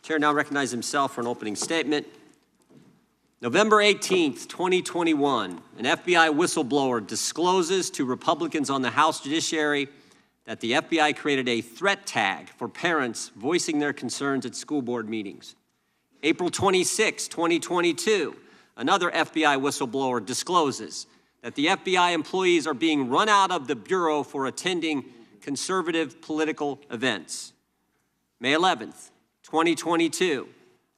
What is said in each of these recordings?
Chair now recognizes himself for an opening statement. November 18th, 2021, an FBI whistleblower discloses to Republicans on the House Judiciary that the FBI created a threat tag for parents voicing their concerns at school board meetings. April 26, 2022, another FBI whistleblower discloses that the FBI employees are being run out of the Bureau for attending conservative political events. May 11th, 2022,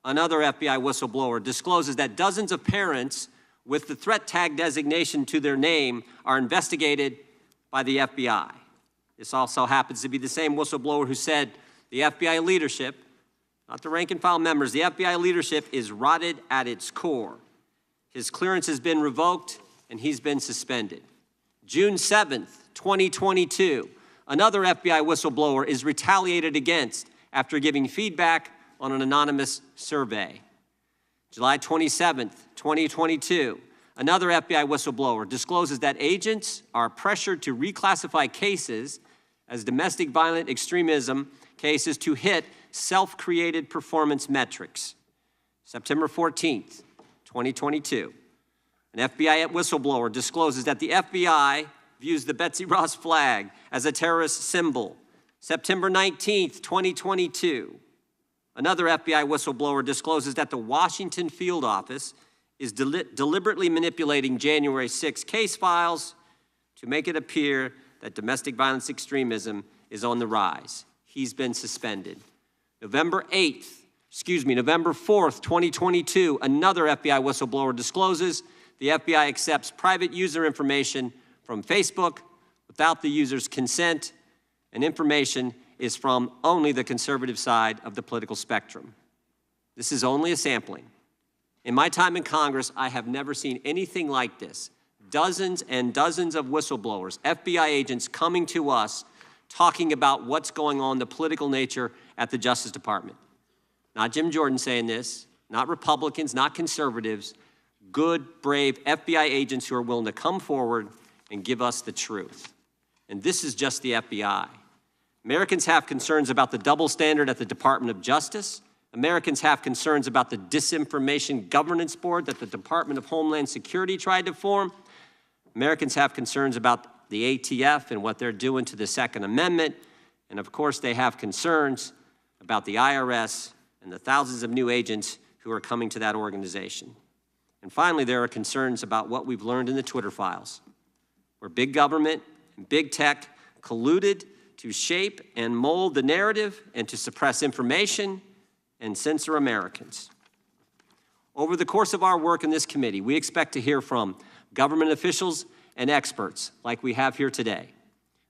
another FBI whistleblower discloses that dozens of parents with the threat tag designation to their name are investigated by the FBI. This also happens to be the same whistleblower who said the FBI leadership, not the rank and file members, the FBI leadership is rotted at its core. His clearance has been revoked and he's been suspended. June 7th, 2022, another FBI whistleblower is retaliated against after giving feedback on an anonymous survey. July 27th, 2022, another FBI whistleblower discloses that agents are pressured to reclassify cases as domestic violent extremism cases to hit self-created performance metrics. September 14th, 2022, an FBI whistleblower discloses that the FBI views the Betsy Ross flag as a terrorist symbol. September 19th, 2022, another FBI whistleblower discloses that the Washington field office is deliberately manipulating January 6 case files to make it appear that domestic violence extremism is on the rise. He's been suspended. November 4th, 2022, another FBI whistleblower discloses the FBI accepts private user information from Facebook without the user's consent, and information is from only the conservative side of the political spectrum. This is only a sampling. In my time in Congress, I have never seen anything like this. Dozens and dozens of whistleblowers, FBI agents coming to us talking about what's going on, the political nature at the Justice Department. Not Jim Jordan saying this, not Republicans, not conservatives, good, brave FBI agents who are willing to come forward and give us the truth. And this is just the FBI. Americans have concerns about the double standard at the Department of Justice. Americans have concerns about the Disinformation Governance Board that the Department of Homeland Security tried to form. Americans have concerns about the ATF and what they're doing to the Second Amendment. And of course, they have concerns about the IRS and the thousands of new agents who are coming to that organization. And finally, there are concerns about what we've learned in the Twitter files, where big government and big tech colluded to shape and mold the narrative and to suppress information and censor Americans. Over the course of our work in this committee, we expect to hear from government officials and experts like we have here today.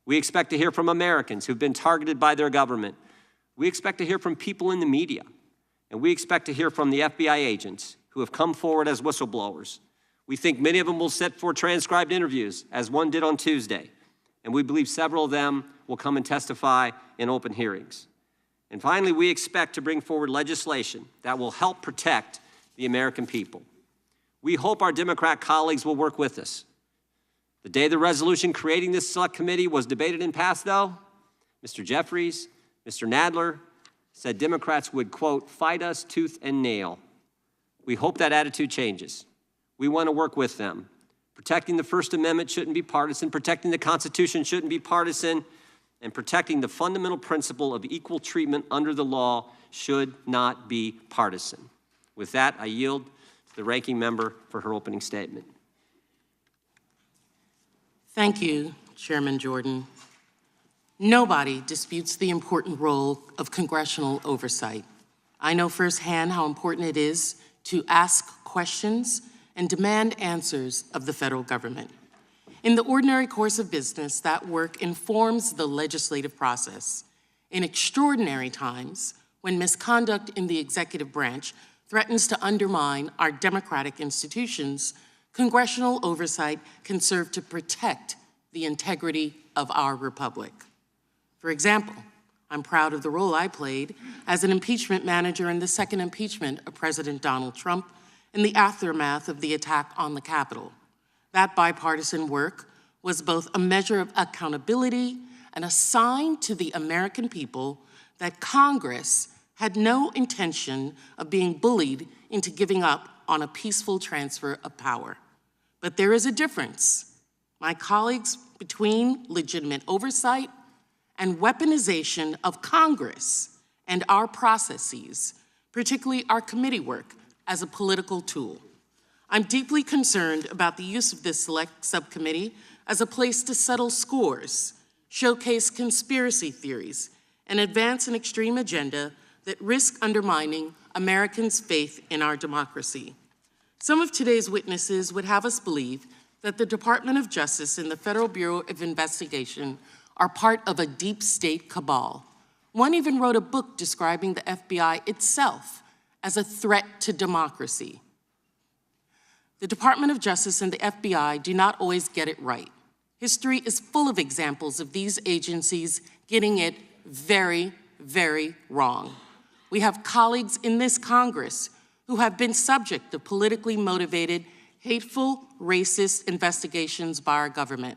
We expect to hear from Americans who've been targeted by their government. We expect to hear from people in the media. And we expect to hear from the FBI agents who have come forward as whistleblowers. We think many of them will set for transcribed interviews, as one did on Tuesday. And we believe several of them will come and testify in open hearings. And finally, we expect to bring forward legislation that will help protect the American people. We hope our Democrat colleagues will work with us. The day the resolution creating this select committee was debated and passed, though, Mr. Jeffries, Mr. Nadler said Democrats would, quote, fight us tooth and nail. We hope that attitude changes. We want to work with them. Protecting the First Amendment shouldn't be partisan. Protecting the Constitution shouldn't be partisan. And protecting the fundamental principle of equal treatment under the law should not be partisan. With that, I yield to the ranking member for her opening statement. Thank you, Chairman Jordan. Nobody disputes the important role of congressional oversight. I know firsthand how important it is to ask questions and demand answers of the federal government. In the ordinary course of business, that work informs the legislative process. In extraordinary times, when misconduct in the executive branch threatens to undermine our democratic institutions, congressional oversight can serve to protect the integrity of our republic. For example, I'm proud of the role I played as an impeachment manager in the second impeachment of President Donald Trump in the aftermath of the attack on the Capitol. That bipartisan work was both a measure of accountability and a sign to the American people that Congress had no intention of being bullied into giving up on a peaceful transfer of power. But there is a difference, my colleagues, between legitimate oversight and weaponization of Congress and our processes, particularly our committee work, as a political tool. I'm deeply concerned about the use of this select subcommittee as a place to settle scores, showcase conspiracy theories, and advance an extreme agenda that risk undermining Americans' faith in our democracy. Some of today's witnesses would have us believe that the Department of Justice and the Federal Bureau of Investigation are part of a deep state cabal. One even wrote a book describing the FBI itself as a threat to democracy. The Department of Justice and the FBI do not always get it right. History is full of examples of these agencies getting it very, very wrong. We have colleagues in this Congress who have been subject to politically motivated, hateful, racist investigations by our government.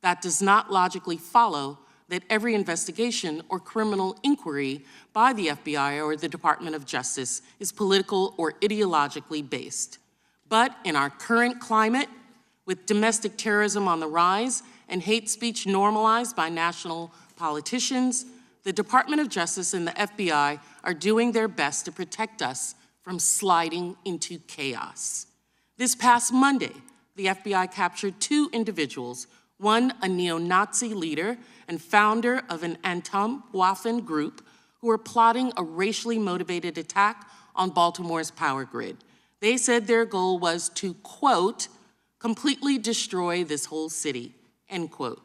That does not logically follow that every investigation or criminal inquiry by the FBI or the Department of Justice is political or ideologically based. But in our current climate, with domestic terrorism on the rise and hate speech normalized by national politicians, the Department of Justice and the FBI are doing their best to protect us from sliding into chaos. This past Monday, the FBI captured 2 individuals, one a neo-Nazi leader and founder of an Anti-Waffen group who were plotting a racially motivated attack on Baltimore's power grid. They said their goal was to, quote, completely destroy this whole city, end quote.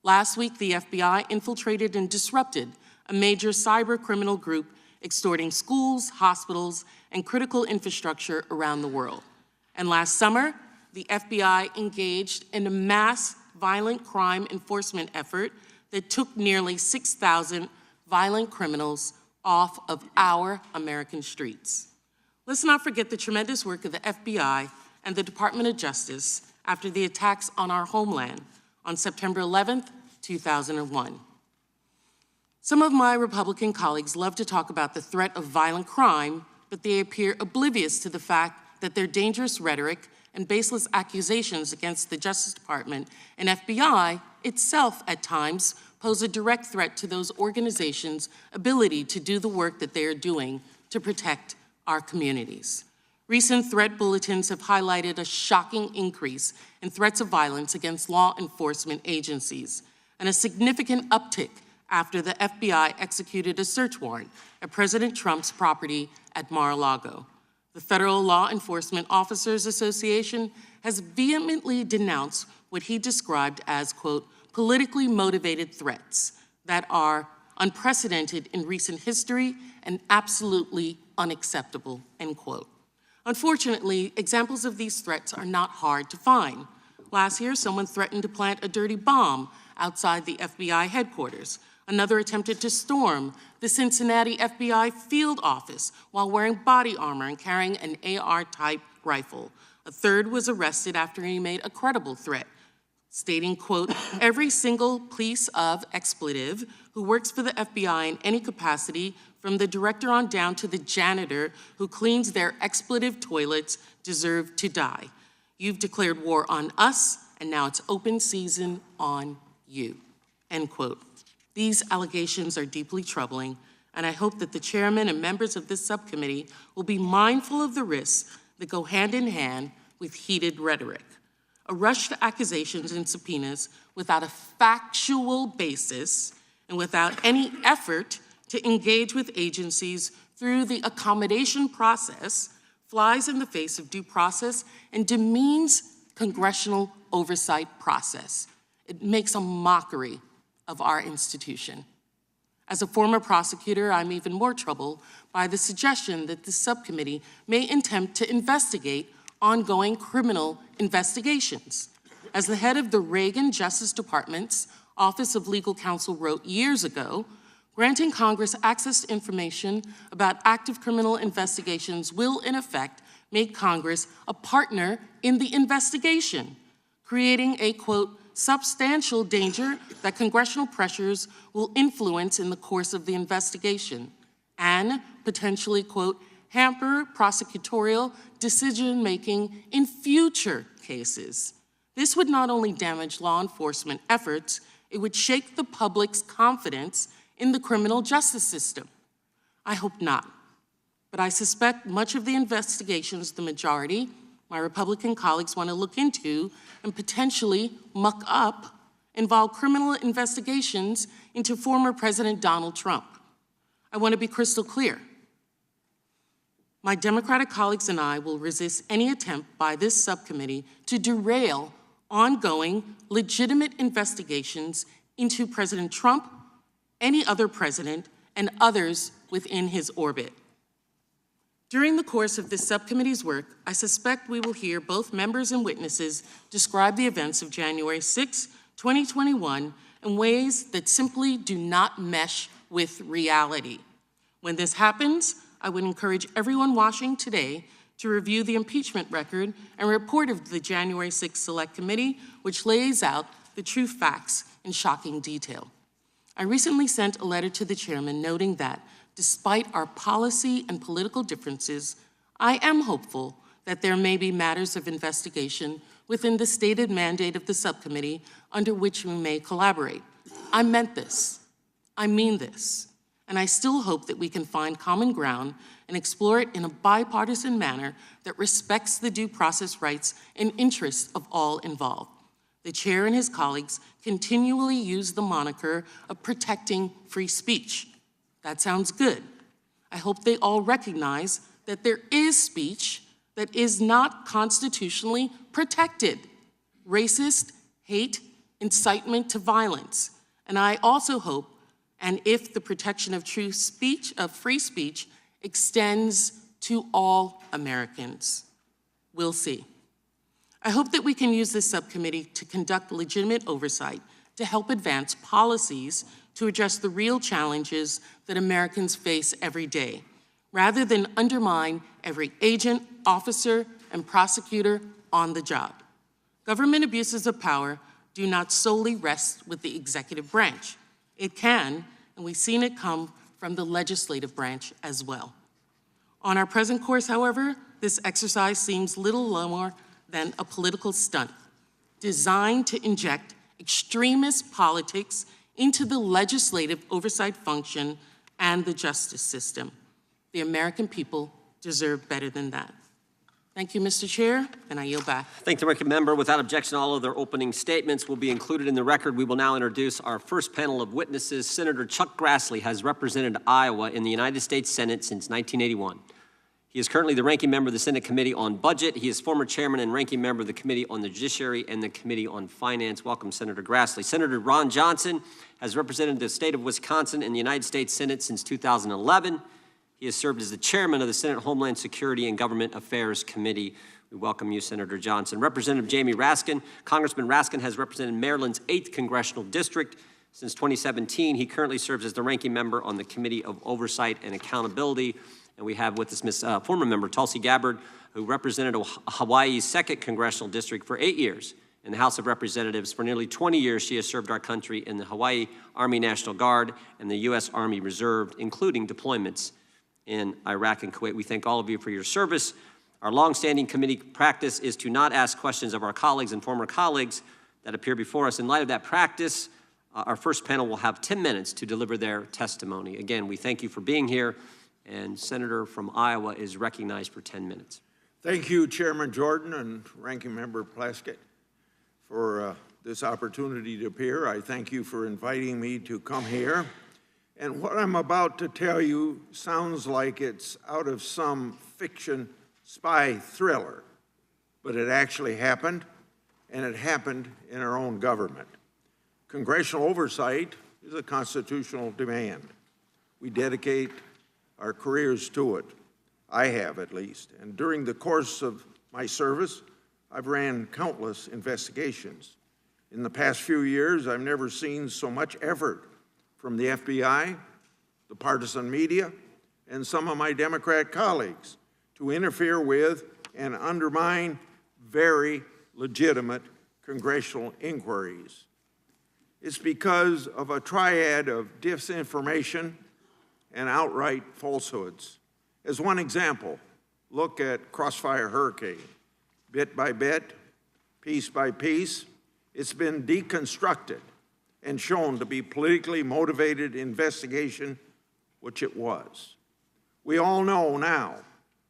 Last week, the FBI infiltrated and disrupted a major cyber criminal group extorting schools, hospitals, and critical infrastructure around the world. And last summer, the FBI engaged in a mass violent crime enforcement effort that took nearly 6,000 violent criminals off of our American streets. Let's not forget the tremendous work of the FBI and the Department of Justice after the attacks on our homeland on September 11th, 2001. Some of my Republican colleagues love to talk about the threat of violent crime, but they appear oblivious to the fact that their dangerous rhetoric and baseless accusations against the Justice Department and FBI itself at times pose a direct threat to those organizations' ability to do the work that they are doing to protect our communities. Recent threat bulletins have highlighted a shocking increase in threats of violence against law enforcement agencies and a significant uptick after the FBI executed a search warrant at President Trump's property at Mar-a-Lago. The Federal Law Enforcement Officers Association has vehemently denounced what he described as, quote, politically motivated threats that are unprecedented in recent history and absolutely unacceptable, end quote. Unfortunately, examples of these threats are not hard to find. Last year, someone threatened to plant a dirty bomb outside the FBI headquarters. Another attempted to storm the Cincinnati FBI field office while wearing body armor and carrying an AR-type rifle. A third was arrested after he made a credible threat, stating, quote, every single piece of expletive who works for the FBI in any capacity, from the director on down to the janitor who cleans their expletive toilets, deserve to die. You've declared war on us, and now it's open season on you, end quote. These allegations are deeply troubling, and I hope that the chairman and members of this subcommittee will be mindful of the risks that go hand in hand with heated rhetoric. A rush to accusations and subpoenas without a factual basis and without any effort to engage with agencies through the accommodation process flies in the face of due process and demeans congressional oversight process. It makes a mockery of our institution. As a former prosecutor, I'm even more troubled by the suggestion that the subcommittee may attempt to investigate ongoing criminal investigations. As the head of the Reagan Justice Department's Office of Legal Counsel wrote years ago, granting Congress access to information about active criminal investigations will, in effect, make Congress a partner in the investigation, creating a, quote, substantial danger that congressional pressures will influence in the course of the investigation, and potentially, quote, hamper prosecutorial decision-making in future cases. This would not only damage law enforcement efforts, it would shake the public's confidence in the criminal justice system. I hope not, but I suspect much of the investigations the majority, my Republican colleagues, want to look into and potentially muck up involve criminal investigations into former President Donald Trump. I want to be crystal clear. My Democratic colleagues and I will resist any attempt by this subcommittee to derail ongoing, legitimate investigations into President Trump, any other president, and others within his orbit. During the course of this subcommittee's work, I suspect we will hear both members and witnesses describe the events of January 6, 2021 in ways that simply do not mesh with reality. When this happens, I would encourage everyone watching today to review the impeachment record and report of the January 6th Select Committee, which lays out the true facts in shocking detail. I recently sent a letter to the chairman noting that, despite our policy and political differences, I am hopeful that there may be matters of investigation within the stated mandate of the subcommittee under which we may collaborate. I meant this. I mean this. And I still hope that we can find common ground and explore it in a bipartisan manner that respects the due process rights and interests of all involved. The chair and his colleagues continually use the moniker of protecting free speech. That sounds good. I hope they all recognize that there is speech that is not constitutionally protected. Racist, hate, incitement to violence. And I also hope, and if the protection of true speech, of free speech, extends to all Americans. We'll see. I hope that we can use this subcommittee to conduct legitimate oversight to help advance policies to address the real challenges that Americans face every day, rather than undermine every agent, officer, and prosecutor on the job. Government abuses of power do not solely rest with the executive branch. It can, and we've seen it come from the legislative branch as well. On our present course, however, this exercise seems little more than a political stunt designed to inject extremist politics into the legislative oversight function and the justice system. The American people deserve better than that. Thank you, Mr. Chair, and I yield back. Thank the ranking member. Without objection, all of their opening statements will be included in the record. We will now introduce our first panel of witnesses. Senator Chuck Grassley has represented Iowa in the United States Senate since 1981. He is currently the ranking member of the Senate Committee on Budget. He is former chairman and ranking member of the Committee on the Judiciary and the Committee on Finance. Welcome, Senator Grassley. Senator Ron Johnson has represented the state of Wisconsin in the United States Senate since 2011. He has served as the chairman of the Senate Homeland Security and Government Affairs Committee. We welcome you, Senator Johnson. Representative Jamie Raskin. Congressman Raskin has represented Maryland's 8th Congressional District since 2017. He currently serves as the ranking member on the Committee of Oversight and Accountability. And we have with us former member Tulsi Gabbard, who represented Hawaii's 2nd Congressional District for 8 years in the House of Representatives. For nearly 20 years, she has served our country in the Hawaii Army National Guard and the U.S. Army Reserve, including deployments in Iraq and Kuwait. We thank all of you for your service. Our longstanding committee practice is to not ask questions of our colleagues and former colleagues that appear before us. In light of that practice, our first panel will have 10 minutes to deliver their testimony. Again, we thank you for being here, and Senator from Iowa is recognized for 10 minutes. Thank you, Chairman Jordan and Ranking Member Plaskett, for this opportunity to appear. I thank you for inviting me to come here. And what I'm about to tell you sounds like it's out of some fiction spy thriller, but it actually happened, and it happened in our own government. Congressional oversight is a constitutional demand. We dedicate our careers to it. I have, at least. And during the course of my service, I've ran countless investigations. In the past few years, I've never seen so much effort from the FBI, the partisan media, and some of my Democrat colleagues to interfere with and undermine very legitimate congressional inquiries. It's because of a triad of disinformation and outright falsehoods. As one example, look at Crossfire Hurricane. Bit by bit, piece by piece, it's been deconstructed and shown to be politically motivated investigation, which it was. We all know now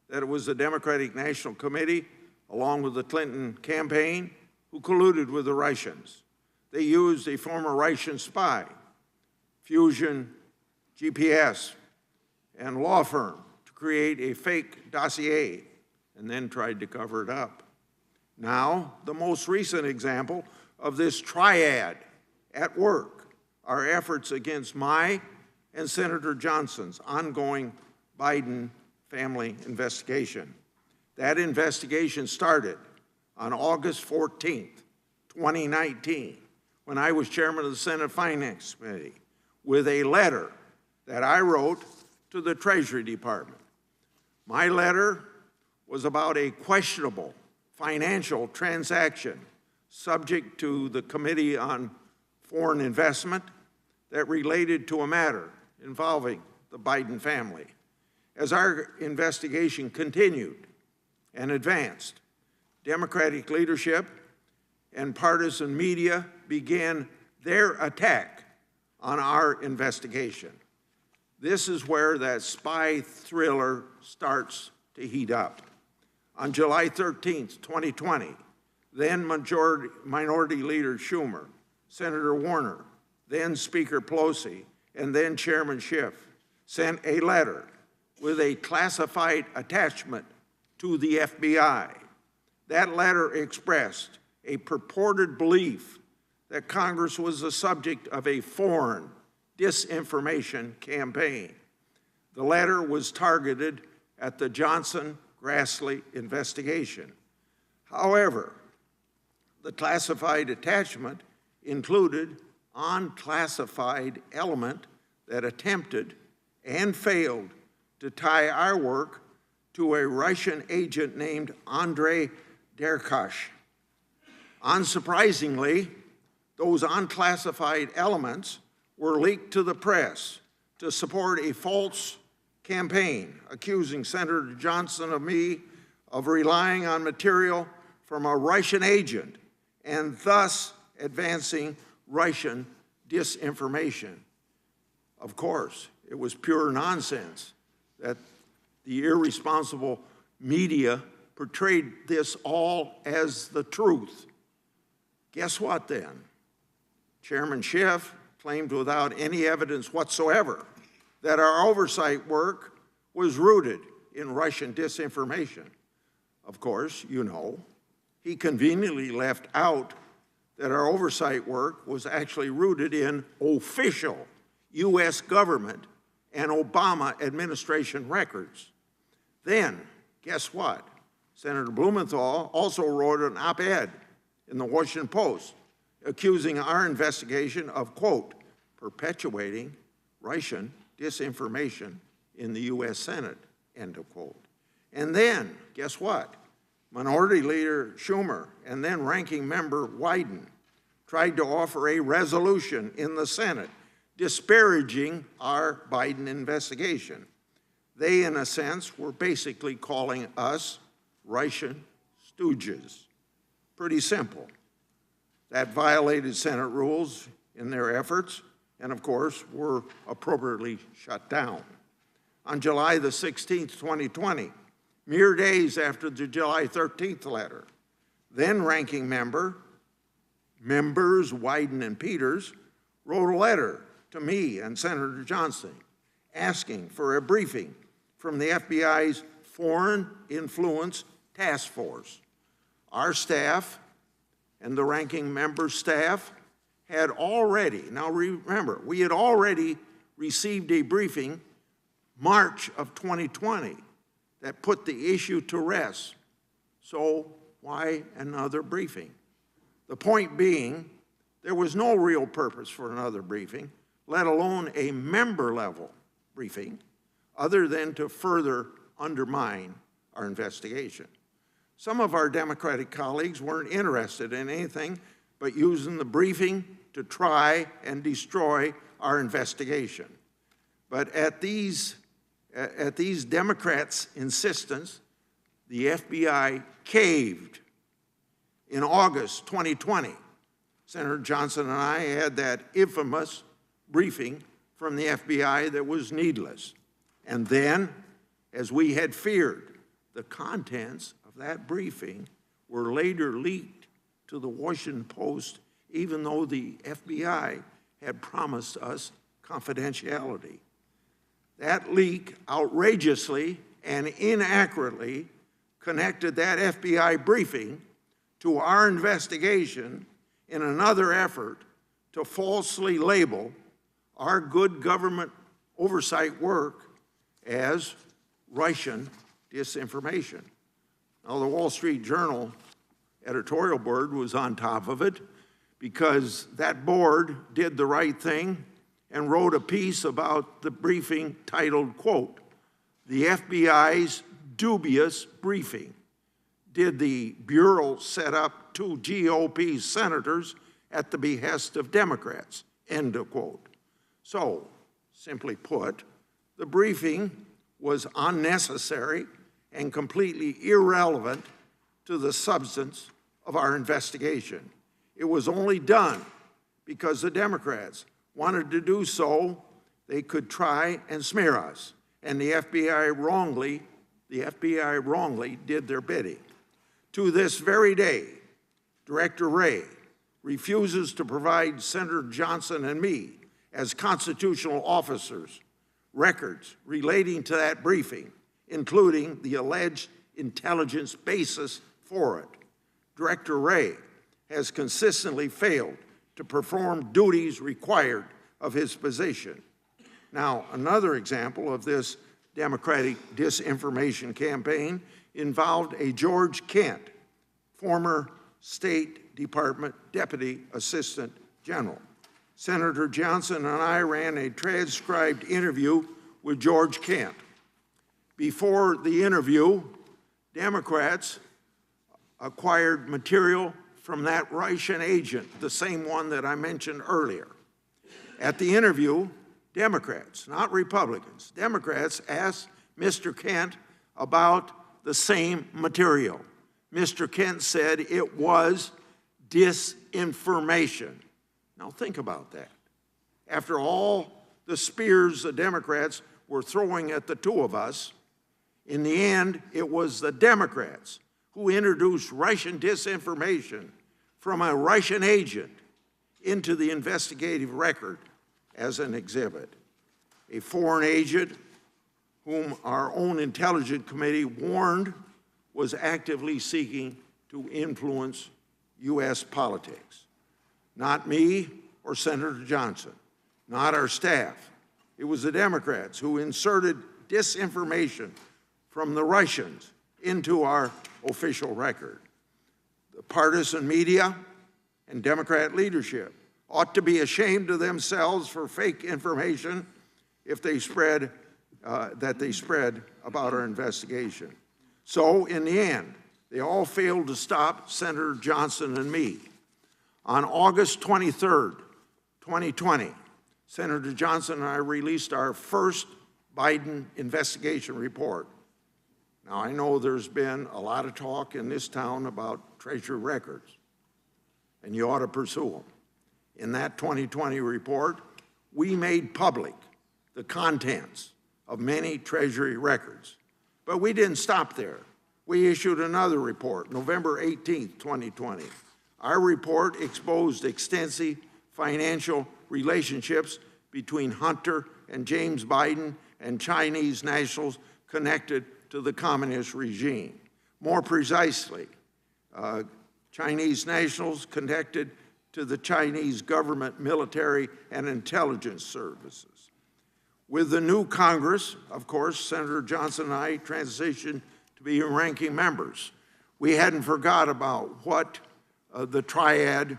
that it was the Democratic National Committee, along with the Clinton campaign, who colluded with the Russians. They used a former Russian spy, Fusion GPS, and law firm to create a fake dossier and then tried to cover it up. Now, the most recent example of this triad at work are efforts against my and Senator Johnson's ongoing Biden family investigation. That investigation started on August 14th, 2019, when I was chairman of the Senate Finance Committee, with a letter that I wrote to the Treasury Department. My letter was about a questionable financial transaction subject to the Committee on Foreign Investment that related to a matter involving the Biden family. As our investigation continued and advanced, Democratic leadership and partisan media began their attack on our investigation. This is where that spy thriller starts to heat up. On July 13th, 2020, then Minority Leader Schumer, Senator Warner, then Speaker Pelosi, and then Chairman Schiff sent a letter with a classified attachment to the FBI. That letter expressed a purported belief that Congress was the subject of a foreign disinformation campaign. The letter was targeted at the Johnson-Grassley investigation. However, the classified attachment included unclassified element that attempted and failed to tie our work to a Russian agent named Andrei Derkash. Unsurprisingly, those unclassified elements were leaked to the press to support a false campaign accusing Senator Johnson of me of relying on material from a Russian agent and thus advancing Russian disinformation. Of course, it was pure nonsense that the irresponsible media portrayed this all as the truth. Guess what then? Chairman Schiff claimed without any evidence whatsoever that our oversight work was rooted in Russian disinformation. Of course, you know, he conveniently left out that our oversight work was actually rooted in official U.S. government and Obama administration records. Then, guess what? Senator Blumenthal also wrote an op-ed in the Washington Post accusing our investigation of, quote, perpetuating Russian disinformation in the U.S. Senate, end of quote. And then, guess what? Minority Leader Schumer and then Ranking Member Wyden tried to offer a resolution in the Senate disparaging our Biden investigation. They, in a sense, were basically calling us Russian stooges. Pretty simple. That violated Senate rules in their efforts and, of course, were appropriately shut down. On July the 16th, 2020, mere days after the July 13th letter, then Ranking Members Wyden and Peters wrote a letter to me and Senator Johnson asking for a briefing from the FBI's Foreign Influence Task Force. Our staff and the ranking member's staff had already, now remember, we had already received a briefing March of 2020 that put the issue to rest. So why another briefing? The point being, there was no real purpose for another briefing, let alone a member-level briefing, other than to further undermine our investigation. Some of our Democratic colleagues weren't interested in anything but using the briefing to try and destroy our investigation. But at these Democrats' insistence, the FBI caved. In August 2020, Senator Johnson and I had that infamous briefing from the FBI that was needless. And then, as we had feared, the contents of that briefing were later leaked to the Washington Post, even though the FBI had promised us confidentiality. That leak outrageously and inaccurately connected that FBI briefing to our investigation in another effort to falsely label our good government oversight work as Russian disinformation. Now, the Wall Street Journal editorial board was on top of it because that board did the right thing and wrote a piece about the briefing titled, quote, "The FBI's dubious briefing. Did the Bureau set up two GOP senators at the behest of Democrats?" End of quote. So, simply put, the briefing was unnecessary and completely irrelevant to the substance of our investigation. It was only done because the Democrats wanted to do so. They could try and smear us, and the FBI wrongly did their bidding. To this very day, Director Wray refuses to provide Senator Johnson and me, as constitutional officers, records relating to that briefing, including the alleged intelligence basis for it. Director Wray has consistently failed to perform duties required of his position. Now, another example of this Democratic disinformation campaign involved a George Kent, former State Department Deputy Assistant General. Senator Johnson and I ran a transcribed interview with George Kent. Before the interview, Democrats acquired material from that Russian agent, the same one that I mentioned earlier. At the interview, Democrats, not Republicans, Democrats asked Mr. Kent about the same material. Mr. Kent said it was disinformation. Now think about that. After all the spears the Democrats were throwing at the two of us, in the end, it was the Democrats who introduced Russian disinformation from a Russian agent into the investigative record as an exhibit. A foreign agent whom our own intelligence committee warned was actively seeking to influence U.S. politics. Not me or Senator Johnson, not our staff. It was the Democrats who inserted disinformation from the Russians into our official record. The partisan media and Democrat leadership ought to be ashamed of themselves for fake information if they spread about our investigation. So in the end, they all failed to stop Senator Johnson and me. On August 23rd, 2020, Senator Johnson and I released our first Biden investigation report. Now, I know there's been a lot of talk in this town about Treasury records, and you ought to pursue them. In that 2020 report, we made public the contents of many Treasury records. But we didn't stop there. We issued another report, November 18th, 2020. Our report exposed extensive financial relationships between Hunter and James Biden and Chinese nationals connected to the communist regime. More precisely, Chinese nationals connected to the Chinese government, military, and intelligence services. With the new Congress, of course, Senator Johnson and I transitioned to be ranking members. We hadn't forgot about what the triad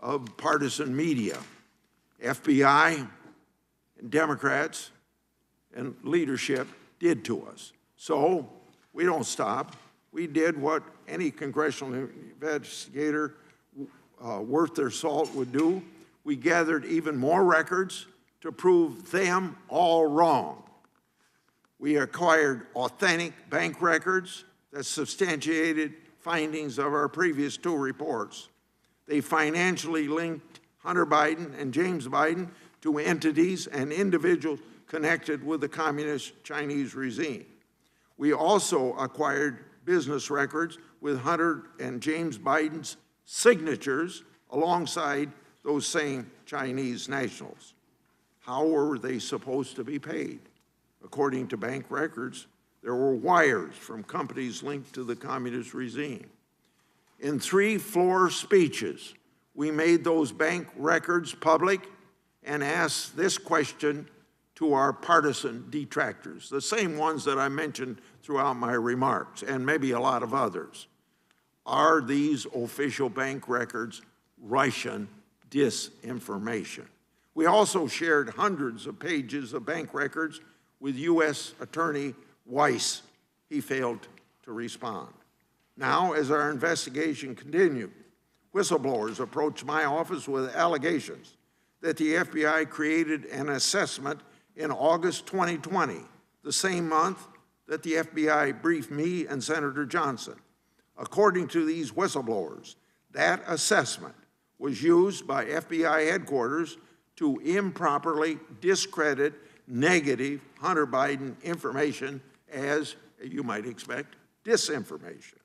of partisan media, FBI and Democrats and leadership did to us. So we don't stop. We did what any congressional investigator worth their salt would do. We gathered even more records to prove them all wrong. We acquired authentic bank records that substantiated findings of our previous two reports. They financially linked Hunter Biden and James Biden to entities and individuals connected with the communist Chinese regime. We also acquired business records with Hunter and James Biden's signatures alongside those same Chinese nationals. How were they supposed to be paid? According to bank records, there were wires from companies linked to the communist regime. In 3-floor speeches, we made those bank records public and asked this question to our partisan detractors, the same ones that I mentioned throughout my remarks, and maybe a lot of others. Are these official bank records Russian disinformation? We also shared hundreds of pages of bank records with U.S. Attorney Weiss. He failed to respond. Now, as our investigation continued, whistleblowers approached my office with allegations that the FBI created an assessment in August 2020, the same month that the FBI briefed me and Senator Johnson. According to these whistleblowers, that assessment was used by FBI headquarters to improperly discredit negative Hunter Biden information as, you might expect, disinformation.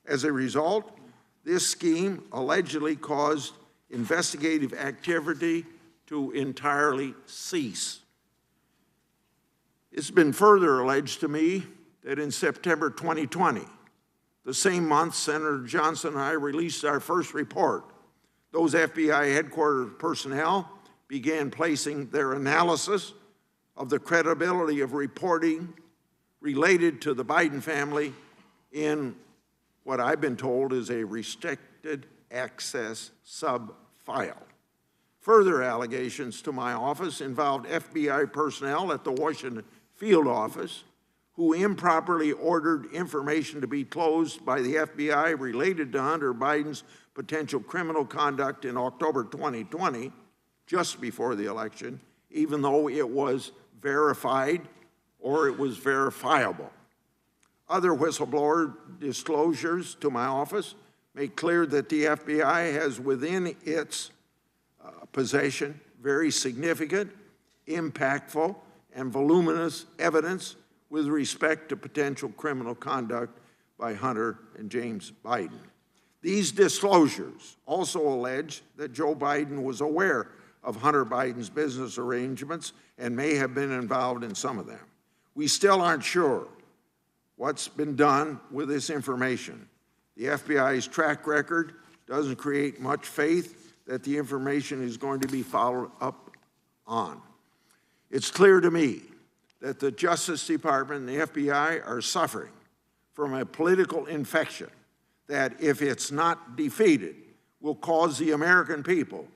As a result, this scheme allegedly caused investigative activity to entirely cease. It's been further alleged to me that in September 2020, the same month Senator Johnson and I released our first report, those FBI headquarters personnel began placing their analysis of the credibility of reporting related to the Biden family in what I've been told is a restricted access sub-file. Further allegations to my office involved FBI personnel at the Washington field office who improperly ordered information to be closed by the FBI related to Hunter Biden's potential criminal conduct in October 2020, just before the election, even though it was verified or it was verifiable. Other whistleblower disclosures to my office make clear that the FBI has within its possession very significant, impactful, and voluminous evidence with respect to potential criminal conduct by Hunter and James Biden. These disclosures also allege that Joe Biden was aware of Hunter Biden's business arrangements and may have been involved in some of them. We still aren't sure what's been done with this information. The FBI's track record doesn't create much faith that the information is going to be followed up on. It's clear to me that the Justice Department and the FBI are suffering from a political infection that, if it's not defeated, will cause the American people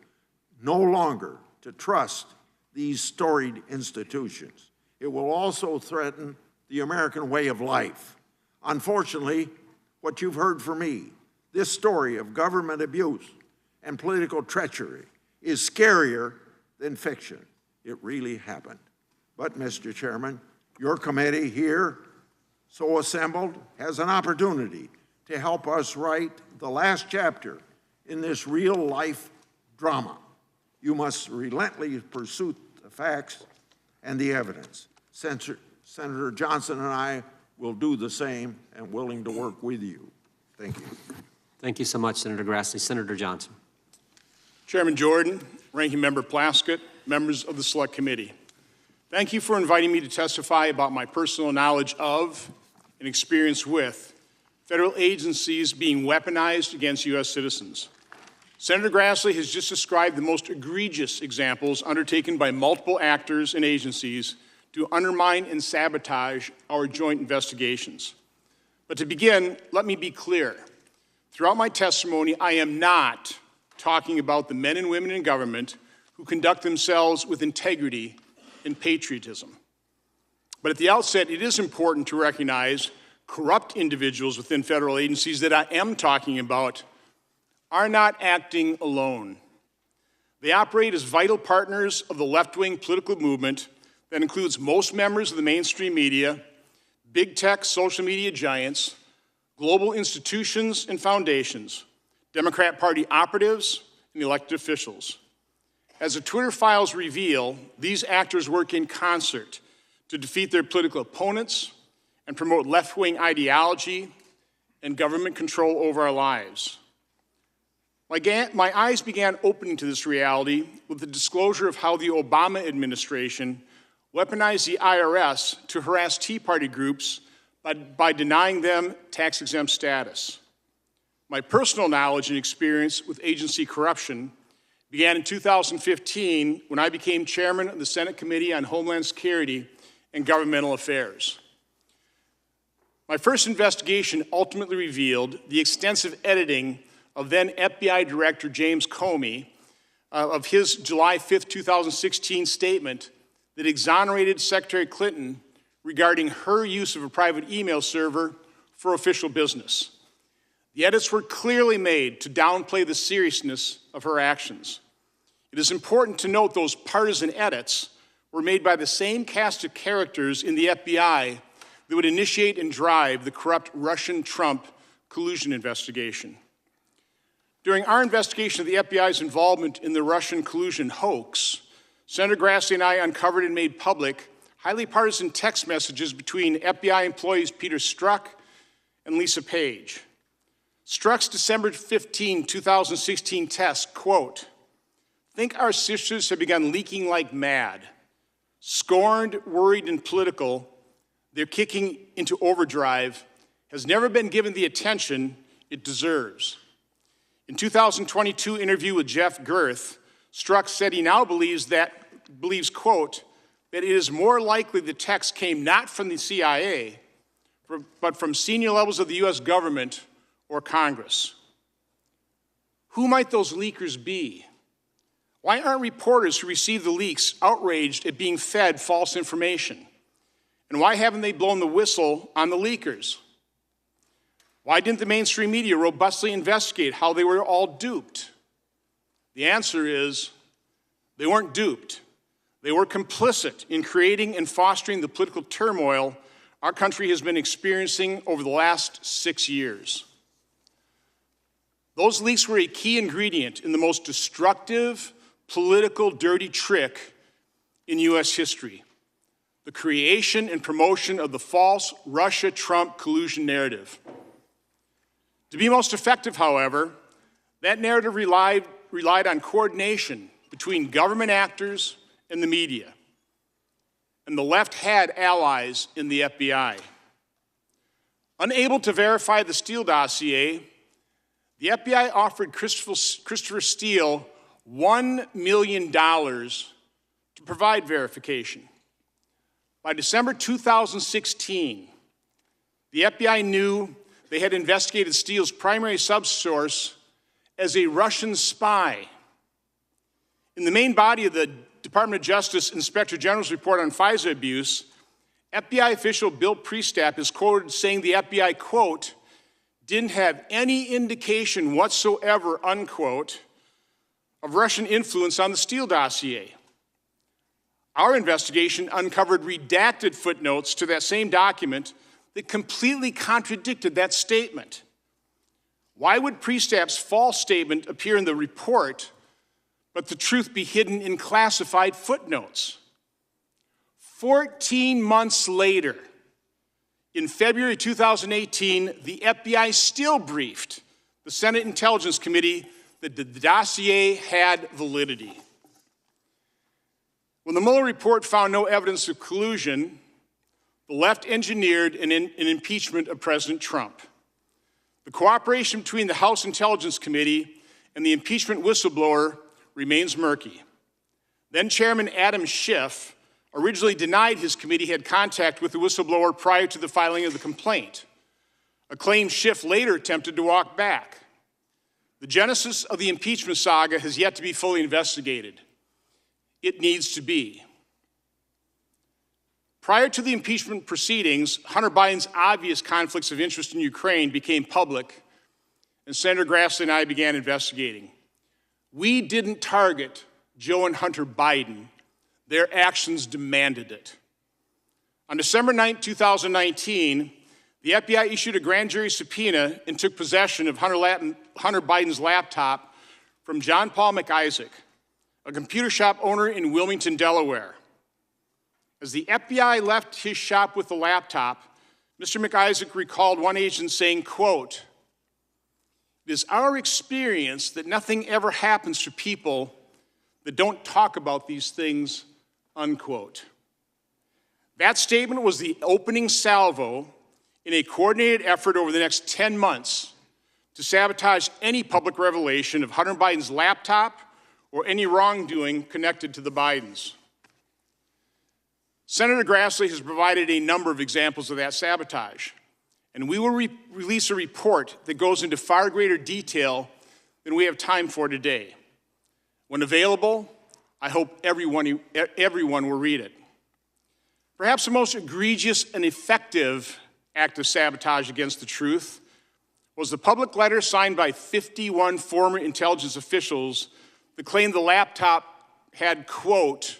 no longer to trust these storied institutions. It will also threaten the American way of life. Unfortunately, what you've heard from me, this story of government abuse and political treachery, is scarier than fiction. It really happened. But, Mr. Chairman, your committee here, so assembled, has an opportunity to help us write the last chapter in this real-life drama. You must relentlessly pursue the facts and the evidence. Senator Johnson and I will do the same and willing to work with you. Thank you. Thank you so much, Senator Grassley. Senator Johnson. Chairman Jordan, Ranking Member Plaskett, members of the Select Committee. Thank you for inviting me to testify about my personal knowledge of and experience with federal agencies being weaponized against U.S. citizens. Senator Grassley has just described the most egregious examples undertaken by multiple actors and agencies to undermine and sabotage our joint investigations. But to begin, let me be clear. Throughout my testimony, I am not talking about the men and women in government who conduct themselves with integrity and patriotism. But at the outset, it is important to recognize corrupt individuals within federal agencies that I am talking about are not acting alone. They operate as vital partners of the left-wing political movement that includes most members of the mainstream media, big tech social media giants, global institutions and foundations, Democrat Party operatives, and elected officials. As the Twitter files reveal, these actors work in concert to defeat their political opponents and promote left-wing ideology and government control over our lives. My eyes began opening to this reality with the disclosure of how the Obama administration weaponized the IRS to harass Tea Party groups by denying them tax-exempt status. My personal knowledge and experience with agency corruption began in 2015 when I became chairman of the Senate Committee on Homeland Security and Governmental Affairs. My first investigation ultimately revealed the extensive editing of then FBI Director James Comey of his July 5, 2016 statement that exonerated Secretary Clinton regarding her use of a private email server for official business. The edits were clearly made to downplay the seriousness of her actions. It is important to note those partisan edits were made by the same cast of characters in the FBI that would initiate and drive the corrupt Russian-Trump collusion investigation. During our investigation of the FBI's involvement in the Russian collusion hoax, Senator Grassley and I uncovered and made public highly partisan text messages between FBI employees Peter Strzok and Lisa Page. Strzok's December 15, 2016 test, quote, "Think our sisters have begun leaking like mad. Scorned, worried, and political, they're kicking into overdrive, has never been given the attention it deserves." In 2022 interview with Jeff Gerth, Strzok said he now believes, quote, that it is more likely the text came not from the CIA, but from senior levels of the U.S. government or Congress. Who might those leakers be? Why aren't reporters who received the leaks outraged at being fed false information? And why haven't they blown the whistle on the leakers? Why didn't the mainstream media robustly investigate how they were all duped? The answer is they weren't duped. They were complicit in creating and fostering the political turmoil our country has been experiencing over the last 6 years. Those leaks were a key ingredient in the most destructive, political, dirty trick in U.S. history: the creation and promotion of the false Russia-Trump collusion narrative. To be most effective, however, that narrative relied on coordination between government actors and the media. And the left had allies in the FBI. Unable to verify the Steele dossier, the FBI offered Christopher Steele $1 million to provide verification. By December 2016, the FBI knew they had investigated Steele's primary subsource as a Russian spy. In the main body of the Department of Justice Inspector General's report on FISA abuse, FBI official Bill Priestap is quoted saying the FBI, quote, didn't have any indication whatsoever, unquote, of Russian influence on the Steele dossier. Our investigation uncovered redacted footnotes to that same document that completely contradicted that statement. Why would Priestap's false statement appear in the report, but the truth be hidden in classified footnotes? 14 months later, in February 2018, the FBI still briefed the Senate Intelligence Committee that the dossier had validity. When the Mueller report found no evidence of collusion, the left engineered an impeachment of President Trump. The cooperation between the House Intelligence Committee and the impeachment whistleblower remains murky. Then Chairman Adam Schiff originally denied his committee had contact with the whistleblower prior to the filing of the complaint, a claim Schiff later attempted to walk back. The genesis of the impeachment saga has yet to be fully investigated. It needs to be. Prior to the impeachment proceedings, Hunter Biden's obvious conflicts of interest in Ukraine became public, and Senator Grassley and I began investigating. We didn't target Joe and Hunter Biden. Their actions demanded it. On December 9, 2019, the FBI issued a grand jury subpoena and took possession of Hunter Biden's laptop from John Paul McIsaac, a computer shop owner in Wilmington, Delaware. As the FBI left his shop with the laptop, Mr. McIsaac recalled one agent saying, quote, "It is our experience that nothing ever happens to people that don't talk about these things," unquote. That statement was the opening salvo in a coordinated effort over the next 10 months to sabotage any public revelation of Hunter Biden's laptop or any wrongdoing connected to the Bidens. Senator Grassley has provided a number of examples of that sabotage, and we will release a report that goes into far greater detail than we have time for today. When available, I hope everyone will read it. Perhaps the most egregious and effective act of sabotage against the truth was the public letter signed by 51 former intelligence officials that claimed the laptop had, quote,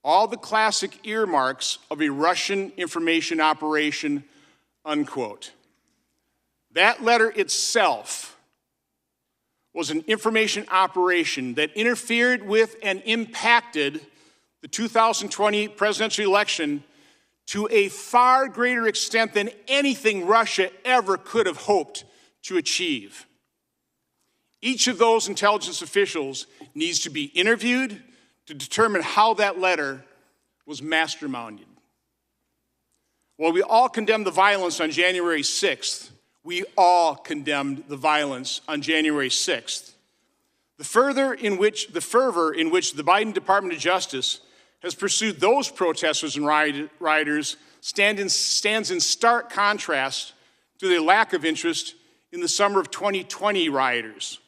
"all the classic earmarks of a Russian information operation," unquote. That letter itself was an information operation that interfered with and impacted the 2020 presidential election to a far greater extent than anything Russia ever could have hoped to achieve. Each of those intelligence officials needs to be interviewed to determine how that letter was masterminded. While we all condemned the violence on January 6th, we all condemned the violence on January 6th. The fervor in which the Biden Department of Justice has pursued those protesters and rioters stands in stark contrast to their lack of interest in the summer of 2020 rioters.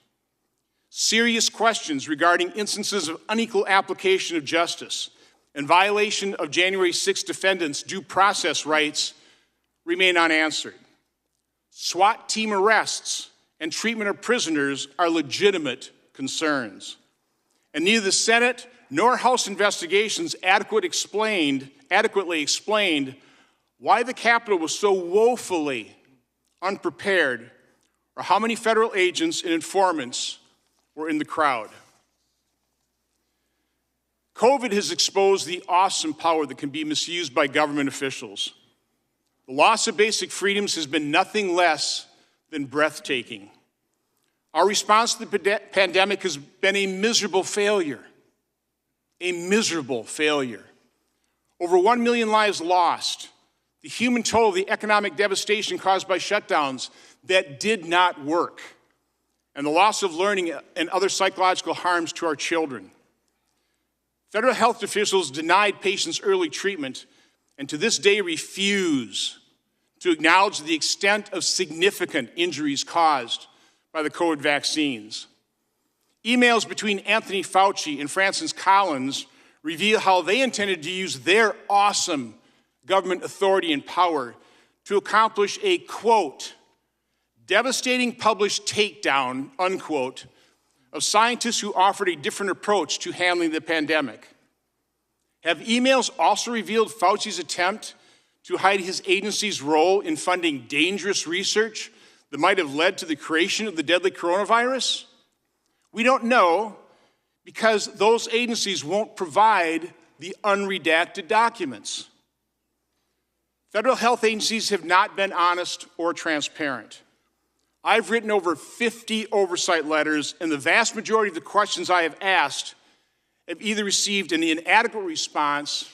Serious questions regarding instances of unequal application of justice and violation of January 6 defendants' due process rights remain unanswered. SWAT team arrests and treatment of prisoners are legitimate concerns. And neither the Senate nor House investigations adequately explained why the Capitol was so woefully unprepared or how many federal agents and informants were in the crowd. COVID has exposed the awesome power that can be misused by government officials. The loss of basic freedoms has been nothing less than breathtaking. Our response to the pandemic has been a miserable failure. A miserable failure. Over 1 million lives lost. The human toll of the economic devastation caused by shutdowns that did not work. And the loss of learning and other psychological harms to our children. Federal health officials denied patients early treatment and to this day refuse to acknowledge the extent of significant injuries caused by the COVID vaccines. Emails between Anthony Fauci and Francis Collins reveal how they intended to use their awesome government authority and power to accomplish a, quote, devastating published takedown, unquote, of scientists who offered a different approach to handling the pandemic. Have emails also revealed Fauci's attempt to hide his agency's role in funding dangerous research that might have led to the creation of the deadly coronavirus? We don't know because those agencies won't provide the unredacted documents. Federal health agencies have not been honest or transparent. I've written over 50 oversight letters, and the vast majority of the questions I have asked have either received an inadequate response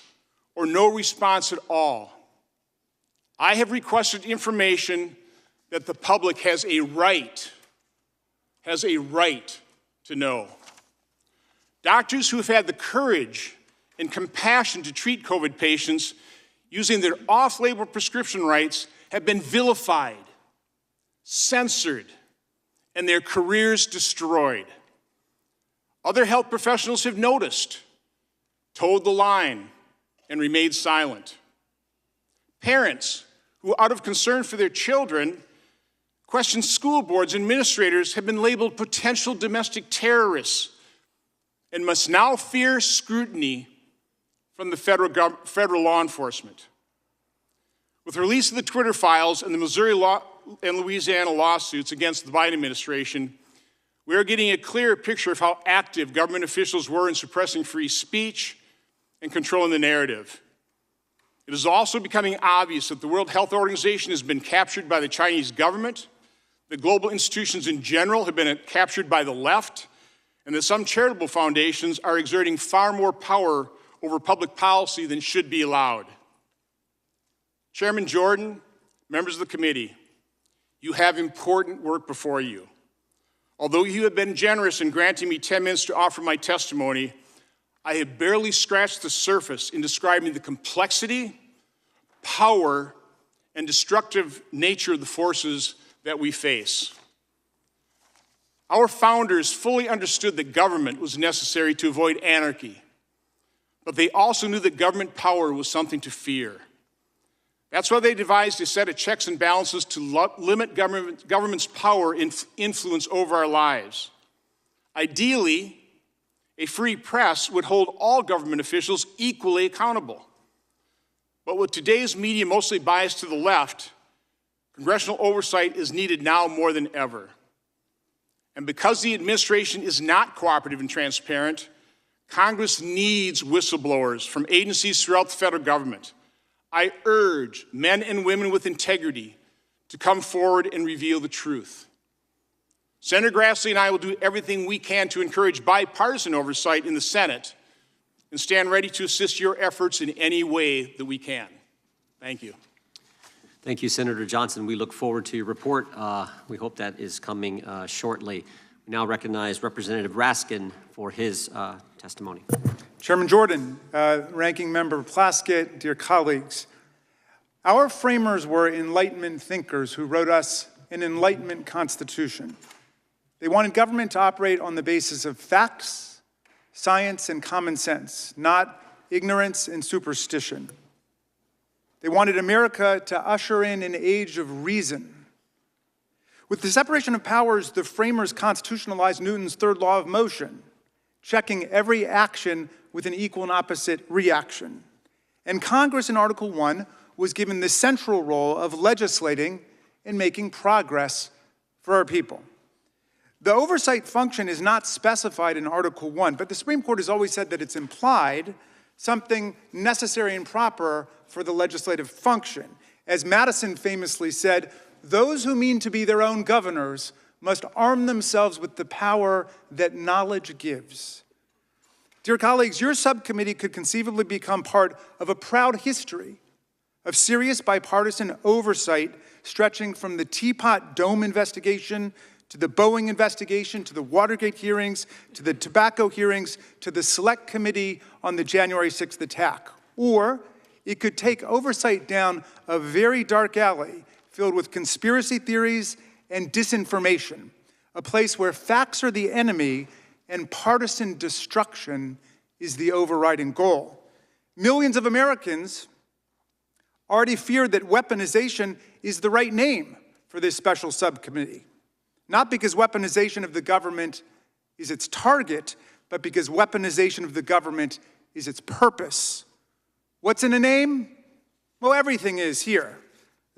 or no response at all. I have requested information that the public has a right to know. Doctors who have had the courage and compassion to treat COVID patients using their off-label prescription rights have been vilified, censored, and their careers destroyed. Other health professionals have noticed, toed the line, and remained silent. Parents who, out of concern for their children, question school boards and administrators have been labeled potential domestic terrorists and must now fear scrutiny from the federal law enforcement. With the release of the Twitter files and the Missouri and Louisiana lawsuits against the Biden administration, we are getting a clearer picture of how active government officials were in suppressing free speech and controlling the narrative. It is also becoming obvious that the World Health Organization has been captured by the Chinese government, that global institutions in general have been captured by the left, and that some charitable foundations are exerting far more power over public policy than should be allowed. Chairman Jordan, members of the committee, you have important work before you. Although you have been generous in granting me 10 minutes to offer my testimony, I have barely scratched the surface in describing the complexity, power, and destructive nature of the forces that we face. Our founders fully understood that government was necessary to avoid anarchy, but they also knew that government power was something to fear. That's why they devised a set of checks and balances to limit government's power and influence over our lives. Ideally, a free press would hold all government officials equally accountable. But with today's media mostly biased to the left, congressional oversight is needed now more than ever. And because the administration is not cooperative and transparent, Congress needs whistleblowers from agencies throughout the federal government. I urge men and women with integrity to come forward and reveal the truth. Senator Grassley and I will do everything we can to encourage bipartisan oversight in the Senate and stand ready to assist your efforts in any way that we can. Thank you. Thank you, Senator Johnson. We look forward to your report. We hope that is coming shortly. We now recognize Representative Raskin for his testimony. Chairman Jordan, Ranking Member Plaskett, dear colleagues, our framers were Enlightenment thinkers who wrote us an Enlightenment Constitution. They wanted government to operate on the basis of facts, science, and common sense, not ignorance and superstition. They wanted America to usher in an age of reason. With the separation of powers, the framers constitutionalized Newton's third law of motion, checking every action with an equal and opposite reaction. And Congress in Article 1 was given the central role of legislating and making progress for our people. The oversight function is not specified in Article 1, but the Supreme Court has always said that it's implied, something necessary and proper for the legislative function. As Madison famously said, those who mean to be their own governors must arm themselves with the power that knowledge gives. Dear colleagues, your subcommittee could conceivably become part of a proud history of serious bipartisan oversight stretching from the Teapot Dome investigation to the Boeing investigation, to the Watergate hearings, to the tobacco hearings, to the Select Committee on the January 6th attack. Or it could take oversight down a very dark alley filled with conspiracy theories and disinformation, a place where facts are the enemy and partisan destruction is the overriding goal. Millions of Americans already fear that weaponization is the right name for this special subcommittee. Not because weaponization of the government is its target, but because weaponization of the government is its purpose. What's in a name? Well, everything is here.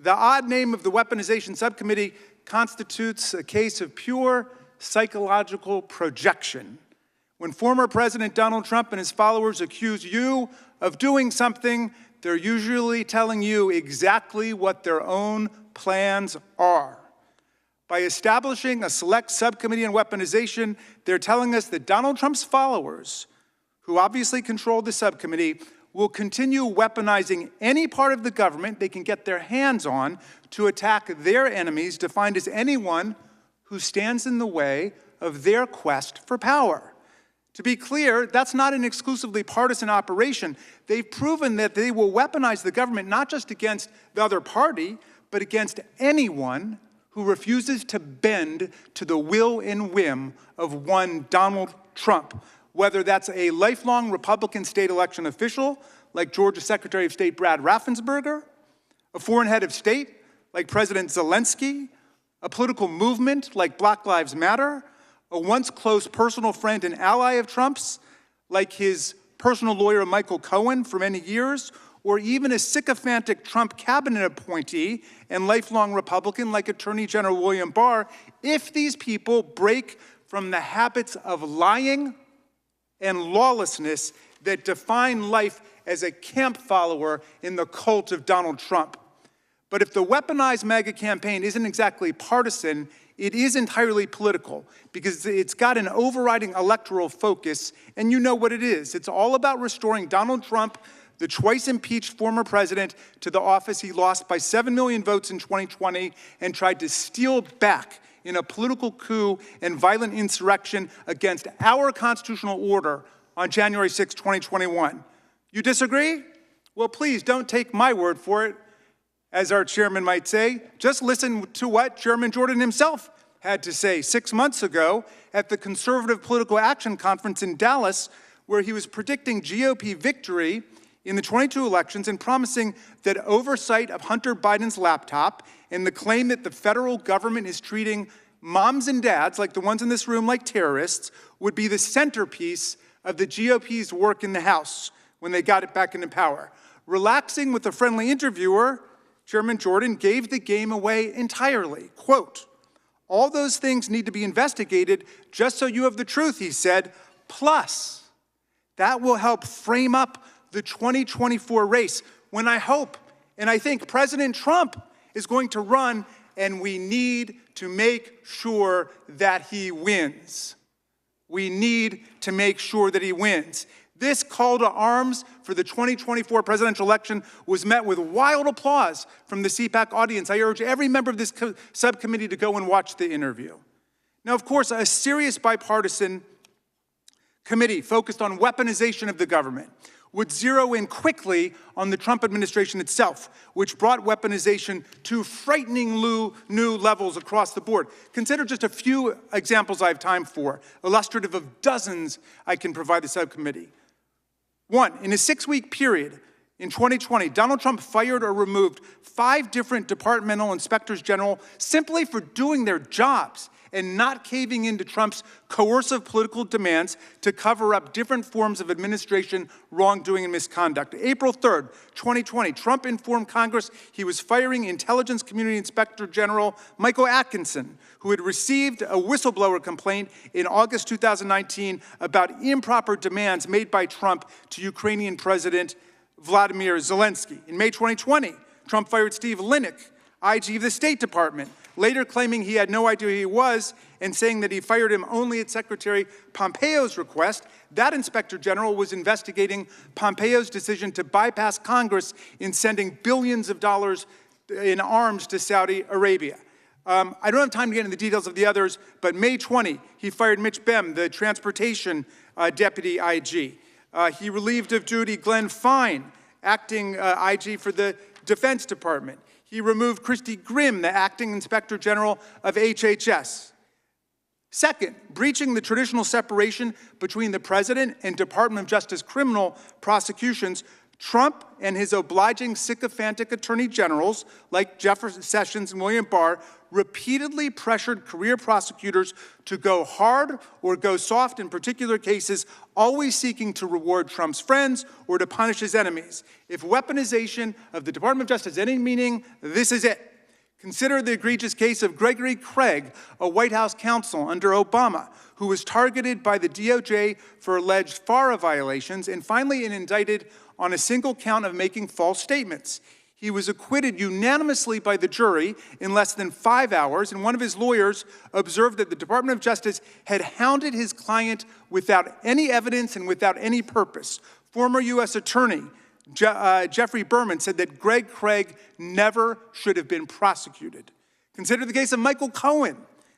The odd name of the weaponization subcommittee constitutes a case of pure psychological projection. When former President Donald Trump and his followers accuse you of doing something, they're usually telling you exactly what their own plans are. By establishing a select subcommittee on weaponization, they're telling us that Donald Trump's followers, who obviously control the subcommittee, will continue weaponizing any part of the government they can get their hands on to attack their enemies, defined as anyone who stands in the way of their quest for power. To be clear, that's not an exclusively partisan operation. They've proven that they will weaponize the government not just against the other party, but against anyone who refuses to bend to the will and whim of one Donald Trump, whether that's a lifelong Republican state election official like Georgia Secretary of State Brad Raffensperger, a foreign head of state like President Zelensky, a political movement like Black Lives Matter, a once close personal friend and ally of Trump's, like his personal lawyer Michael Cohen for many years, or even a sycophantic Trump cabinet appointee and lifelong Republican like Attorney General William Barr, if these people break from the habits of lying and lawlessness that define life as a camp follower in the cult of Donald Trump. But if the weaponized MAGA campaign isn't exactly partisan, it is entirely political because it's got an overriding electoral focus, and you know what it is. It's all about restoring Donald Trump, the twice impeached former president, to the office he lost by 7 million votes in 2020 and tried to steal back in a political coup and violent insurrection against our constitutional order on January 6, 2021. You disagree? Well, please don't take my word for it. As our chairman might say, just listen to what Chairman Jordan himself had to say 6 months ago at the Conservative Political Action Conference in Dallas, where he was predicting GOP victory in the 22 elections and promising that oversight of Hunter Biden's laptop and the claim that the federal government is treating moms and dads, like the ones in this room, like terrorists, would be the centerpiece of the GOP's work in the House when they got it back into power. Relaxing with a friendly interviewer, Chairman Jordan gave the game away entirely. Quote, "All those things need to be investigated just so you have the truth," he said. Plus, that will help frame up the 2024 race when I hope and I think President Trump is going to run, and we need to make sure that he wins. We need to make sure that he wins. This call to arms for the 2024 presidential election was met with wild applause from the CPAC audience. I urge every member of this subcommittee to go and watch the interview. Now, of course, a serious bipartisan committee focused on weaponization of the government would zero in quickly on the Trump administration itself, which brought weaponization to frightening new levels across the board. Consider just a few examples I have time for, illustrative of dozens I can provide the subcommittee. One, in a 6-week period in 2020, Donald Trump fired or removed 5 different departmental inspectors general simply for doing their jobs and not caving into Trump's coercive political demands to cover up different forms of administration wrongdoing and misconduct. April 3rd, 2020, Trump informed Congress he was firing Intelligence Community Inspector General Michael Atkinson, who had received a whistleblower complaint in August 2019 about improper demands made by Trump to Ukrainian President Vladimir Zelensky. In May 2020, Trump fired Steve Linick, IG of the State Department, later claiming he had no idea who he was and saying that he fired him only at Secretary Pompeo's request. That inspector general was investigating Pompeo's decision to bypass Congress in sending billions of dollars in arms to Saudi Arabia. I don't have time to get into the details of the others, but May 20, he fired Mitch Bem, the transportation deputy IG. He relieved of duty Glenn Fine, acting IG for the Defense Department. He removed Christy Grimm, the acting inspector general of HHS. Second, breaching the traditional separation between the president and Department of Justice criminal prosecutions, Trump and his obliging sycophantic attorney generals, like Jeff Sessions and William Barr, repeatedly pressured career prosecutors to go hard or go soft in particular cases, always seeking to reward Trump's friends or to punish his enemies. If weaponization of the Department of Justice has any meaning, this is it. Consider the egregious case of Gregory Craig, a White House counsel under Obama, who was targeted by the DOJ for alleged FARA violations and finally indicted on a single count of making false statements. He was acquitted unanimously by the jury in less than 5 hours, and one of his lawyers observed that the Department of Justice had hounded his client without any evidence and without any purpose. Former U.S. Attorney Jeffrey Berman said that Greg Craig never should have been prosecuted. Consider the case of Michael Cohen,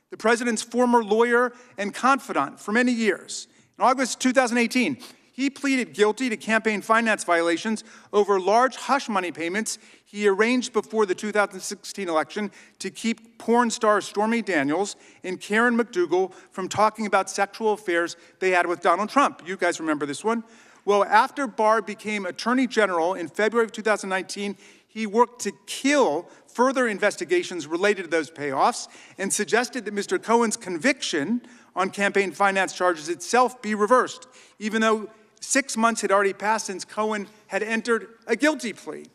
the president's former lawyer and confidant for many years. In August 2018, he pleaded guilty to campaign finance violations over large hush money payments he arranged before the 2016 election to keep porn star Stormy Daniels and Karen McDougal from talking about sexual affairs they had with Donald Trump. You guys remember this one? Well, after Barr became Attorney General in February of 2019, he worked to kill further investigations related to those payoffs and suggested that Mr. Cohen's conviction on campaign finance charges itself be reversed, even though 6 months had already passed since Cohen had entered a guilty plea.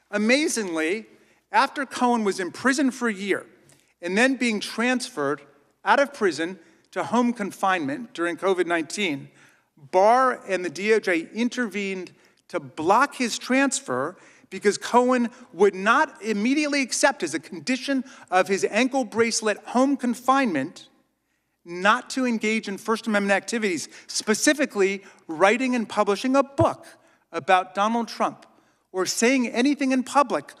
Amazingly, after Cohen was imprisoned for a year and then being transferred out of prison to home confinement during COVID-19, Barr and the DOJ intervened to block his transfer because Cohen would not immediately accept as a condition of his ankle bracelet home confinement not to engage in First Amendment activities, specifically writing and publishing a book about Donald Trump or saying anything in public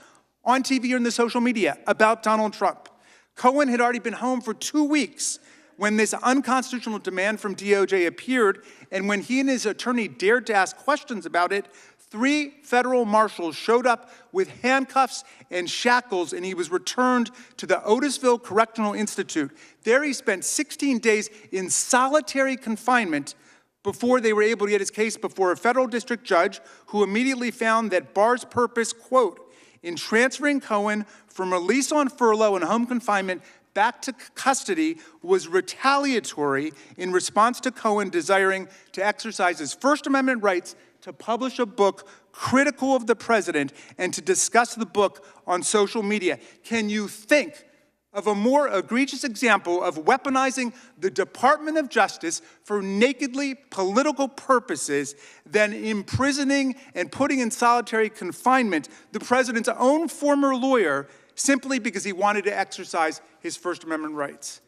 on TV or in the social media about Donald Trump. Cohen had already been home for 2 weeks when this unconstitutional demand from DOJ appeared, and when he and his attorney dared to ask questions about it, 3 federal marshals showed up with handcuffs and shackles, and he was returned to the Otisville Correctional Institute. There he spent 16 days in solitary confinement before they were able to get his case before a federal district judge who immediately found that Barr's purpose, quote, in transferring Cohen from release on furlough and home confinement back to custody was retaliatory in response to Cohen desiring to exercise his First Amendment rights to publish a book critical of the president and to discuss the book on social media. Can you think of a more egregious example of weaponizing the Department of Justice for nakedly political purposes than imprisoning and putting in solitary confinement the president's own former lawyer simply because he wanted to exercise his First Amendment rights?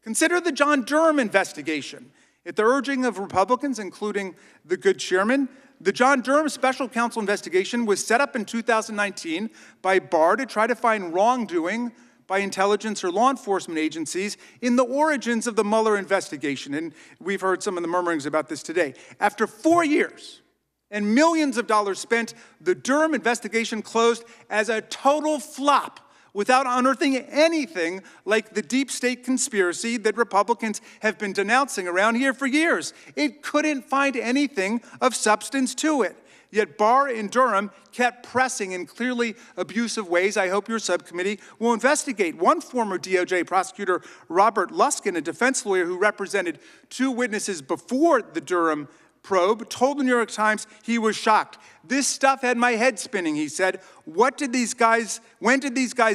Consider the John Durham investigation. At the urging of Republicans, including the good chairman, the John Durham Special Counsel investigation was set up in 2019 by Barr to try to find wrongdoing by intelligence or law enforcement agencies in the origins of the Mueller investigation. And we've heard some of the murmurings about this today. After 4 years and millions of dollars spent, the Durham investigation closed as a total flop without unearthing anything like the deep state conspiracy that Republicans have been denouncing around here for years. It couldn't find anything of substance to it. Yet Barr and Durham kept pressing in clearly abusive ways. I hope your subcommittee will investigate. One former DOJ prosecutor, Robert Luskin, a defense lawyer who represented 2 witnesses before the Durham probe, told the New York Times he was shocked. This stuff had my head spinning, he said. When did these guys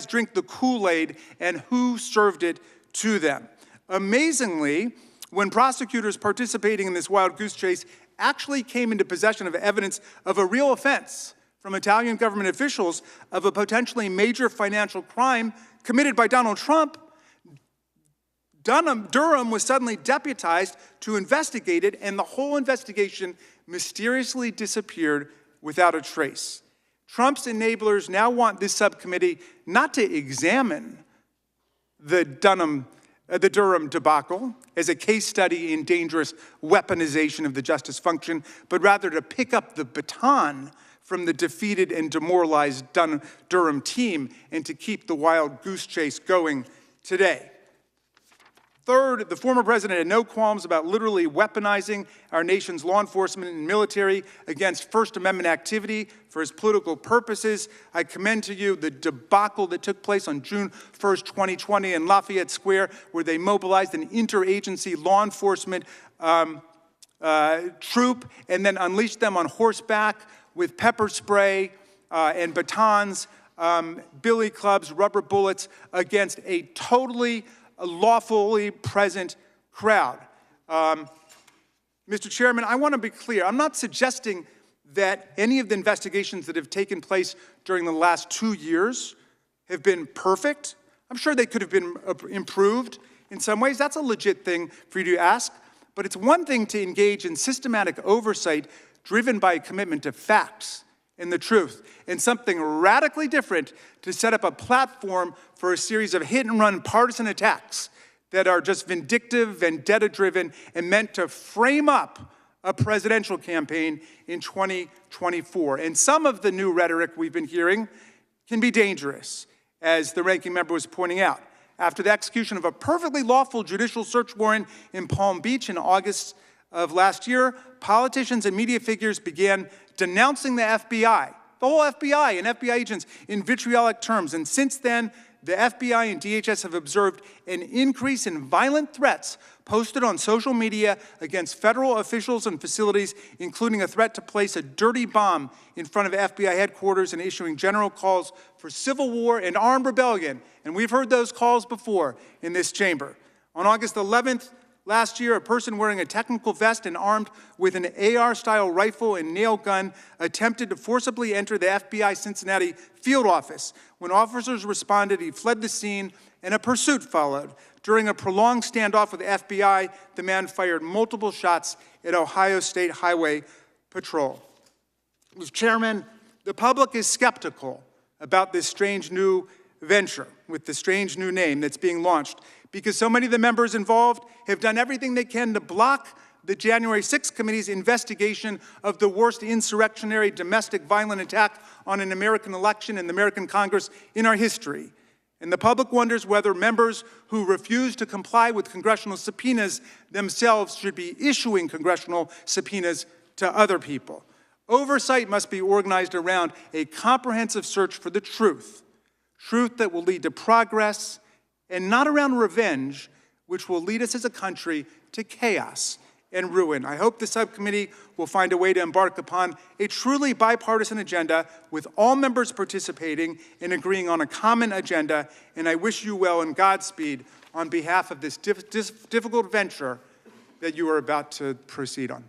drink the Kool-Aid, and who served it to them? Amazingly, when prosecutors participating in this wild goose chase actually came into possession of evidence of a real offense from Italian government officials of a potentially major financial crime committed by Donald Trump, Durham was suddenly deputized to investigate it, and the whole investigation mysteriously disappeared without a trace. Trump's enablers now want this subcommittee not to examine the Durham debacle as a case study in dangerous weaponization of the justice function, but rather to pick up the baton from the defeated and demoralized Durham team and to keep the wild goose chase going today. Third, the former president had no qualms about literally weaponizing our nation's law enforcement and military against First Amendment activity for his political purposes. I commend to you the debacle that took place on June 1st, 2020 in Lafayette Square, where they mobilized an interagency law enforcement troop and then unleashed them on horseback with pepper spray and batons, billy clubs, rubber bullets against a totally lawfully present crowd. Mr. Chairman, I want to be clear. I'm not suggesting that any of the investigations that have taken place during the last 2 years have been perfect. I'm sure they could have been improved in some ways. That's a legit thing for you to ask. But it's one thing to engage in systematic oversight driven by a commitment to facts and the truth, and something radically different to set up a platform for a series of hit-and-run partisan attacks that are just vindictive, vendetta-driven, and meant to frame up a presidential campaign in 2024. And some of the new rhetoric we've been hearing can be dangerous, as the ranking member was pointing out. After the execution of a perfectly lawful judicial search warrant in Palm Beach in August of last year, politicians and media figures began denouncing the FBI, the whole FBI and FBI agents in vitriolic terms. And since then, the FBI and DHS have observed an increase in violent threats posted on social media against federal officials and facilities, including a threat to place a dirty bomb in front of FBI headquarters and issuing general calls for civil war and armed rebellion. And we've heard those calls before in this chamber. On August 11th, last year, a person wearing a technical vest and armed with an AR-style rifle and nail gun attempted to forcibly enter the FBI Cincinnati field office. When officers responded, he fled the scene and a pursuit followed. During a prolonged standoff with the FBI, the man fired multiple shots at Ohio State Highway Patrol. Mr. Chairman, the public is skeptical about this strange new venture with the strange new name that's being launched because so many of the members involved have done everything they can to block the January 6th committee's investigation of the worst insurrectionary domestic violent attack on an American election in the American Congress in our history. And the public wonders whether members who refuse to comply with congressional subpoenas themselves should be issuing congressional subpoenas to other people. Oversight must be organized around a comprehensive search for the truth that will lead to progress, and not around revenge, which will lead us as a country to chaos and ruin. I hope the subcommittee will find a way to embark upon a truly bipartisan agenda with all members participating and agreeing on a common agenda, and I wish you well and Godspeed on behalf of this difficult venture that you are about to proceed on.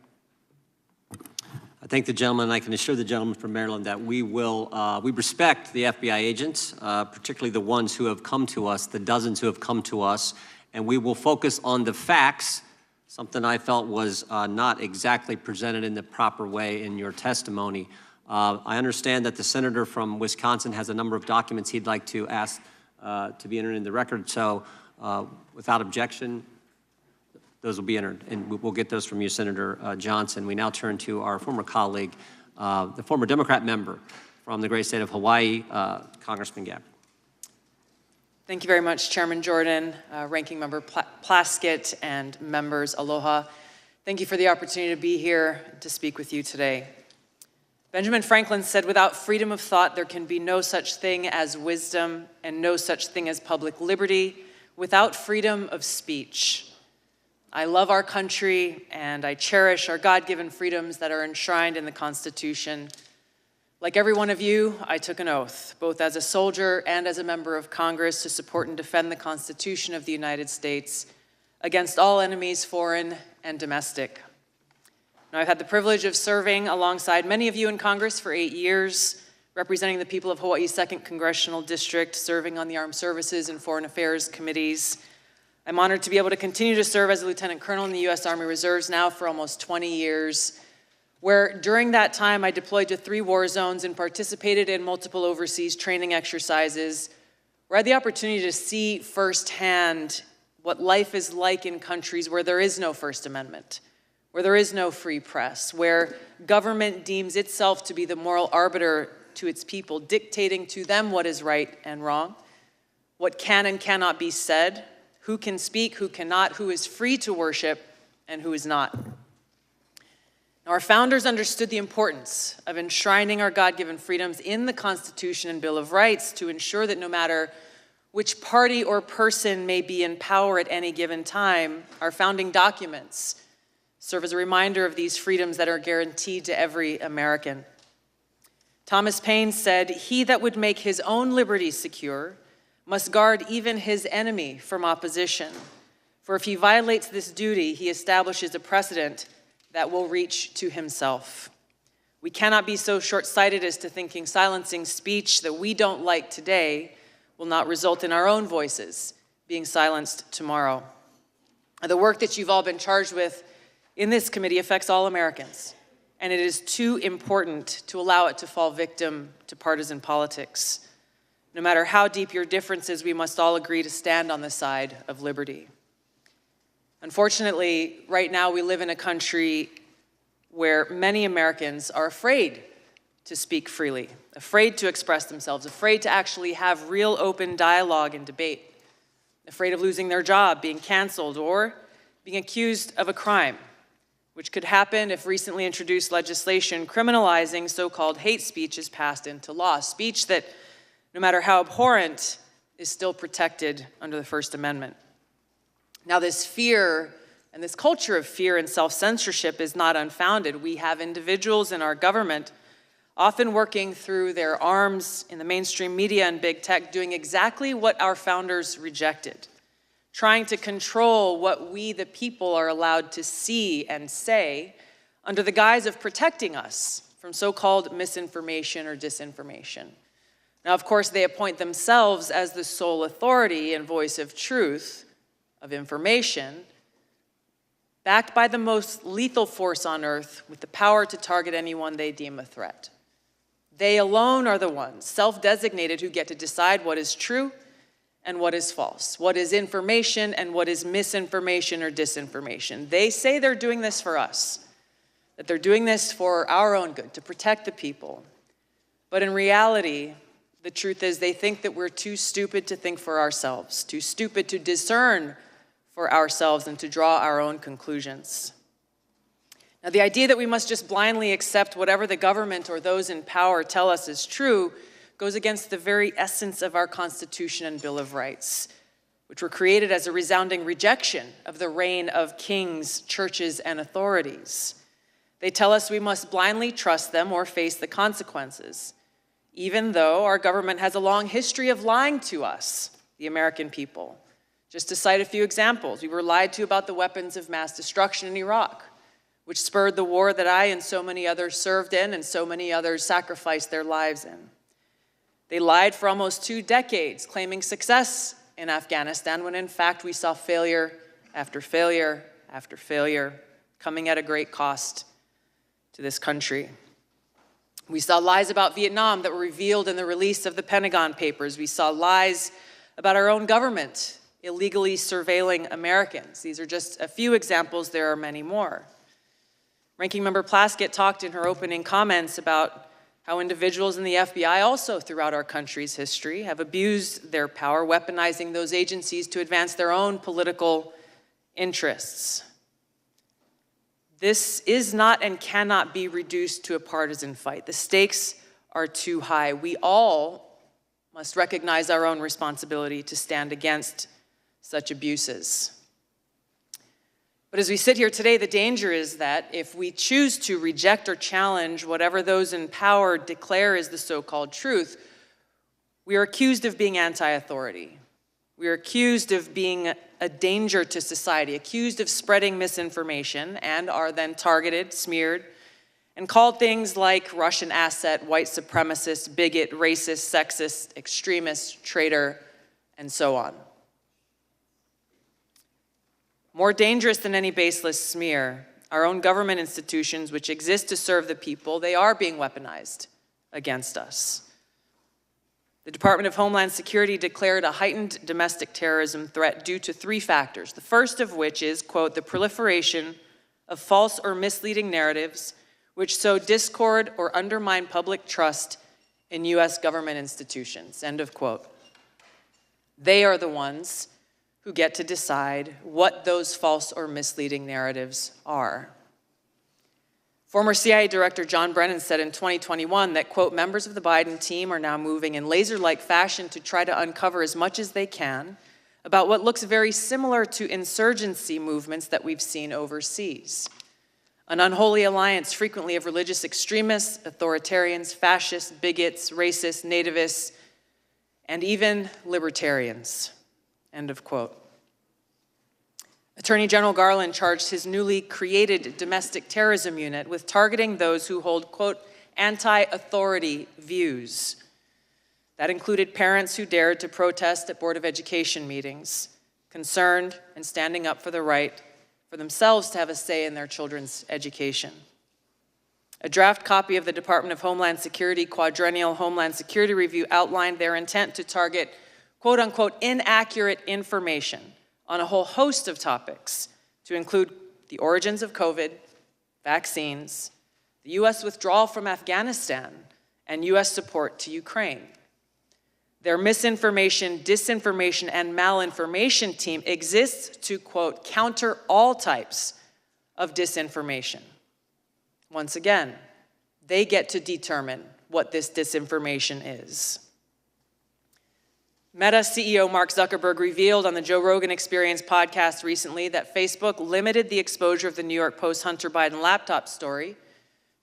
I thank the gentleman, and I can assure the gentleman from Maryland that we respect the FBI agents, particularly the ones who have come to us, the dozens who have come to us, and we will focus on the facts, something I felt was not exactly presented in the proper way in your testimony. I understand that the senator from Wisconsin has a number of documents he'd like to ask to be entered in the record, so without objection, those will be entered, and we'll get those from you, Senator Johnson. We now turn to our former colleague, the former Democrat member from the great state of Hawaii, Congressman Gabbard. Thank you very much, Chairman Jordan, Ranking Member Plaskett, and members, aloha. Thank you for the opportunity to be here to speak with you today. Benjamin Franklin said, "Without freedom of thought, there can be no such thing as wisdom and no such thing as public liberty without freedom of speech." I love our country and I cherish our God-given freedoms that are enshrined in the Constitution. Like every one of you, I took an oath, both as a soldier and as a member of Congress, to support and defend the Constitution of the United States against all enemies, foreign and domestic. Now, I've had the privilege of serving alongside many of you in Congress for 8 years, representing the people of Hawaii's 2nd Congressional District, serving on the Armed Services and Foreign Affairs Committees. I'm honored to be able to continue to serve as a Lieutenant Colonel in the U.S. Army Reserves now for almost 20 years, where during that time I deployed to 3 war zones and participated in multiple overseas training exercises, where I had the opportunity to see firsthand what life is like in countries where there is no First Amendment, where there is no free press, where government deems itself to be the moral arbiter to its people, dictating to them what is right and wrong, what can and cannot be said, who can speak, who cannot, who is free to worship, and who is not. Now, our founders understood the importance of enshrining our God-given freedoms in the Constitution and Bill of Rights to ensure that no matter which party or person may be in power at any given time, our founding documents serve as a reminder of these freedoms that are guaranteed to every American. Thomas Paine said, "He that would make his own liberty secure must guard even his enemy from opposition. For if he violates this duty, he establishes a precedent that will reach to himself." We cannot be so short-sighted as to thinking silencing speech that we don't like today will not result in our own voices being silenced tomorrow. The work that you've all been charged with in this committee affects all Americans, and it is too important to allow it to fall victim to partisan politics. No matter how deep your differences, we must all agree to stand on the side of liberty. Unfortunately, right now we live in a country where many Americans are afraid to speak freely, afraid to express themselves, afraid to actually have real open dialogue and debate, afraid of losing their job, being canceled, or being accused of a crime, which could happen if recently introduced legislation criminalizing so-called hate speech is passed into law, speech that, no matter how abhorrent, is still protected under the First Amendment. Now, this fear And this culture of fear and self-censorship is not unfounded. We have individuals in our government often working through their arms in the mainstream media and big tech, doing exactly what our founders rejected, trying to control what we, the people, are allowed to see and say under the guise of protecting us from so-called misinformation or disinformation. Now, of course, they appoint themselves as the sole authority and voice of truth, of information, backed by the most lethal force on earth with the power to target anyone they deem a threat. They alone are the ones, self-designated, who get to decide what is true and what is false, what is information and what is misinformation or disinformation. They say they're doing this for us, that they're doing this for our own good, to protect the people. But in reality, the truth is they think that we're too stupid to think for ourselves, too stupid to discern for ourselves and to draw our own conclusions. Now, the idea that we must just blindly accept whatever the government or those in power tell us is true goes against the very essence of our Constitution and Bill of Rights, which were created as a resounding rejection of the reign of kings, churches, and authorities. They tell us we must blindly trust them or face the consequences, even though our government has a long history of lying to us, the American people. Just to cite a few examples, we were lied to about the weapons of mass destruction in Iraq, which spurred the war that I and so many others served in and so many others sacrificed their lives in. They lied for almost 2 decades, claiming success in Afghanistan, when in fact we saw failure after failure after failure, coming at a great cost to this country. We saw lies about Vietnam that were revealed in the release of the Pentagon Papers. We saw lies about our own government illegally surveilling Americans. These are just a few examples. There are many more. Ranking Member Plaskett talked in her opening comments about how individuals in the FBI also throughout our country's history have abused their power, weaponizing those agencies to advance their own political interests. This is not and cannot be reduced to a partisan fight. The stakes are too high. We all must recognize our own responsibility to stand against such abuses. But as we sit here today, the danger is that if we choose to reject or challenge whatever those in power declare is the so-called truth, we are accused of being anti-authority. We are accused of being a danger to society, accused of spreading misinformation, and are then targeted, smeared, and called things like Russian asset, white supremacist, bigot, racist, sexist, extremist, traitor, and so on. More dangerous than any baseless smear, our own government institutions, which exist to serve the people, they are being weaponized against us. The Department of Homeland Security declared a heightened domestic terrorism threat due to 3 factors, the first of which is, quote, the proliferation of false or misleading narratives which sow discord or undermine public trust in U.S. government institutions, end of quote. They are the ones who get to decide what those false or misleading narratives are. Former CIA Director John Brennan said in 2021 that, quote, members of the Biden team are now moving in laser-like fashion to try to uncover as much as they can about what looks very similar to insurgency movements that we've seen overseas. An unholy alliance frequently of religious extremists, authoritarians, fascists, bigots, racists, nativists, and even libertarians, end of quote. Attorney General Garland charged his newly created domestic terrorism unit with targeting those who hold, quote, anti-authority views. That included parents who dared to protest at Board of Education meetings, concerned and standing up for the right for themselves to have a say in their children's education. A draft copy of the Department of Homeland Security Quadrennial Homeland Security Review outlined their intent to target, quote unquote, inaccurate information on a whole host of topics, to include the origins of COVID, vaccines, the U.S. withdrawal from Afghanistan, and U.S. support to Ukraine. Their misinformation, disinformation, and malinformation team exists to, quote, counter all types of disinformation. Once again, they get to determine what this disinformation is. Meta CEO Mark Zuckerberg revealed on the Joe Rogan Experience podcast recently that Facebook limited the exposure of the New York Post Hunter Biden laptop story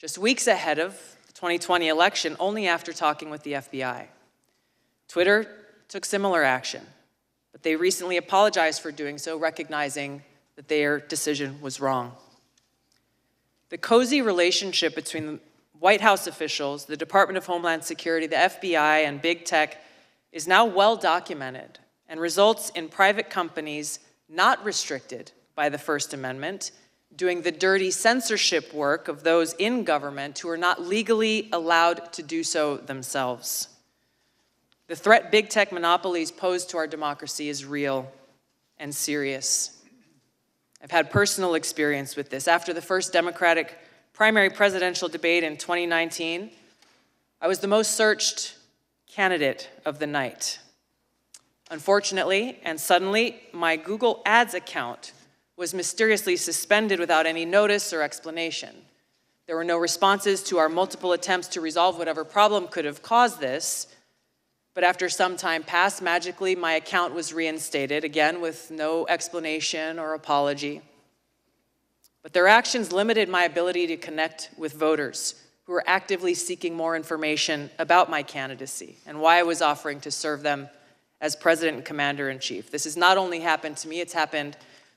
just weeks ahead of the 2020 election, only after talking with the FBI. Twitter took similar action, but they recently apologized for doing so, recognizing that their decision was wrong. The cozy relationship between White House officials, the Department of Homeland Security, the FBI, and big tech is now well documented and results in private companies not restricted by the First Amendment doing the dirty censorship work of those in government who are not legally allowed to do so themselves. The threat big tech monopolies pose to our democracy is real and serious. I've had personal experience with this. After the first Democratic primary presidential debate in 2019, I was the most searched candidate of the night. Unfortunately, and suddenly, my Google Ads account was mysteriously suspended without any notice or explanation. There were no responses to our multiple attempts to resolve whatever problem could have caused this, but after some time passed, magically, my account was reinstated, again with no explanation or apology. But their actions limited my ability to connect with voters who were actively seeking more information about my candidacy and why I was offering to serve them as President and Commander-in-Chief. This has not only happened to me, it's happened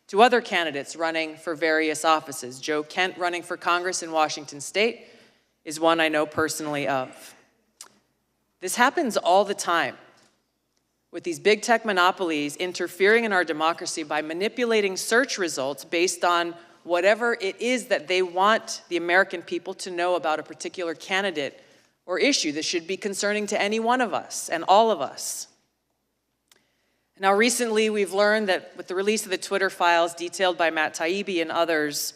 to other candidates running for various offices. Joe Kent, running for Congress in Washington State, is one I know personally of. This happens all the time, with these big tech monopolies interfering in our democracy by manipulating search results based on whatever it is that they want the American people to know about a particular candidate or issue that should be concerning to any one of us and all of us. Now, recently, we've learned that with the release of the Twitter files detailed by Matt Taibbi and others,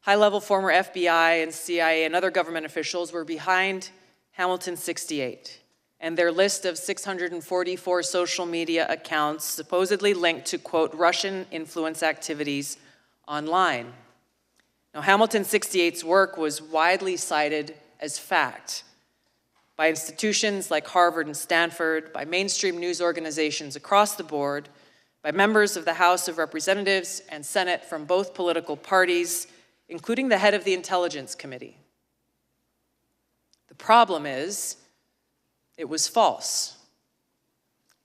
high-level former FBI and CIA and other government officials were behind Hamilton 68 and their list of 644 social media accounts supposedly linked to, quote, Russian influence activities online. Now, Hamilton 68's work was widely cited as fact by institutions like Harvard and Stanford, by mainstream news organizations across the board, by members of the House of Representatives and Senate from both political parties, including the head of the Intelligence Committee. The problem is, it was false.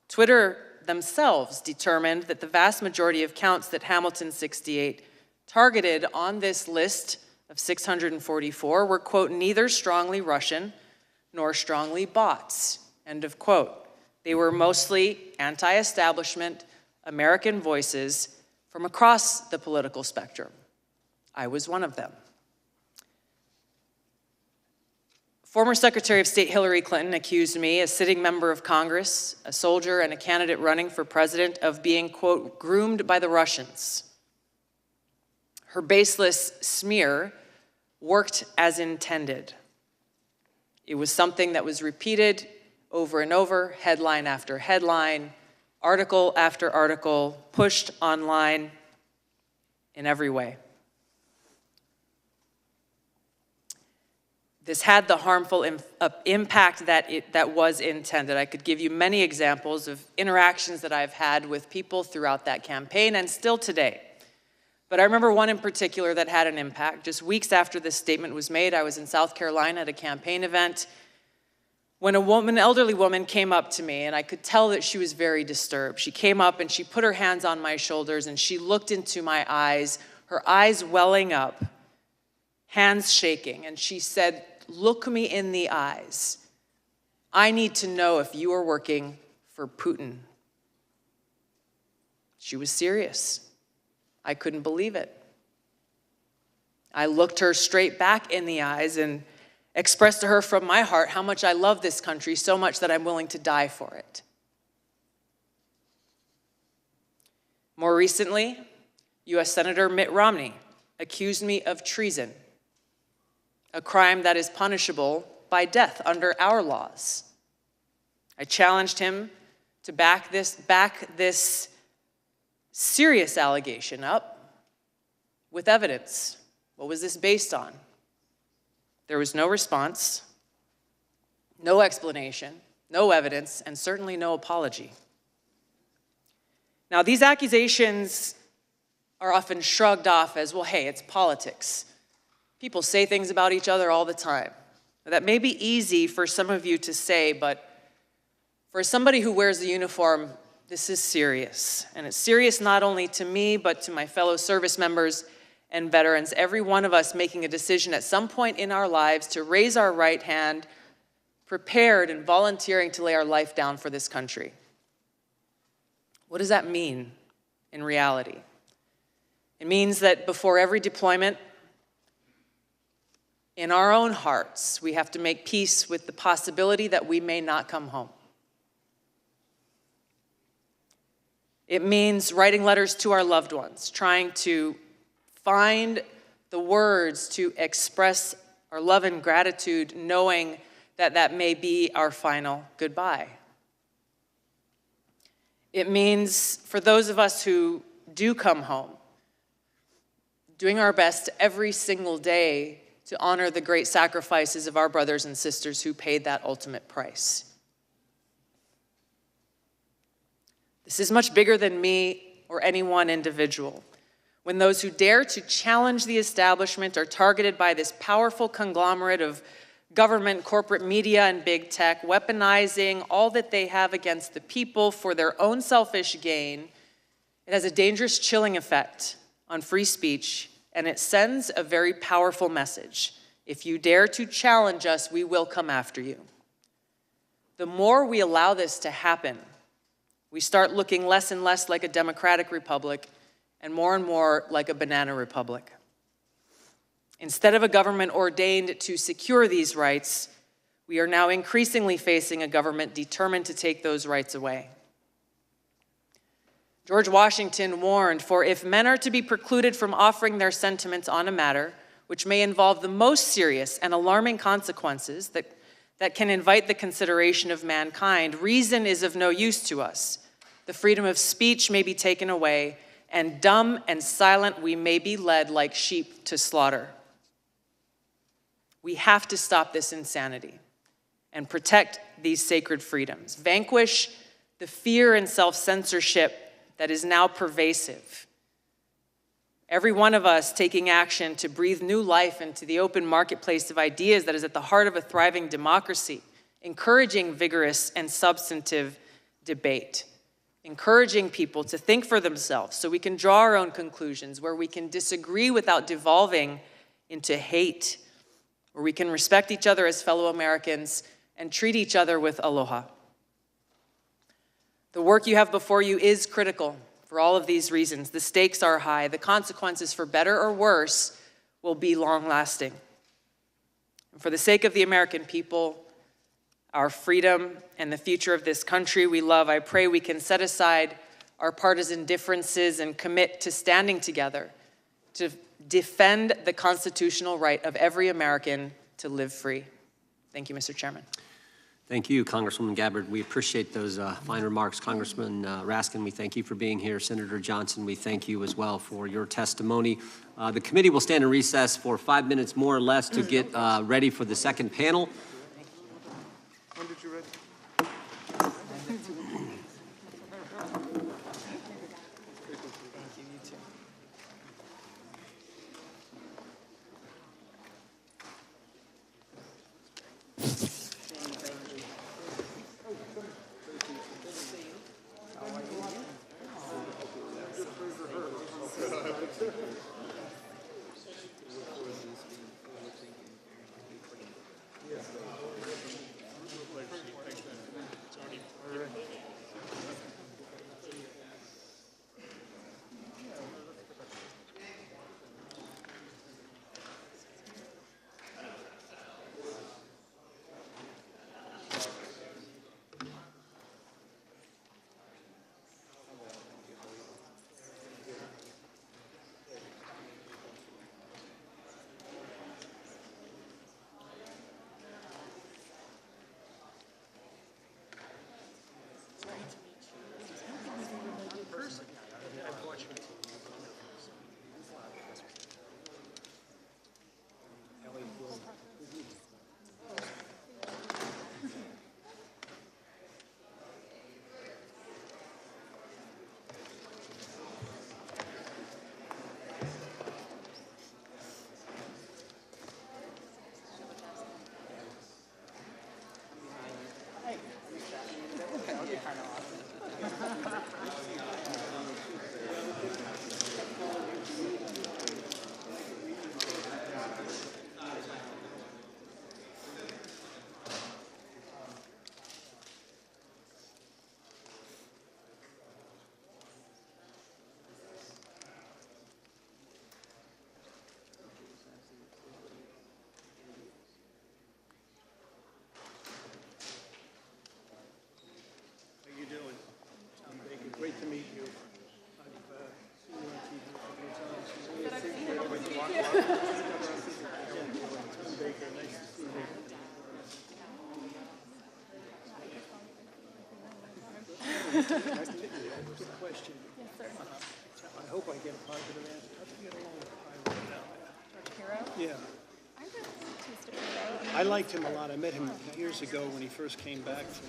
Twitter themselves determined that the vast majority of counts that Hamilton 68 targeted on this list of 644 were, quote, neither strongly Russian nor strongly bots, end of quote. They were mostly anti-establishment American voices from across the political spectrum. I was one of them. Former Secretary of State Hillary Clinton accused me, a sitting member of Congress, a soldier, and a candidate running for president, of being, quote, groomed by the Russians. Her baseless smear worked as intended. It was something that was repeated over and over, headline after headline, article after article, pushed online in every way. This had the harmful impact that was intended. I could give you many examples of interactions that I've had with people throughout that campaign and still today. But I remember one in particular that had an impact. Just weeks after this statement was made, I was in South Carolina at a campaign event when an elderly woman came up to me, and I could tell that she was very disturbed. She came up and she put her hands on my shoulders and she looked into my eyes, her eyes welling up, hands shaking, and she said, "Look me in the eyes. I need to know if you are working for Putin." She was serious. I couldn't believe it. I looked her straight back in the eyes and expressed to her from my heart how much I love this country, so much that I'm willing to die for it. More recently, U.S. Senator Mitt Romney accused me of treason, a crime that is punishable by death under our laws. I challenged him to back this serious allegation up with evidence. What was this based on? There was no response, no explanation, no evidence, and certainly no apology. Now, these accusations are often shrugged off as, well, hey, it's politics. People say things about each other all the time. That may be easy for some of you to say, but for somebody who wears the uniform, this is serious. And it's serious not only to me, but to my fellow service members and veterans, every one of us making a decision at some point in our lives to raise our right hand, prepared and volunteering to lay our life down for this country. What does that mean in reality? It means that before every deployment, in our own hearts, we have to make peace with the possibility that we may not come home. It means writing letters to our loved ones, trying to find the words to express our love and gratitude, knowing that that may be our final goodbye. It means for those of us who do come home, doing our best every single day to honor the great sacrifices of our brothers and sisters who paid that ultimate price. This is much bigger than me or any one individual. When those who dare to challenge the establishment are targeted by this powerful conglomerate of government, corporate media, and big tech, weaponizing all that they have against the people for their own selfish gain, it has a dangerous chilling effect on free speech, and it sends a very powerful message. If you dare to challenge us, we will come after you. The more we allow this to happen, we start looking less and less like a democratic republic and more like a banana republic. Instead of a government ordained to secure these rights, we are now increasingly facing a government determined to take those rights away. George Washington warned, "For if men are to be precluded from offering their sentiments on a matter which may involve the most serious and alarming consequences that can invite the consideration of mankind, reason is of no use to us. The freedom of speech may be taken away, and dumb and silent we may be led like sheep to slaughter." We have to stop this insanity and protect these sacred freedoms. Vanquish the fear and self-censorship that is now pervasive. Every one of us taking action to breathe new life into the open marketplace of ideas that is at the heart of a thriving democracy, encouraging vigorous and substantive debate, encouraging people to think for themselves so we can draw our own conclusions, where we can disagree without devolving into hate, where we can respect each other as fellow Americans and treat each other with aloha. The work you have before you is critical for all of these reasons. The stakes are high. The consequences, for better or worse, will be long-lasting. And for the sake of the American people, our freedom, and the future of this country we love, I pray we can set aside our partisan differences and commit to standing together to defend the constitutional right of every American to live free. Thank you, Mr. Chairman. Thank you, Congresswoman Gabbard. We appreciate those fine remarks. Congressman Raskin, we thank you for being here. Senator Johnson, we thank you as well for your testimony. The committee will stand in recess for 5 minutes more or less to get ready for the second panel. When did you ready? Great to meet you. I've seen you on TV a couple of times. Tom Baker, nice to see you. Quick question. Yes, sir. I hope I get a positive answer. How did you get along with Hiro down there? Dr. Hiro? Yeah. I really liked Mr. Hiro. I liked him a lot. I met him years ago when he first came back from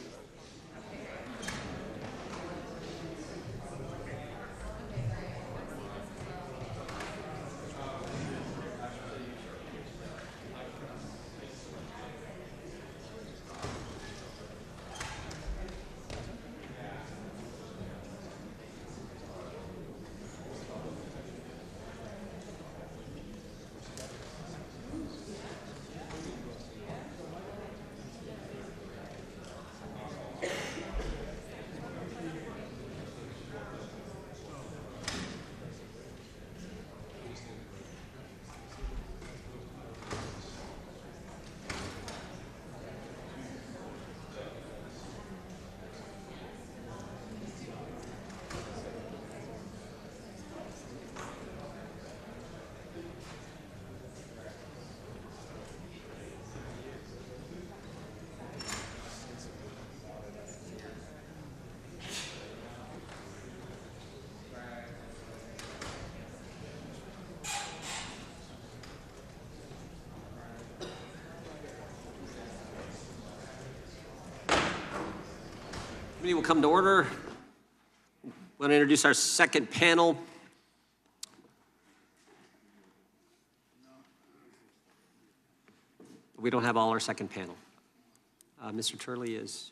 Meeting will come to order. I want to introduce our second panel. We don't have all our second panel. Mr. Turley is.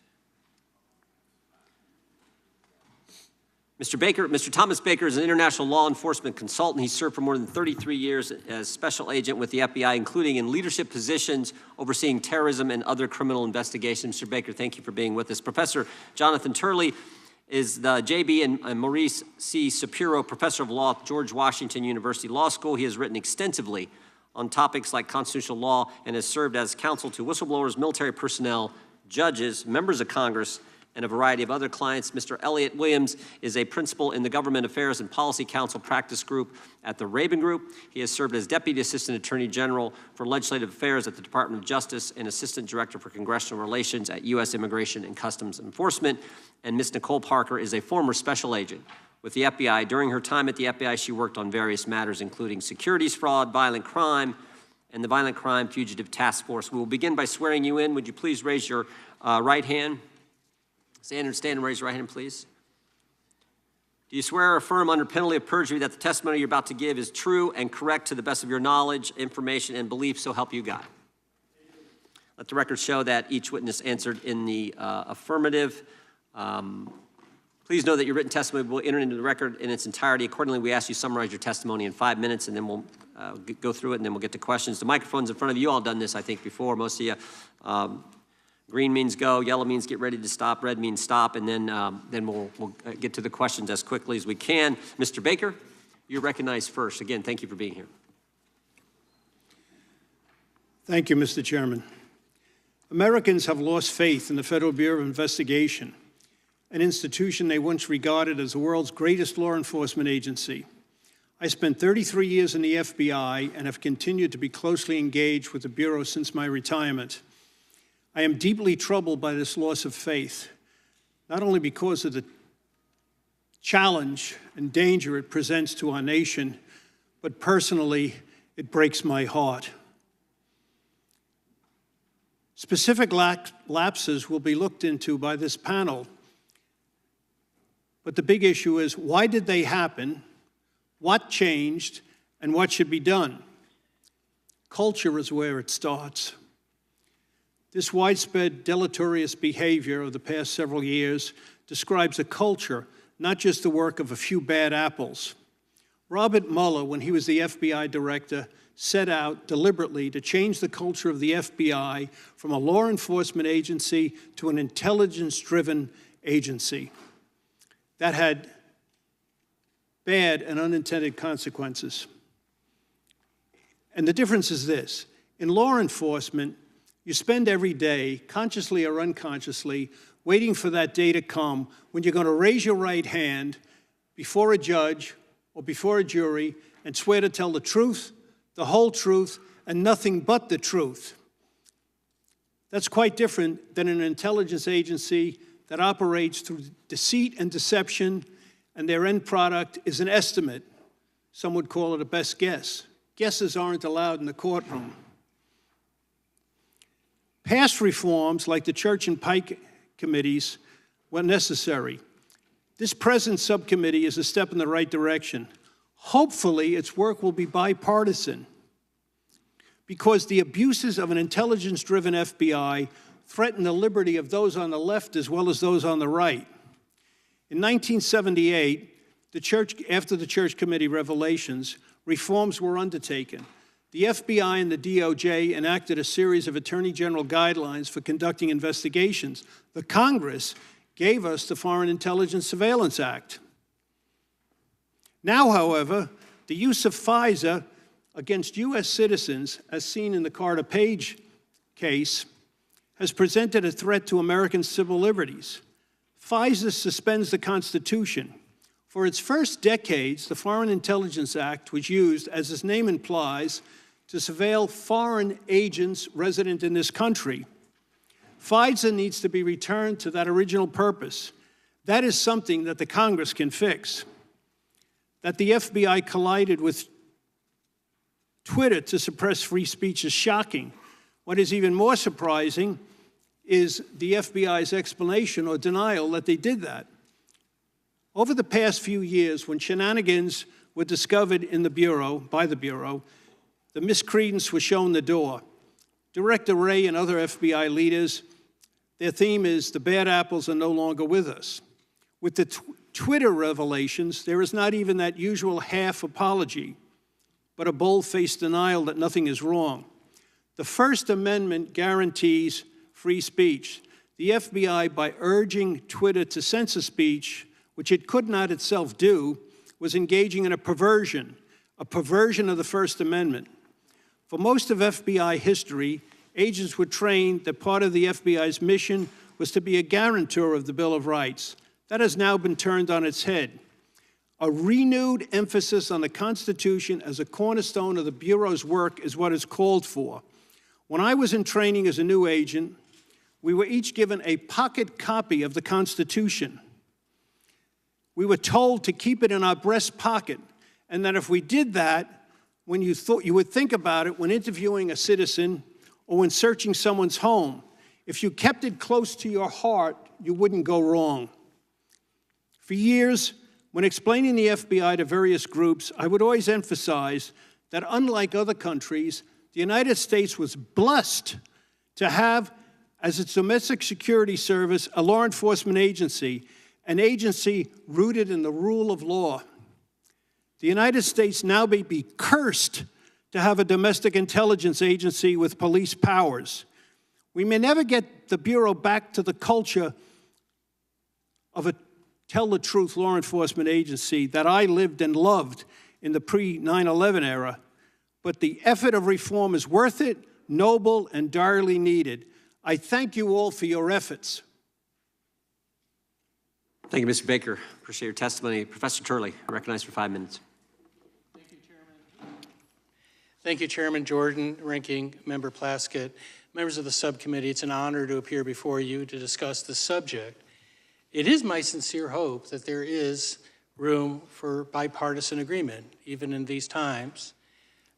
Mr. Thomas Baker is an international law enforcement consultant. He served for more than 33 years as special agent with the FBI, including in leadership positions overseeing terrorism and other criminal investigations. Mr. Baker, thank you for being with us. Professor Jonathan Turley is the J.B. and Maurice C. Shapiro Professor of Law at George Washington University Law School. He has written extensively on topics like constitutional law and has served as counsel to whistleblowers, military personnel, judges, members of Congress, and a variety of other clients. Mr. Elliott Williams is a principal in the Government Affairs and Policy Council Practice Group at the Rabin Group. He has served as Deputy Assistant Attorney General for Legislative Affairs at the Department of Justice and Assistant Director for Congressional Relations at U.S. Immigration and Customs Enforcement. And Ms. Nicole Parker is a former special agent with the FBI. During her time at the FBI, she worked on various matters, including securities fraud, violent crime, and the Violent Crime Fugitive Task Force. We will begin by swearing you in. Would you please raise your right hand? Stand and raise your right hand, please. Do you swear or affirm under penalty of perjury that the testimony you're about to give is true and correct to the best of your knowledge, information, and belief, so help you God? Let the record show that each witness answered in the affirmative. Please know that your written testimony will enter into the record in its entirety. Accordingly, we ask you to summarize your testimony in 5 minutes, and then we'll go through it, and then we'll get to questions. The microphone's in front of you. You all done this, I think, before, most of you. Green means go, yellow means get ready to stop, red means stop, and then we'll get to the questions as quickly as we can. Mr. Baker, you're recognized first. Again, thank you for being here. Thank you, Mr. Chairman. Americans have lost faith in the Federal Bureau of Investigation, an institution they once regarded as the world's greatest law enforcement agency. I spent 33 years in the FBI and have continued to be closely engaged with the Bureau since my retirement. I am deeply troubled by this loss of faith, not only because of the challenge and danger it presents to our nation, but personally, it breaks my heart. Specific lapses will be looked into by this panel, but the big issue is, why did they happen, what changed, and what should be done? Culture is where it starts. This widespread deleterious behavior of the past several years describes a culture, not just the work of a few bad apples. Robert Mueller, when he was the FBI director, set out deliberately to change the culture of the FBI from a law enforcement agency to an intelligence-driven agency. That had bad and unintended consequences. And the difference is this. In law enforcement, you spend every day, consciously or unconsciously, waiting for that day to come when you're going to raise your right hand before a judge or before a jury and swear to tell the truth, the whole truth, and nothing but the truth. That's quite different than an intelligence agency that operates through deceit and deception, and their end product is an estimate. Some would call it a best guess. Guesses aren't allowed in the courtroom. Past reforms, like the Church and Pike committees, were necessary. This present subcommittee is a step in the right direction. Hopefully, its work will be bipartisan, because the abuses of an intelligence-driven FBI threaten the liberty of those on the left as well as those on the right. In 1978, after the Church Committee revelations, reforms were undertaken. The FBI and the DOJ enacted a series of Attorney General guidelines for conducting investigations. The Congress gave us the Foreign Intelligence Surveillance Act. Now, however, the use of FISA against U.S. citizens, as seen in the Carter Page case, has presented a threat to American civil liberties. FISA suspends the Constitution. For its first decades, the Foreign Intelligence Act was used, as its name implies, to surveil foreign agents resident in this country. FISA needs to be returned to that original purpose. That is something that the Congress can fix. That the FBI collided with Twitter to suppress free speech is shocking. What is even more surprising is the FBI's explanation or denial that they did that. Over the past few years, when shenanigans were discovered in the Bureau, by the Bureau, the miscreants were shown the door. Director Wray and other FBI leaders, their theme is, the bad apples are no longer with us. With the Twitter revelations, there is not even that usual half apology, but a bold-faced denial that nothing is wrong. The First Amendment guarantees free speech. The FBI, by urging Twitter to censor speech, which it could not itself do, was engaging in a perversion of the First Amendment. For most of FBI history, agents were trained that part of the FBI's mission was to be a guarantor of the Bill of Rights. That has now been turned on its head. A renewed emphasis on the Constitution as a cornerstone of the Bureau's work is what is called for. When I was in training as a new agent, we were each given a pocket copy of the Constitution. We were told to keep it in our breast pocket, and that if we did that, when you would think about it when interviewing a citizen or when searching someone's home, if you kept it close to your heart, you wouldn't go wrong. For years, when explaining the FBI to various groups, I would always emphasize that unlike other countries, the United States was blessed to have as its domestic security service a law enforcement agency, an agency rooted in the rule of law. The United States now may be cursed to have a domestic intelligence agency with police powers. We may never get the Bureau back to the culture of a tell-the-truth law enforcement agency that I lived and loved in the pre-9/11 era, but the effort of reform is worth it, noble, and direly needed. I thank you all for your efforts. Thank you, Mr. Baker. Appreciate your testimony. Professor Turley, recognized for 5 minutes. Thank you, Chairman. Thank you, Chairman Jordan, Ranking Member Plaskett, members of the subcommittee. It's an honor to appear before you to discuss this subject. It is my sincere hope that there is room for bipartisan agreement, even in these times,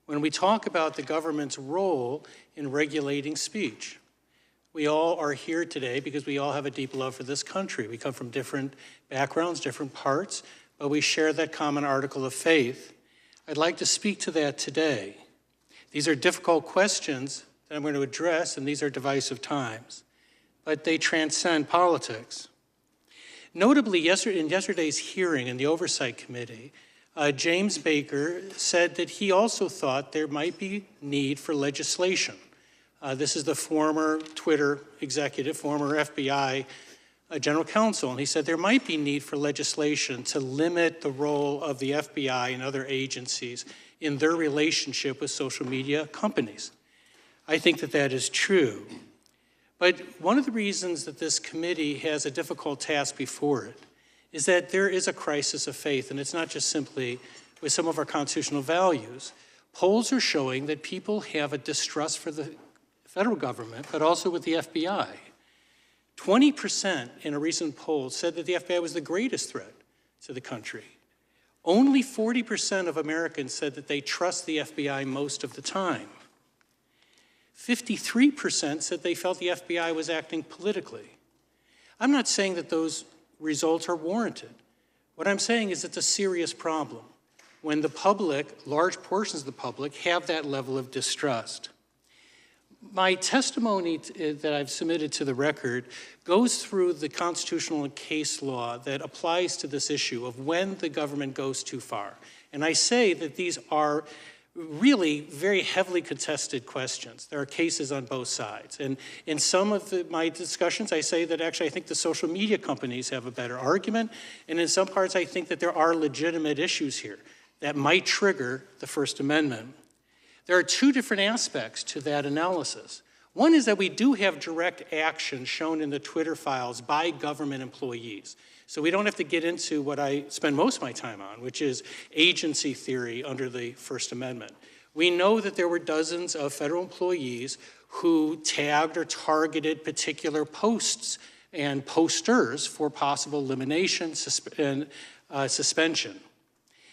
when we talk about the government's role in regulating speech. We all are here today because we all have a deep love for this country. We come from different backgrounds, different parts, but we share that common article of faith. I'd like to speak to that today. These are difficult questions that I'm going to address, and these are divisive times, but they transcend politics. Notably, in yesterday's hearing in the Oversight Committee, James Baker said that he also thought there might be need for legislation. This is the former Twitter executive, former FBI general counsel, and he said there might be need for legislation to limit the role of the FBI and other agencies in their relationship with social media companies. I think that that is true. But one of the reasons that this committee has a difficult task before it is that there is a crisis of faith, and it's not just simply with some of our constitutional values. Polls are showing that people have a distrust for the federal government, but also with the FBI. 20% in a recent poll said that the FBI was the greatest threat to the country. Only 40% of Americans said that they trust the FBI most of the time. 53% said they felt the FBI was acting politically. I'm not saying that those results are warranted. What I'm saying is it's a serious problem when the public, large portions of the public, have that level of distrust. My testimony that I've submitted to the record goes through the constitutional and case law that applies to this issue of when the government goes too far. And I say that these are really very heavily contested questions. There are cases on both sides. And in some of my discussions, I say that actually I think the social media companies have a better argument. And in some parts, I think that there are legitimate issues here that might trigger the First Amendment. There are two different aspects to that analysis. One is that we do have direct action shown in the Twitter files by government employees. So we don't have to get into what I spend most of my time on, which is agency theory under the First Amendment. We know that there were dozens of federal employees who tagged or targeted particular posts and posters for possible elimination and suspension.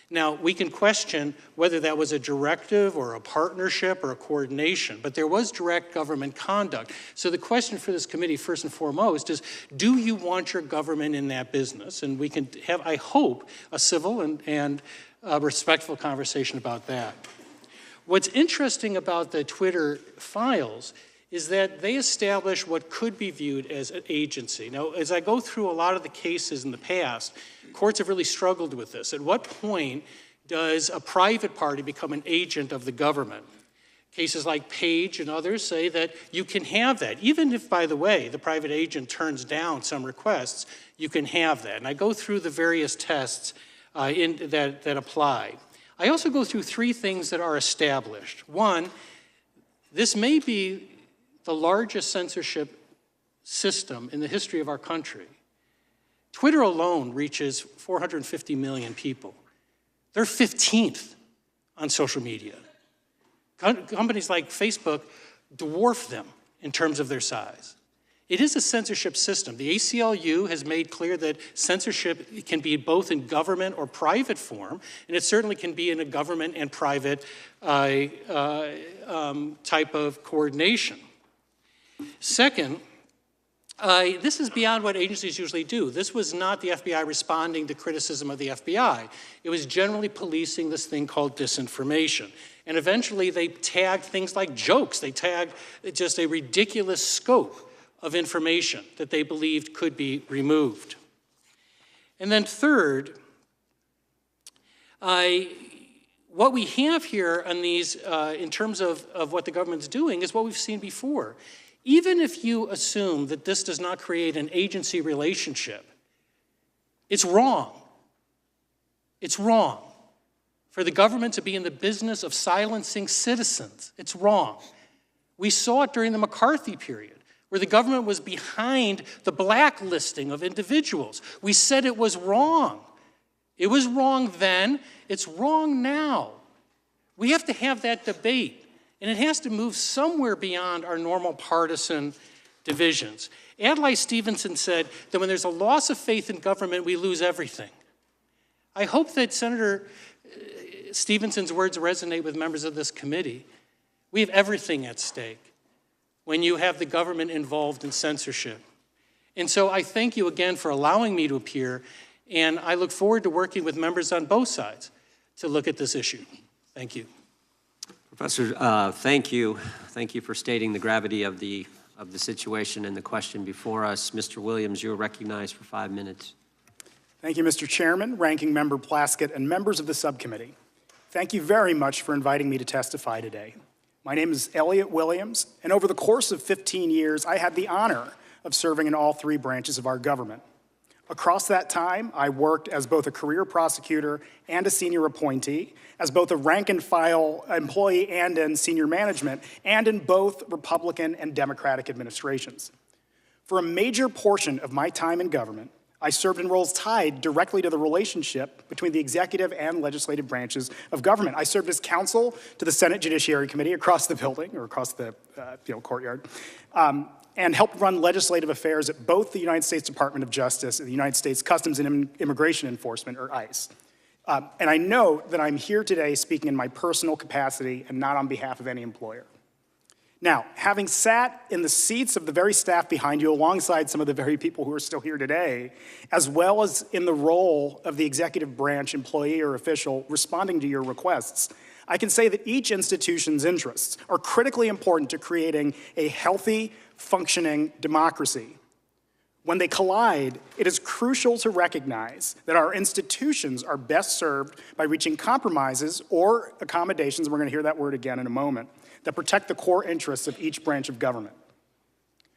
Now, we can question whether that was a directive or a partnership or a coordination, but there was direct government conduct. So the question for this committee, first and foremost, is do you want your government in that business? And we can have, I hope, a civil and respectful conversation about that. What's interesting about the Twitter files is that they establish what could be viewed as an agency. Now, as I go through a lot of the cases in the past, courts have really struggled with this. At what point does a private party become an agent of the government? Cases like Page and others say that you can have that. Even if, by the way, the private agent turns down some requests, you can have that. And I go through the various tests that apply. I also go through three things that are established. One, this may be the largest censorship system in the history of our country. Twitter alone reaches 450 million people. They're 15th on social media. Companies like Facebook dwarf them in terms of their size. It is a censorship system. The ACLU has made clear that censorship can be both in government or private form, and it certainly can be in a government and private type of coordination. Second, this is beyond what agencies usually do. This was not the FBI responding to criticism of the FBI. It was generally policing this thing called disinformation. And eventually they tagged things like jokes. They tagged just a ridiculous scope of information that they believed could be removed. And then third, what we have here on these, in terms of what the government's doing, is what we've seen before. Even if you assume that this does not create an agency relationship, it's wrong. It's wrong for the government to be in the business of silencing citizens. It's wrong. We saw it during the McCarthy period, where the government was behind the blacklisting of individuals. We said it was wrong. It was wrong then. It's wrong now. We have to have that debate. And it has to move somewhere beyond our normal partisan divisions. Adlai Stevenson said that when there's a loss of faith in government, we lose everything. I hope that Senator Stevenson's words resonate with members of this committee. We have everything at stake when you have the government involved in censorship. And so I thank you again for allowing me to appear, and I look forward to working with members on both sides to look at this issue. Thank you. Professor, thank you. Thank you for stating the gravity of the situation and the question before us. Mr. Williams, you're recognized for 5 minutes. Thank you, Mr. Chairman, Ranking Member Plaskett, and members of the subcommittee. Thank you very much for inviting me to testify today. My name is Elliot Williams, and over the course of 15 years, I had the honor of serving in all three branches of our government. Across that time, I worked as both a career prosecutor and a senior appointee, as both a rank-and-file employee and in senior management, and in both Republican and Democratic administrations. For a major portion of my time in government, I served in roles tied directly to the relationship between the executive and legislative branches of government. I served as counsel to the Senate Judiciary Committee across the building, or across the courtyard, and helped run legislative affairs at both the United States Department of Justice and the United States Customs and Immigration Enforcement, or ICE. And I know that I'm here today speaking in my personal capacity and not on behalf of any employer. Now, having sat in the seats of the very staff behind you alongside some of the very people who are still here today, as well as in the role of the executive branch employee or official responding to your requests, I can say that each institution's interests are critically important to creating a healthy, functioning democracy. When they collide, it is crucial to recognize that our institutions are best served by reaching compromises or accommodations, and we're going to hear that word again in a moment, that protect the core interests of each branch of government.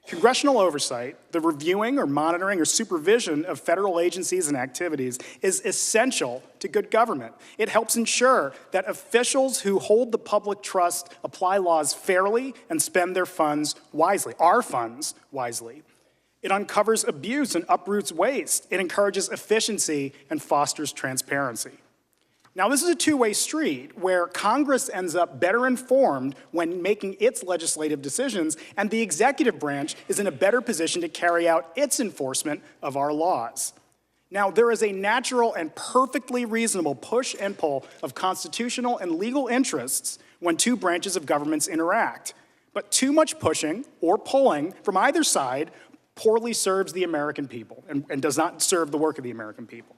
Congressional oversight, the reviewing or monitoring or supervision of federal agencies and activities, is essential to good government. It helps ensure that officials who hold the public trust apply laws fairly and spend their funds wisely, our funds wisely. It uncovers abuse and uproots waste. It encourages efficiency and fosters transparency. Now, this is a two-way street where Congress ends up better informed when making its legislative decisions, and the executive branch is in a better position to carry out its enforcement of our laws. Now, there is a natural and perfectly reasonable push and pull of constitutional and legal interests when two branches of governments interact. But too much pushing or pulling from either side poorly serves the American people and does not serve the work of the American people.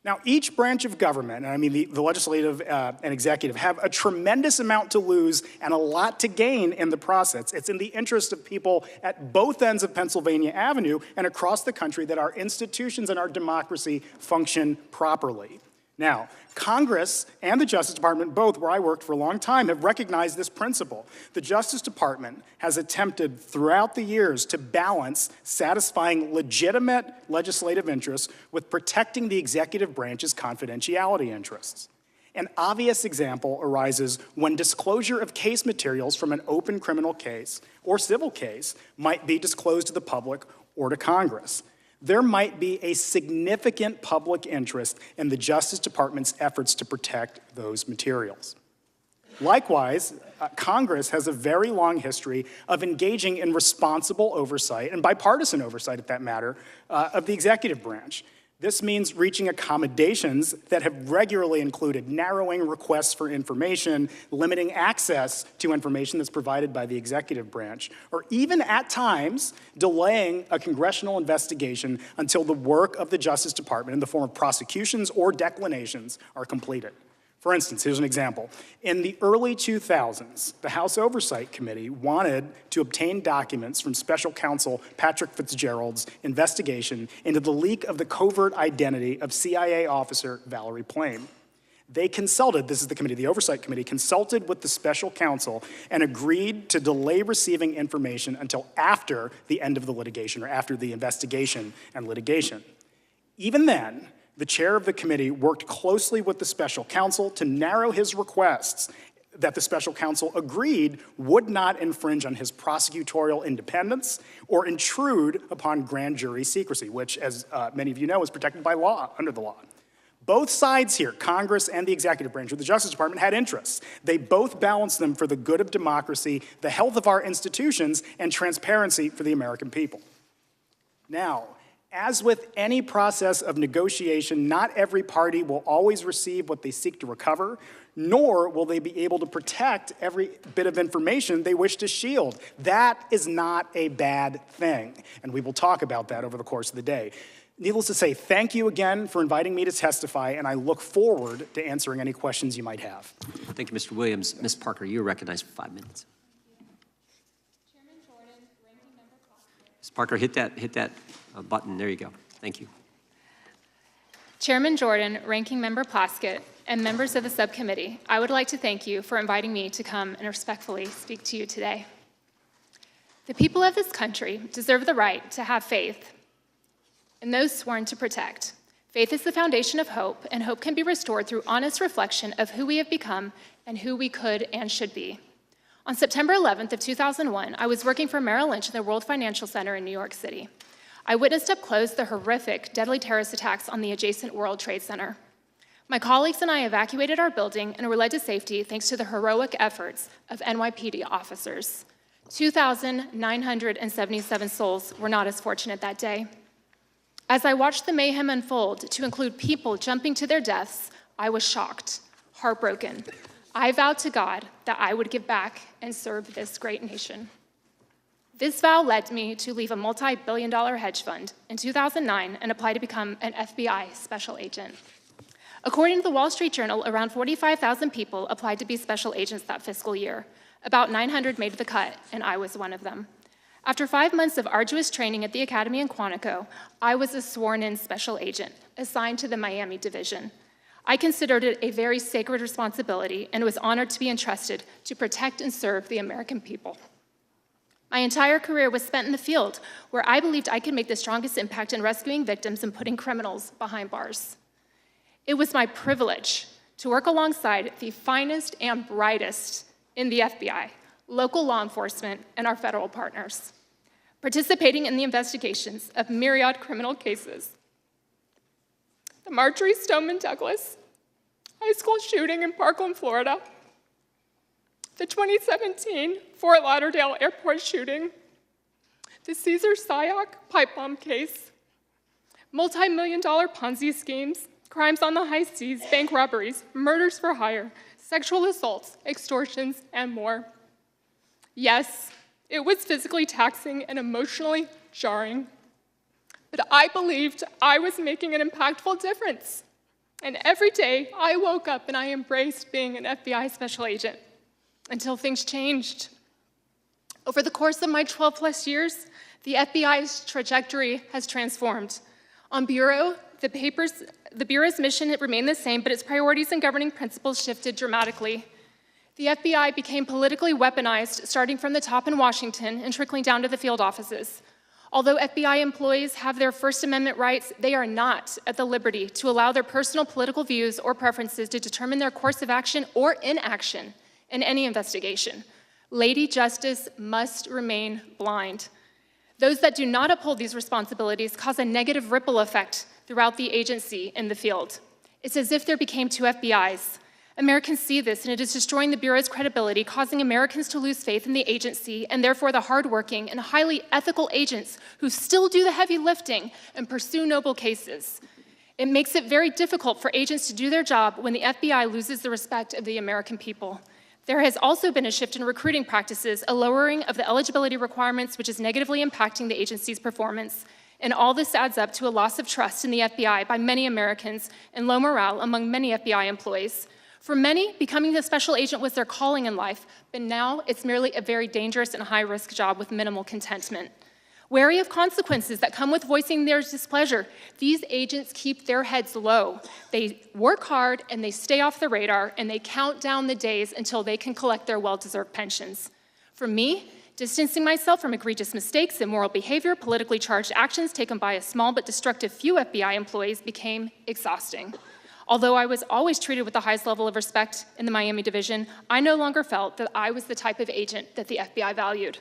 Now, each branch of government, and I mean the legislative and executive, have a tremendous amount to lose and a lot to gain in the process. It's in the interest of people at both ends of Pennsylvania Avenue and across the country that our institutions and our democracy function properly. Now, Congress and the Justice Department, both where I worked for a long time, have recognized this principle. The Justice Department has attempted throughout the years to balance satisfying legitimate legislative interests with protecting the executive branch's confidentiality interests. An obvious example arises when disclosure of case materials from an open criminal case or civil case might be disclosed to the public or to Congress. There might be a significant public interest in the Justice Department's efforts to protect those materials. Likewise, Congress has a very long history of engaging in responsible oversight, and bipartisan oversight at that matter, of the executive branch. This means reaching accommodations that have regularly included narrowing requests for information, limiting access to information that's provided by the executive branch, or even at times delaying a congressional investigation until the work of the Justice Department in the form of prosecutions or declinations are completed. For instance, here's an example. In the early 2000s, the House Oversight Committee wanted to obtain documents from Special Counsel Patrick Fitzgerald's investigation into the leak of the covert identity of CIA officer Valerie Plame. They consulted, this is the committee, the Oversight Committee, consulted with the Special Counsel and agreed to delay receiving information until after the end of the litigation or after the investigation and litigation. Even then, the chair of the committee worked closely with the special counsel to narrow his requests that the special counsel agreed would not infringe on his prosecutorial independence or intrude upon grand jury secrecy, which, as many of you know, is protected by law, under the law. Both sides here, Congress and the executive branch of the Justice Department, had interests. They both balanced them for the good of democracy, the health of our institutions, and transparency for the American people. Now, as with any process of negotiation, not every party will always receive what they seek to recover, nor will they be able to protect every bit of information they wish to shield. That is not a bad thing, and we will talk about that over the course of the day. Needless to say, thank you again for inviting me to testify, and I look forward to answering any questions you might have. Thank you, Mr. Williams. Ms. Parker, you're recognized for 5 minutes. Chairman Jordan, Ranking Member Plaskett. Ms. Parker, hit that button. There you go. Thank you. Chairman Jordan, Ranking Member Plaskett, and members of the subcommittee, I would like to thank you for inviting me to come and respectfully speak to you today. The people of this country deserve the right to have faith in those sworn to protect. Faith is the foundation of hope, and hope can be restored through honest reflection of who we have become and who we could and should be. On September 11th of 2001, I was working for Merrill Lynch in the World Financial Center in New York City. I witnessed up close the horrific, deadly terrorist attacks on the adjacent World Trade Center. My colleagues and I evacuated our building and were led to safety thanks to the heroic efforts of NYPD officers. 2,977 souls were not as fortunate that day. As I watched the mayhem unfold to include people jumping to their deaths, I was shocked, heartbroken. I vowed to God that I would give back and serve this great nation. This vow led me to leave a multi-billion-dollar hedge fund in 2009 and apply to become an FBI special agent. According to the Wall Street Journal, around 45,000 people applied to be special agents that fiscal year. About 900 made the cut, and I was one of them. After 5 months of arduous training at the Academy in Quantico, I was a sworn-in special agent assigned to the Miami division. I considered it a very sacred responsibility and was honored to be entrusted to protect and serve the American people. My entire career was spent in the field, where I believed I could make the strongest impact in rescuing victims and putting criminals behind bars. It was my privilege to work alongside the finest and brightest in the FBI, local law enforcement, and our federal partners, participating in the investigations of myriad criminal cases. The Marjorie Stoneman Douglas high school shooting in Parkland, Florida, the 2017 Fort Lauderdale airport shooting, the Cesar Sayoc pipe bomb case, multi-million-dollar Ponzi schemes, crimes on the high seas, bank robberies, murders for hire, sexual assaults, extortions, and more. Yes, it was physically taxing and emotionally jarring, but I believed I was making an impactful difference. And every day I woke up and I embraced being an FBI special agent until things changed. Over the course of my 12+ years, the FBI's trajectory has transformed. On Bureau, the Bureau's mission remained the same, but its priorities and governing principles shifted dramatically. The FBI became politically weaponized, starting from the top in Washington and trickling down to the field offices. Although FBI employees have their First Amendment rights, they are not at the liberty to allow their personal political views or preferences to determine their course of action or inaction in any investigation. Lady Justice must remain blind. Those that do not uphold these responsibilities cause a negative ripple effect throughout the agency in the field. It's as if there became two FBIs. Americans see this, and it is destroying the Bureau's credibility, causing Americans to lose faith in the agency, and therefore the hardworking and highly ethical agents who still do the heavy lifting and pursue noble cases. It makes it very difficult for agents to do their job when the FBI loses the respect of the American people. There has also been a shift in recruiting practices, a lowering of the eligibility requirements, which is negatively impacting the agency's performance. And all this adds up to a loss of trust in the FBI by many Americans and low morale among many FBI employees. For many, becoming a special agent was their calling in life, but now it's merely a very dangerous and high-risk job with minimal contentment. Wary of consequences that come with voicing their displeasure, these agents keep their heads low. They work hard and they stay off the radar, and they count down the days until they can collect their well-deserved pensions. For me, distancing myself from egregious mistakes, immoral behavior, politically charged actions taken by a small but destructive few FBI employees became exhausting. Although I was always treated with the highest level of respect in the Miami division, I no longer felt that I was the type of agent that the FBI valued.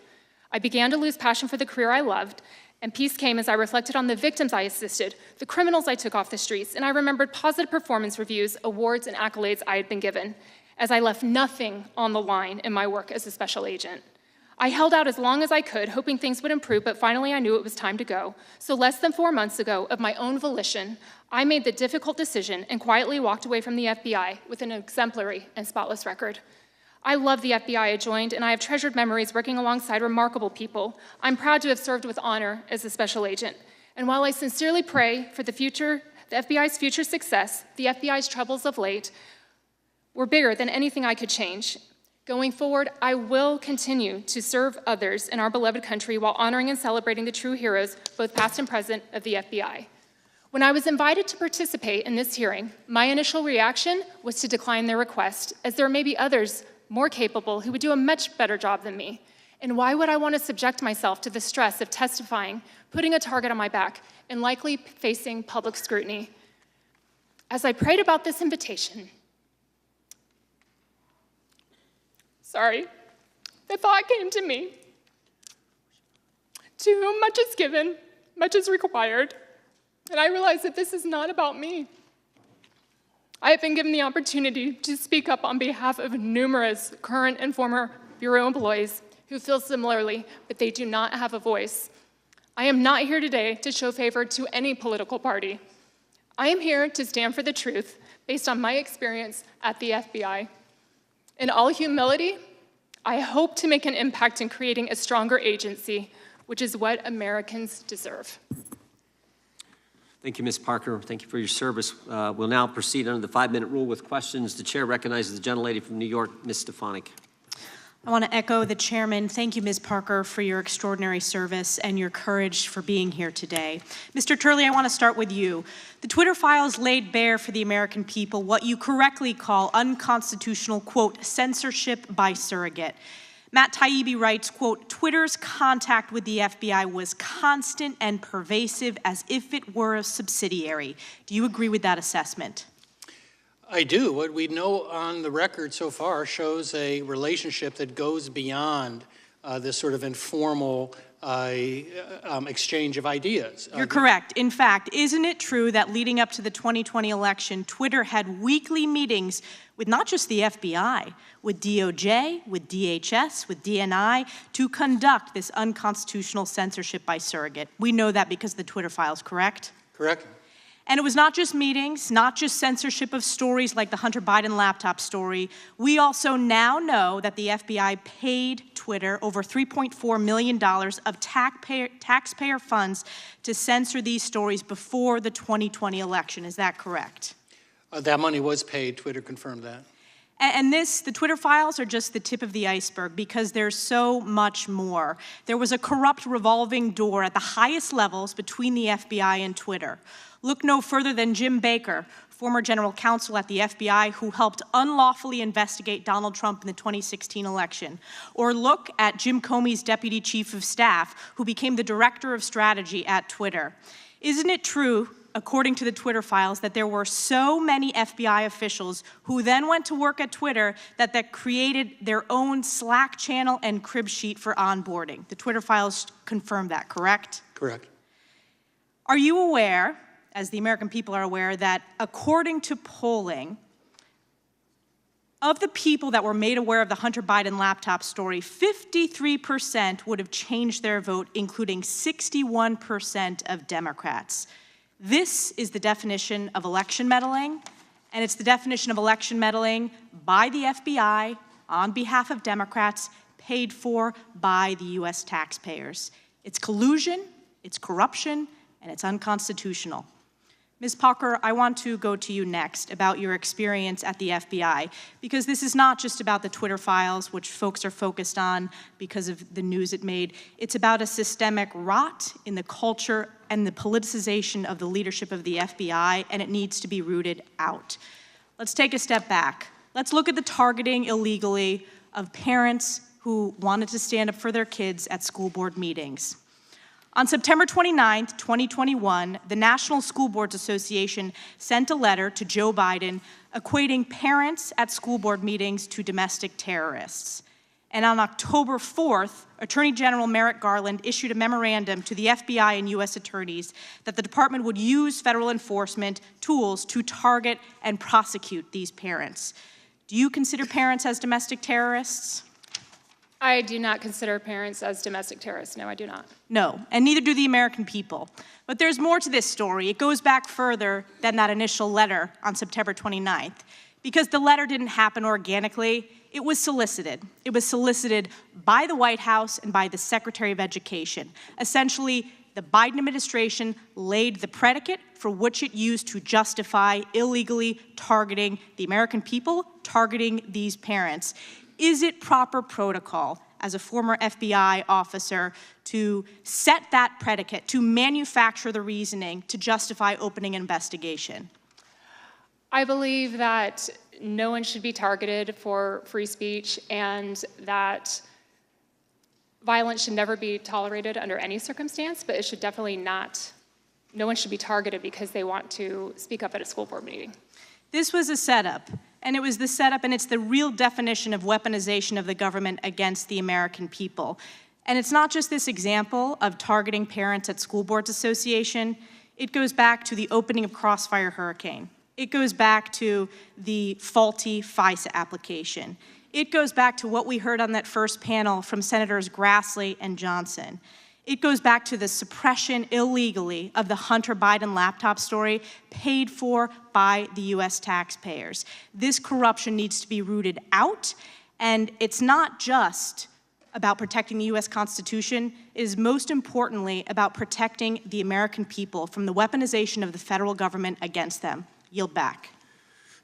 I began to lose passion for the career I loved, and peace came as I reflected on the victims I assisted, the criminals I took off the streets, and I remembered positive performance reviews, awards, and accolades I had been given, as I left nothing on the line in my work as a special agent. I held out as long as I could, hoping things would improve, but finally I knew it was time to go. So less than 4 months ago, of my own volition, I made the difficult decision and quietly walked away from the FBI with an exemplary and spotless record. I love the FBI I joined, and I have treasured memories working alongside remarkable people. I'm proud to have served with honor as a special agent. And while I sincerely pray for the FBI's future success, the FBI's troubles of late were bigger than anything I could change. Going forward, I will continue to serve others in our beloved country while honoring and celebrating the true heroes, both past and present, of the FBI. When I was invited to participate in this hearing, my initial reaction was to decline their request, as there may be others more capable who would do a much better job than me. And why would I want to subject myself to the stress of testifying, putting a target on my back, and likely facing public scrutiny? As I prayed about this invitation, the thought came to me, to whom much is given, much is required. And I realized that this is not about me. I have been given the opportunity to speak up on behalf of numerous current and former Bureau employees who feel similarly, but they do not have a voice. I am not here today to show favor to any political party. I am here to stand for the truth based on my experience at the FBI. In all humility, I hope to make an impact in creating a stronger agency, which is what Americans deserve. Thank you, Ms. Parker. Thank you for your service. We'll now proceed under the 5-minute rule with questions. The chair recognizes the gentlelady from New York, Ms. Stefanik. I want to echo the chairman. Thank you, Ms. Parker, for your extraordinary service and your courage for being here today. Mr. Turley, I want to start with you. The Twitter files laid bare for the American people what you correctly call unconstitutional, quote, censorship by surrogate. Matt Taibbi writes, quote, Twitter's contact with the FBI was constant and pervasive as if it were a subsidiary. Do you agree with that assessment? I do. What we know on the record so far shows a relationship that goes beyond this sort of informal exchange of ideas. You're correct. In fact, isn't it true that leading up to the 2020 election, Twitter had weekly meetings with not just the FBI, with DOJ, with DHS, with DNI, to conduct this unconstitutional censorship by surrogate? We know that because of the Twitter files, correct? Correct. And it was not just meetings, not just censorship of stories like the Hunter Biden laptop story. We also now know that the FBI paid Twitter over $3.4 million of taxpayer funds to censor these stories before the 2020 election. Is that correct? That money was paid. Twitter confirmed that. And the Twitter files are just the tip of the iceberg because there's so much more. There was a corrupt revolving door at the highest levels between the FBI and Twitter. Look no further than Jim Baker, former general counsel at the FBI who helped unlawfully investigate Donald Trump in the 2016 election. Or look at Jim Comey's deputy chief of staff who became the director of strategy at Twitter. Isn't it true, according to the Twitter files, that there were so many FBI officials who then went to work at Twitter that created their own Slack channel and crib sheet for onboarding? The Twitter files confirm that, correct? Correct. Are you aware, as the American people are aware, that according to polling, of the people that were made aware of the Hunter Biden laptop story, 53% would have changed their vote, including 61% of Democrats. This is the definition of election meddling, and it's the definition of election meddling by the FBI on behalf of Democrats, paid for by the U.S. taxpayers. It's collusion, it's corruption, and it's unconstitutional. Ms. Parker, I want to go to you next about your experience at the FBI, because this is not just about the Twitter files, which folks are focused on because of the news it made. It's about a systemic rot in the culture and the politicization of the leadership of the FBI, and it needs to be rooted out. Let's take a step back. Let's look at the targeting illegally of parents who wanted to stand up for their kids at school board meetings. On September 29, 2021, the National School Boards Association sent a letter to Joe Biden equating parents at school board meetings to domestic terrorists. And on October 4th, Attorney General Merrick Garland issued a memorandum to the FBI and U.S. attorneys that the department would use federal enforcement tools to target and prosecute these parents. Do you consider parents as domestic terrorists? I do not consider parents as domestic terrorists. No, I do not. No, and neither do the American people. But there's more to this story. It goes back further than that initial letter on September 29th. Because the letter didn't happen organically, it was solicited. It was solicited by the White House and by the Secretary of Education. Essentially, the Biden administration laid the predicate for which it used to justify illegally targeting the American people, targeting these parents. Is it proper protocol, as a former FBI officer, to set that predicate, to manufacture the reasoning to justify opening an investigation? I believe that no one should be targeted for free speech and that violence should never be tolerated under any circumstance, but it should definitely not, no one should be targeted because they want to speak up at a school board meeting. This was a setup, and it was the setup, and it's the real definition of weaponization of the government against the American people. And it's not just this example of targeting parents at School Boards Association. It goes back to the opening of Crossfire Hurricane. It goes back to the faulty FISA application. It goes back to what we heard on that first panel from Senators Grassley and Johnson. It goes back to the suppression illegally of the Hunter Biden laptop story paid for by the US taxpayers. This corruption needs to be rooted out, and it's not just about protecting the US Constitution. It is most importantly about protecting the American people from the weaponization of the federal government against them. Yield back.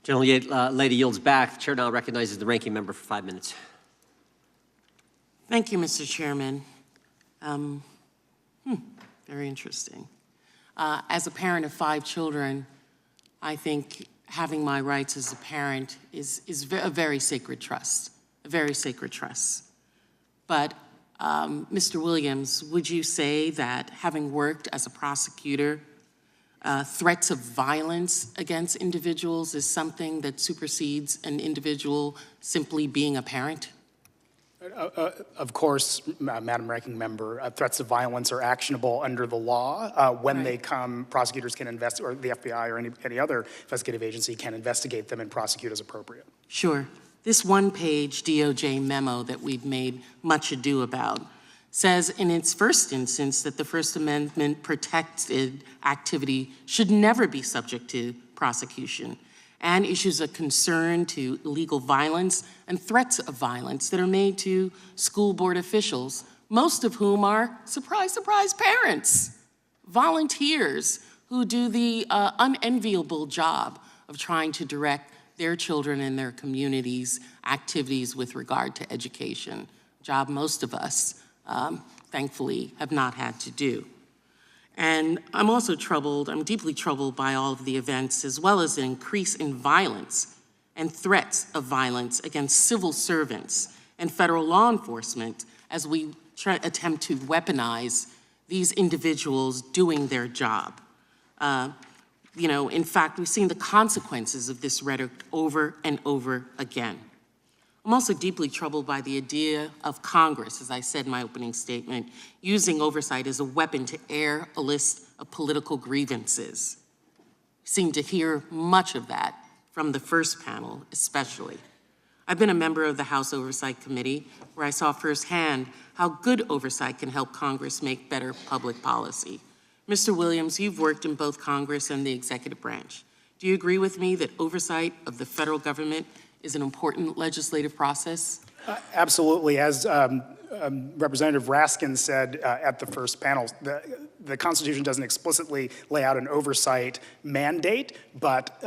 Lady yields back. The chair now recognizes the ranking member for 5 minutes. Thank you, Mr. Chairman. Very interesting. As a parent of 5 children, I think having my rights as a parent is a very sacred trust, a very sacred trust. But Mr. Williams, would you say that having worked as a prosecutor, threats of violence against individuals is something that supersedes an individual simply being a parent? Of course, Madam Ranking Member, threats of violence are actionable under the law. When they come, prosecutors can investigate, or the FBI or any other investigative agency can investigate them and prosecute as appropriate. Sure. This one-page DOJ memo that we've made much ado about says in its first instance that the First Amendment protected activity should never be subject to prosecution, and issues a concern to illegal violence and threats of violence that are made to school board officials, most of whom are, surprise, surprise, parents, volunteers who do the unenviable job of trying to direct their children and their communities' activities with regard to education, a job most of us, thankfully, have not had to do. And I'm also troubled, I'm deeply troubled by all of the events, as well as the increase in violence and threats of violence against civil servants and federal law enforcement as we attempt to weaponize these individuals doing their job. In fact, we've seen the consequences of this rhetoric over and over again. I'm also deeply troubled by the idea of Congress, as I said in my opening statement, using oversight as a weapon to air a list of political grievances. We seem to hear much of that from the first panel, especially. I've been a member of the House Oversight Committee, where I saw firsthand how good oversight can help Congress make better public policy. Mr. Williams, you've worked in both Congress and the executive branch. Do you agree with me that oversight of the federal government is an important legislative process? Absolutely. As Representative Raskin said at the first panel, the Constitution doesn't explicitly lay out an oversight mandate, but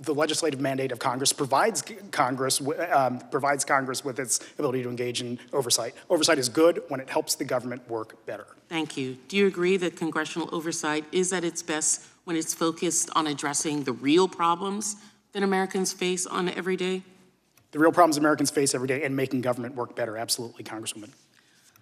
the legislative mandate of Congress provides Congress with its ability to engage in oversight. Oversight is good when it helps the government work better. Thank you. Do you agree that congressional oversight is at its best when it's focused on addressing the real problems that Americans face on every day? The real problems Americans face every day and making government work better, absolutely, Congresswoman.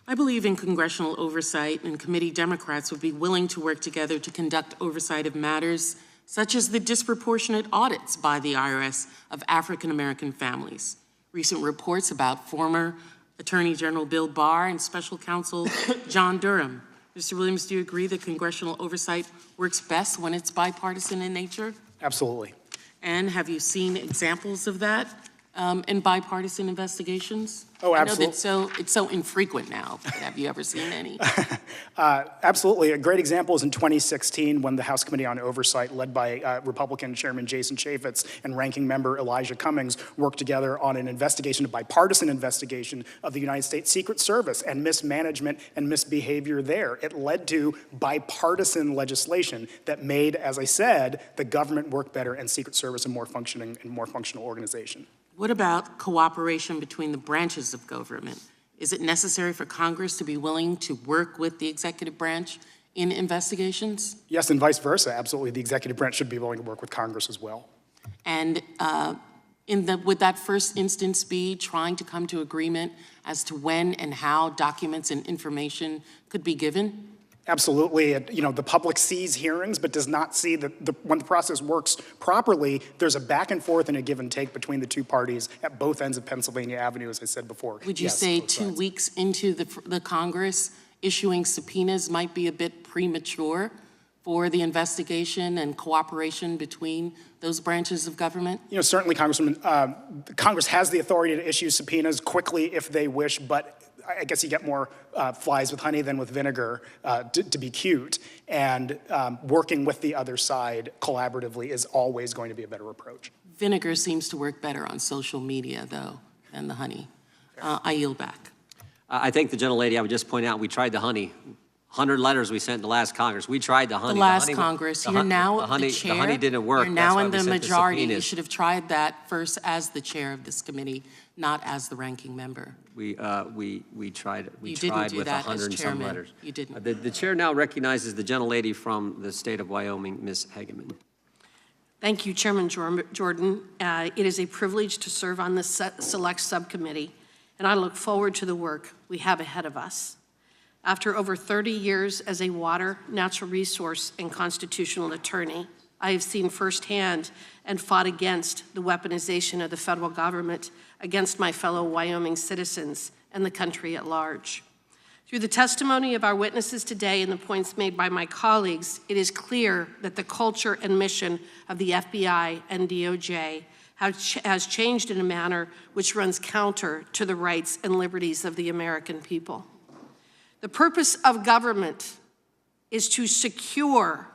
I believe in congressional oversight, and committee Democrats would be willing to work together to conduct oversight of matters such as the disproportionate audits by the IRS of African-American families. Recent reports about former Attorney General Bill Barr and Special Counsel John Durham. Mr. Williams, do you agree that congressional oversight works best when it's bipartisan in nature? Absolutely. And have you seen examples of that in bipartisan investigations? Oh, absolutely. I know that it's so infrequent now, but have you ever seen any? Absolutely. A great example is in 2016 when the House Committee on Oversight, led by Republican Chairman Jason Chaffetz and Ranking Member Elijah Cummings, worked together on an investigation, a bipartisan investigation of the United States Secret Service and mismanagement and misbehavior there. It led to bipartisan legislation that made, as I said, the government work better and Secret Service a more functional organization. What about cooperation between the branches of government? Is it necessary for Congress to be willing to work with the executive branch in investigations? Yes, and vice versa. Absolutely. The executive branch should be willing to work with Congress as well. And would that first instance be trying to come to agreement as to when and how documents and information could be given? Absolutely. The public sees hearings, but does not see that when the process works properly, there's a back and forth and a give and take between the two parties at both ends of Pennsylvania Avenue, as I said before. Would you say 2 weeks into the Congress issuing subpoenas might be a bit premature for the investigation and cooperation between those branches of government? Certainly, Congressman, Congress has the authority to issue subpoenas quickly if they wish, but I guess you get more flies with honey than with vinegar, to be cute. And working with the other side collaboratively is always going to be a better approach. Vinegar seems to work better on social media, though, than the honey. I yield back. I think the gentlelady, I would just point out, we tried the honey. 100 letters we sent in the last Congress. We tried the honey. The last Congress, you're now the chair. The honey didn't work. You're now in the majority. You should have tried that first as the chair of this committee, not as the ranking member. We tried. We You didn't tried do with that 100 as and some chairman. letters. You didn't. The chair now recognizes the gentlelady from the state of Wyoming, Ms. Hageman. Thank you, Chairman Jordan. It is a privilege to serve on this select subcommittee, and I look forward to the work we have ahead of us. After over 30 years as a water, natural resource, and constitutional attorney, I have seen firsthand and fought against the weaponization of the federal government against my fellow Wyoming citizens and the country at large. Through the testimony of our witnesses today and the points made by my colleagues, it is clear that the culture and mission of the FBI and DOJ has changed in a manner which runs counter to the rights and liberties of the American people. The purpose of government is to secure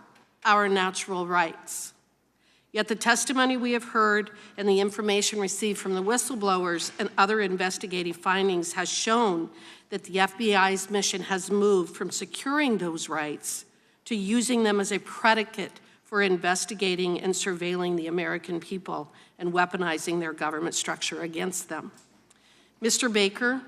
our natural rights. Yet the testimony we have heard and the information received from the whistleblowers and other investigative findings has shown that the FBI's mission has moved from securing those rights to using them as a predicate for investigating and surveilling the American people and weaponizing their government structure against them. Mr. Baker,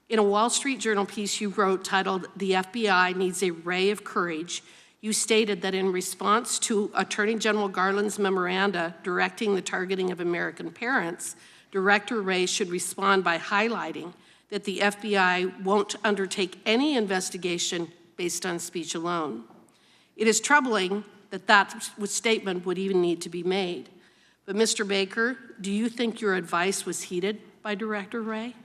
in a Wall Street Journal piece you wrote titled, "The FBI Needs a Ray of Courage," you stated that in response to Attorney General Garland's memoranda directing the targeting of American parents, Director Wray should respond by highlighting that the FBI won't undertake any investigation based on speech alone. It is troubling that that statement would even need to be made. But Mr. Baker, do you think your advice was heeded by Director Wray?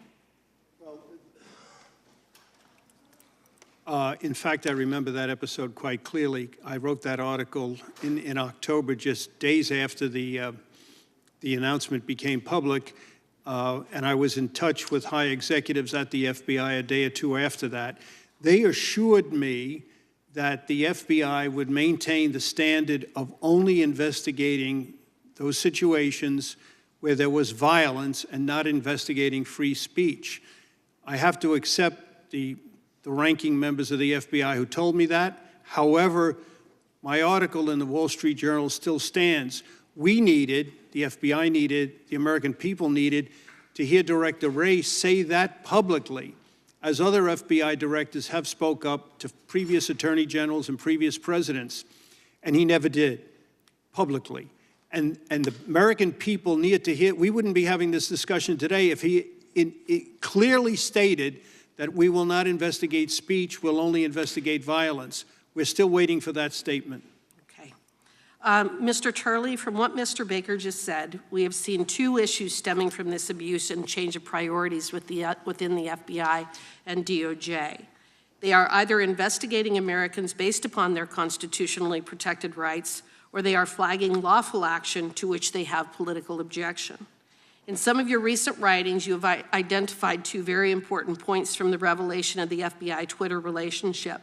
In fact, I remember that episode quite clearly. I wrote that article in October, just days after the announcement became public, and I was in touch with high executives at the FBI a day or two after that. They assured me that the FBI would maintain the standard of only investigating those situations where there was violence and not investigating free speech. I have to accept the ranking members of the FBI who told me that. However, my article in the Wall Street Journal still stands. We needed, the FBI needed, the American people needed to hear Director Wray say that publicly, as other FBI directors have spoke up to previous attorney generals and previous presidents, and he never did, publicly. And the American people needed to hear, we wouldn't be having this discussion today if he clearly stated that we will not investigate speech, we'll only investigate violence. We're still waiting for that statement. Okay. Mr. Turley, from what Mr. Baker just said, we have seen two issues stemming from this abuse and change of priorities within the FBI and DOJ. They are either investigating Americans based upon their constitutionally protected rights, or they are flagging lawful action to which they have political objection. In some of your recent writings, you have identified two very important points from the revelation of the FBI-Twitter relationship.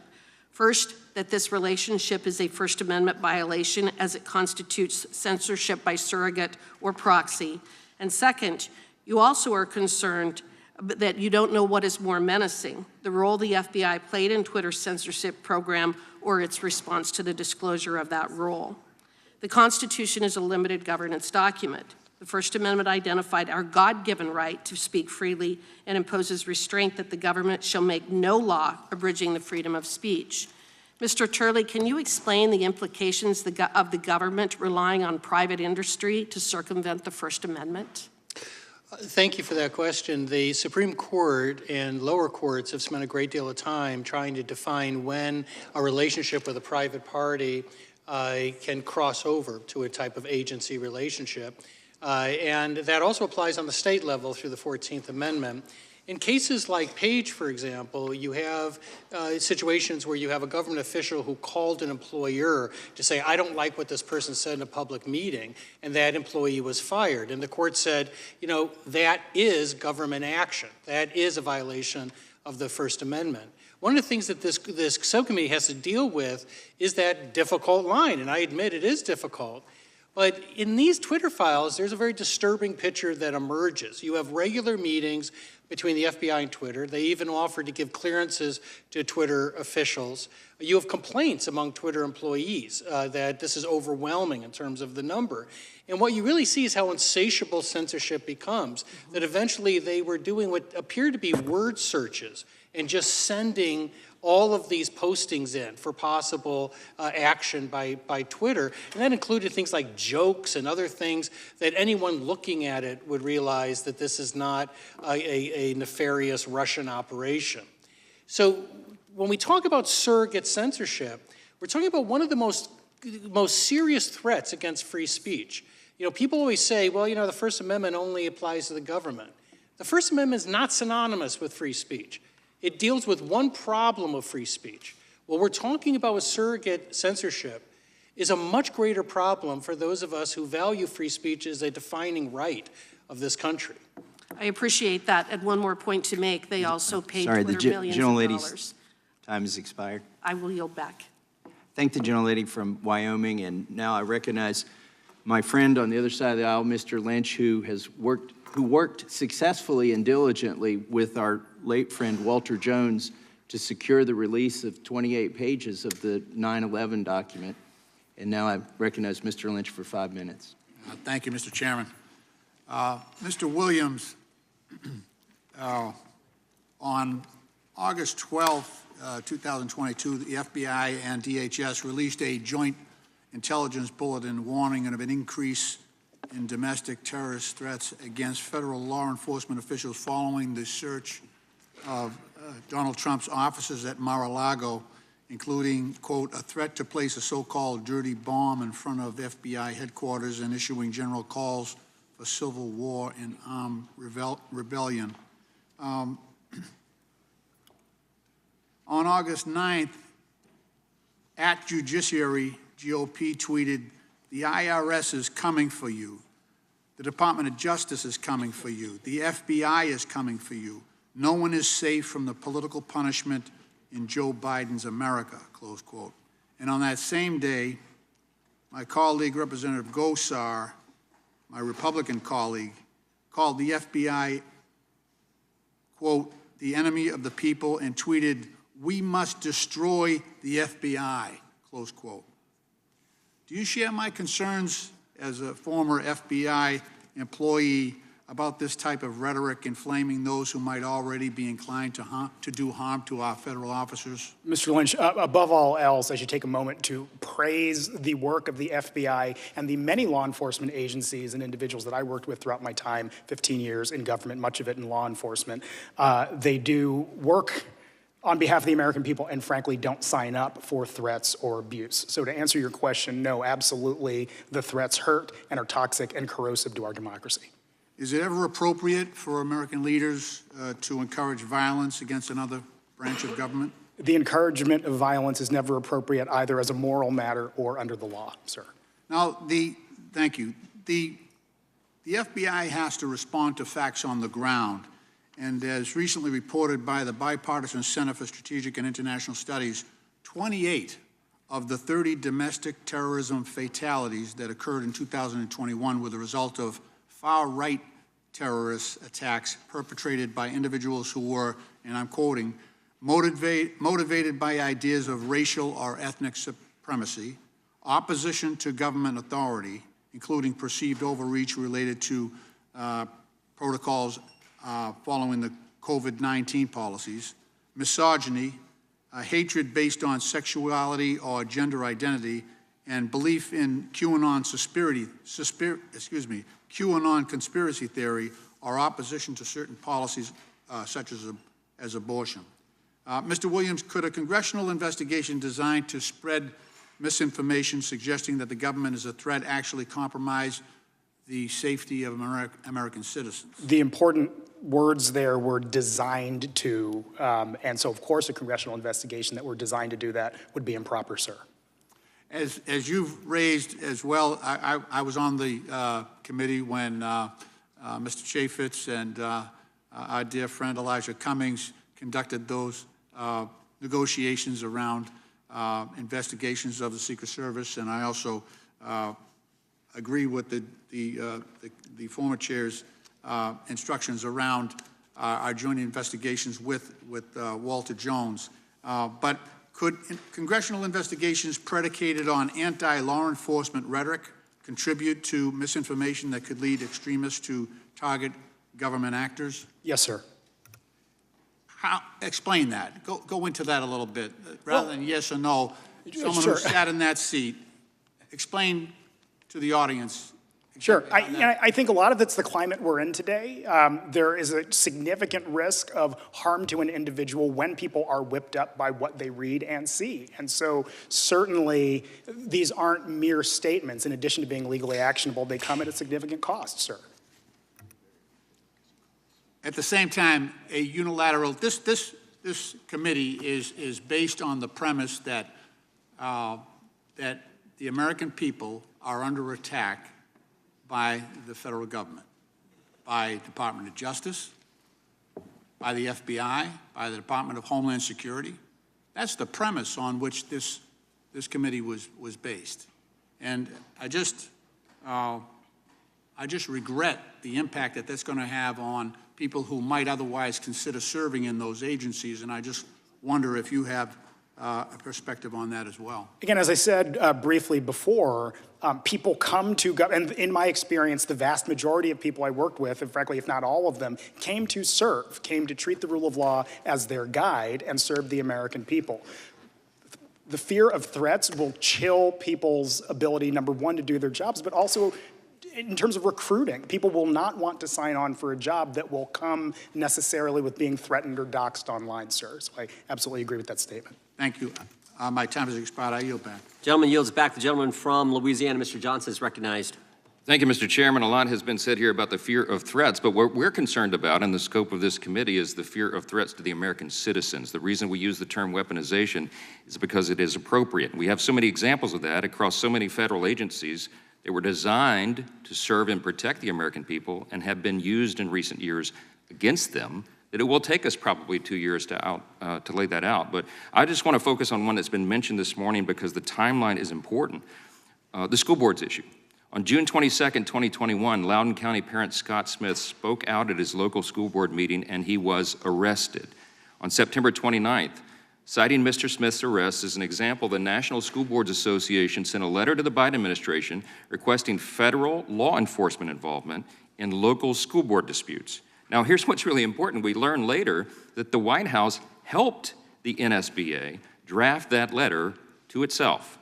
First, that this relationship is a First Amendment violation as it constitutes censorship by surrogate or proxy. And second, you also are concerned that you don't know what is more menacing, the role the FBI played in Twitter's censorship program or its response to the disclosure of that role. The Constitution is a limited governance document. The First Amendment identified our God-given right to speak freely and imposes restraint that the government shall make no law abridging the freedom of speech. Mr. Turley, can you explain the implications of the government relying on private industry to circumvent the First Amendment? Thank you for that question. The Supreme Court and lower courts have spent a great deal of time trying to define when a relationship with a private party can cross over to a type of agency relationship. And that also applies on the state level through the 14th Amendment. In cases like Page, for example, you have situations where you have a government official who called an employer to say, I don't like what this person said in a public meeting, and that employee was fired. And the court said, you know, that is government action. That is a violation of the First Amendment. One of the things that this subcommittee has to deal with is that difficult line, and I admit it is difficult. But in these Twitter files, there's a very disturbing picture that emerges. You have regular meetings between the FBI and Twitter. They even offered to give clearances to Twitter officials. You have complaints among Twitter employees that this is overwhelming in terms of the number. And what you really see is how insatiable censorship becomes, that eventually they were doing what appeared to be word searches and just sending all of these postings in for possible action by Twitter. And that included things like jokes and other things that anyone looking at it would realize that this is not a nefarious Russian operation. So when we talk about surrogate censorship, we're talking about one of the most serious threats against free speech. You know, people always say, well, you know, the First Amendment only applies to the government. The First Amendment is not synonymous with free speech. It deals with one problem of free speech. What we're talking about with surrogate censorship is a much greater problem for those of us who value free speech as a defining right of this country. I appreciate that. And one more point to make, they also paid Twitter millions of dollars. Time has expired. I will yield back. Thank the gentlelady from Wyoming, and now I recognize my friend on the other side of the aisle, Mr. Lynch, who worked successfully and diligently with our late friend Walter Jones to secure the release of 28 pages of the 9/11 document. And now I recognize Mr. Lynch for 5 minutes. Thank you, Mr. Chairman. Mr. Williams, on August 12th, 2022, the FBI and DHS released a joint intelligence bulletin warning of an increase in domestic terrorist threats against federal law enforcement officials following the search of Donald Trump's offices at Mar-a-Lago, including, quote, a threat to place a so-called dirty bomb in front of FBI headquarters and issuing general calls for civil war and armed rebellion. On August 9th, at Judiciary, GOP tweeted, the IRS is coming for you. The Department of Justice is coming for you. The FBI is coming for you. No one is safe from the political punishment in Joe Biden's America, close quote. And on that same day, my colleague, Representative Gosar, my Republican colleague, called the FBI, quote, the enemy of the people, and tweeted, we must destroy the FBI, close quote. Do you share my concerns as a former FBI employee about this type of rhetoric inflaming those who might already be inclined to do harm to our federal officers? Mr. Lynch, above all else, I should take a moment to praise the work of the FBI and the many law enforcement agencies and individuals that I worked with throughout my time, 15 years in government, much of it in law enforcement. They do work on behalf of the American people and frankly don't sign up for threats or abuse. So to answer your question, no, absolutely, the threats hurt and are toxic and corrosive to our democracy. Is it ever appropriate for American leaders to encourage violence against another branch of government? The encouragement of violence is never appropriate either as a moral matter or under the law, sir. Now, thank you. The FBI has to respond to facts on the ground. And as recently reported by the Bipartisan Center for Strategic and International Studies, 28 of the 30 domestic terrorism fatalities that occurred in 2021 were the result of far-right terrorist attacks perpetrated by individuals who were, and I'm quoting, motivated by ideas of racial or ethnic supremacy, opposition to government authority, including perceived overreach related to protocols following the COVID-19 policies, misogyny, hatred based on sexuality or gender identity, and belief in QAnon conspiracy theory or opposition to certain policies such as abortion. Mr. Williams, could a congressional investigation designed to spread misinformation suggesting that the government is a threat actually compromise the safety of American citizens? The important words there were designed to, and so of course a congressional investigation that were designed to do that would be improper, sir. As you've raised as well, I was on the committee when Mr. Chaffetz and our dear friend Elijah Cummings conducted those negotiations around investigations of the Secret Service, and I also agree with the former chair's instructions around our joint investigations with Walter Jones. But could congressional investigations predicated on anti-law enforcement rhetoric contribute to misinformation that could lead extremists to target government actors? Yes, sir. Explain that. Go into that a little bit. Rather than yes or no, someone sure. who sat in that seat, explain to the audience. Sure. I think a lot of it's the climate we're in today. There is a significant risk of harm to an individual when people are whipped up by what they read and see. And so certainly these aren't mere statements. In addition to being legally actionable, they come at a significant cost, sir. At the same time, a unilateral, this committee is based on the premise that that the American people are under attack by the federal government, by Department of Justice, by the FBI, by the Department of Homeland Security. That's the premise on which this committee was based. And I just regret the impact that that's going to have on people who might otherwise consider serving in those agencies, and I just wonder if you have a perspective on that as well. Again, as I said briefly before, people come to, and in my experience, the vast majority of people I worked with, and frankly, if not all of them, came to serve, came to treat the rule of law as their guide and serve the American people. The fear of threats will chill people's ability, number one, to do their jobs, but also in terms of recruiting. People will not want to sign on for a job that will come necessarily with being threatened or doxxed online, sir. So I absolutely agree with that statement. Thank you. My time has expired. I yield back. Gentleman yields back. The gentleman from Louisiana, Mr. Johnson, is recognized. Thank you, Mr. Chairman. A lot has been said here about the fear of threats, but what we're concerned about in the scope of this committee is the fear of threats to the American citizens. The reason we use the term weaponization is because it is appropriate. We have so many examples of that across so many federal agencies that were designed to serve and protect the American people and have been used in recent years against them, that it will take us probably 2 years to lay that out. But I just want to focus on one that's been mentioned this morning because the timeline is important. The school boards issue. On June 22nd, 2021, Loudoun County parent Scott Smith spoke out at his local school board meeting and he was arrested. On September 29th, citing Mr. Smith's arrest as an example, the National School Boards Association sent a letter to the Biden administration requesting federal law enforcement involvement in local school board disputes. Now, here's what's really important. We learned later that the White House helped the NSBA draft that letter to itself.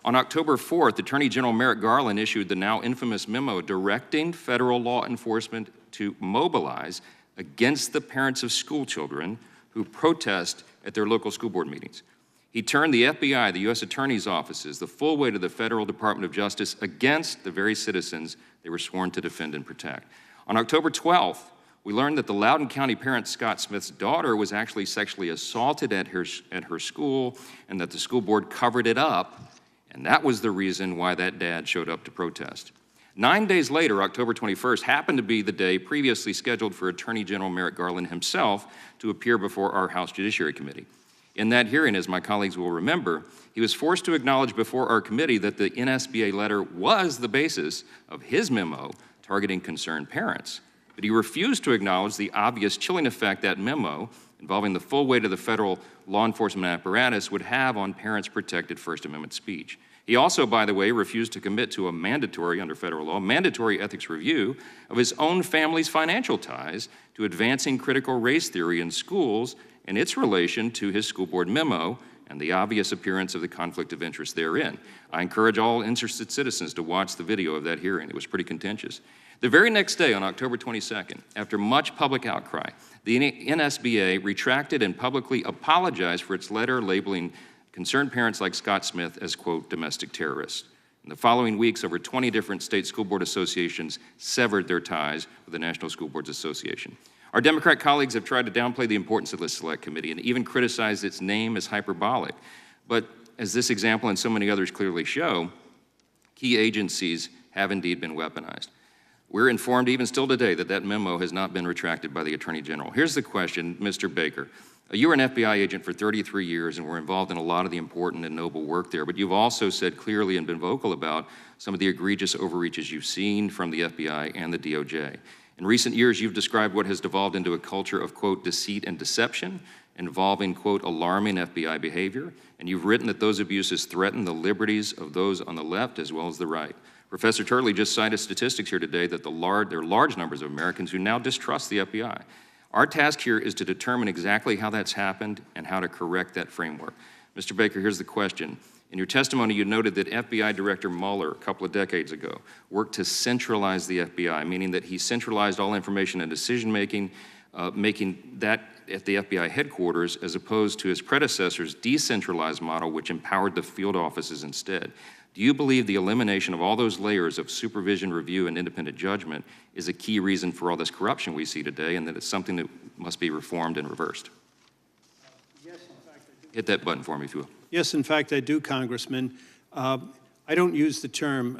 On October 4th, Attorney General Merrick Garland issued the now infamous memo directing federal law enforcement to mobilize against the parents of school children who protest at their local school board meetings. He turned the FBI, the U.S. Attorney's offices, the full weight of the Federal Department of Justice against the very citizens they were sworn to defend and protect. On October 12th, we learned that the Loudoun County parent Scott Smith's daughter was actually sexually assaulted at her school and that the school board covered it up, and that was the reason why that dad showed up to protest. 9 days later, October 21st, happened to be the day previously scheduled for Attorney General Merrick Garland himself to appear before our House Judiciary Committee. In that hearing, as my colleagues will remember, he was forced to acknowledge before our committee that the NSBA letter was the basis of his memo targeting concerned parents. But he refused to acknowledge the obvious chilling effect that memo involving the full weight of the federal law enforcement apparatus would have on parents' protected First Amendment speech. He also, by the way, refused to commit to a mandatory, under federal law, mandatory ethics review of his own family's financial ties to advancing critical race theory in schools and its relation to his school board memo and the obvious appearance of the conflict of interest therein. I encourage all interested citizens to watch the video of that hearing. It was pretty contentious. The very next day, on October 22nd, after much public outcry, the NSBA retracted and publicly apologized for its letter labeling concerned parents like Scott Smith as, quote, domestic terrorists. In the following weeks, over 20 different state school board associations severed their ties with the National School Boards Association. Our Democrat colleagues have tried to downplay the importance of this select committee and even criticized its name as hyperbolic. But as this example and so many others clearly show, key agencies have indeed been weaponized. We're informed even still today that that memo has not been retracted by the Attorney General. Here's the question, Mr. Baker. You were an FBI agent for 33 years and were involved in a lot of the important and noble work there, but you've also said clearly and been vocal about some of the egregious overreaches you've seen from the FBI and the DOJ. In recent years, you've described what has devolved into a culture of, quote, deceit and deception involving, quote, alarming FBI behavior, and you've written that those abuses threaten the liberties of those on the left as well as the right. Professor Turley just cited statistics here today that there are large numbers of Americans who now distrust the FBI. Our task here is to determine exactly how that's happened and how to correct that framework. Mr. Baker, here's the question. In your testimony, you noted that FBI Director Mueller, a couple of decades ago, worked to centralize the FBI, meaning that he centralized all information and decision-making, making that at the FBI headquarters, as opposed to his predecessor's decentralized model, which empowered the field offices instead. Do you believe the elimination of all those layers of supervision, review, and independent judgment is a key reason for all this corruption we see today, and that it's something that must be reformed and reversed? Yes, in fact, I do. Hit that button for me, if you will. Yes, in fact, I do, Congressman. I don't use the term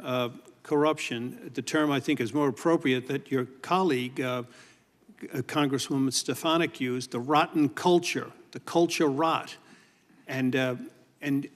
corruption. The term I think is more appropriate that your colleague, Congresswoman Stefanik, used, the rotten culture, the culture rot. And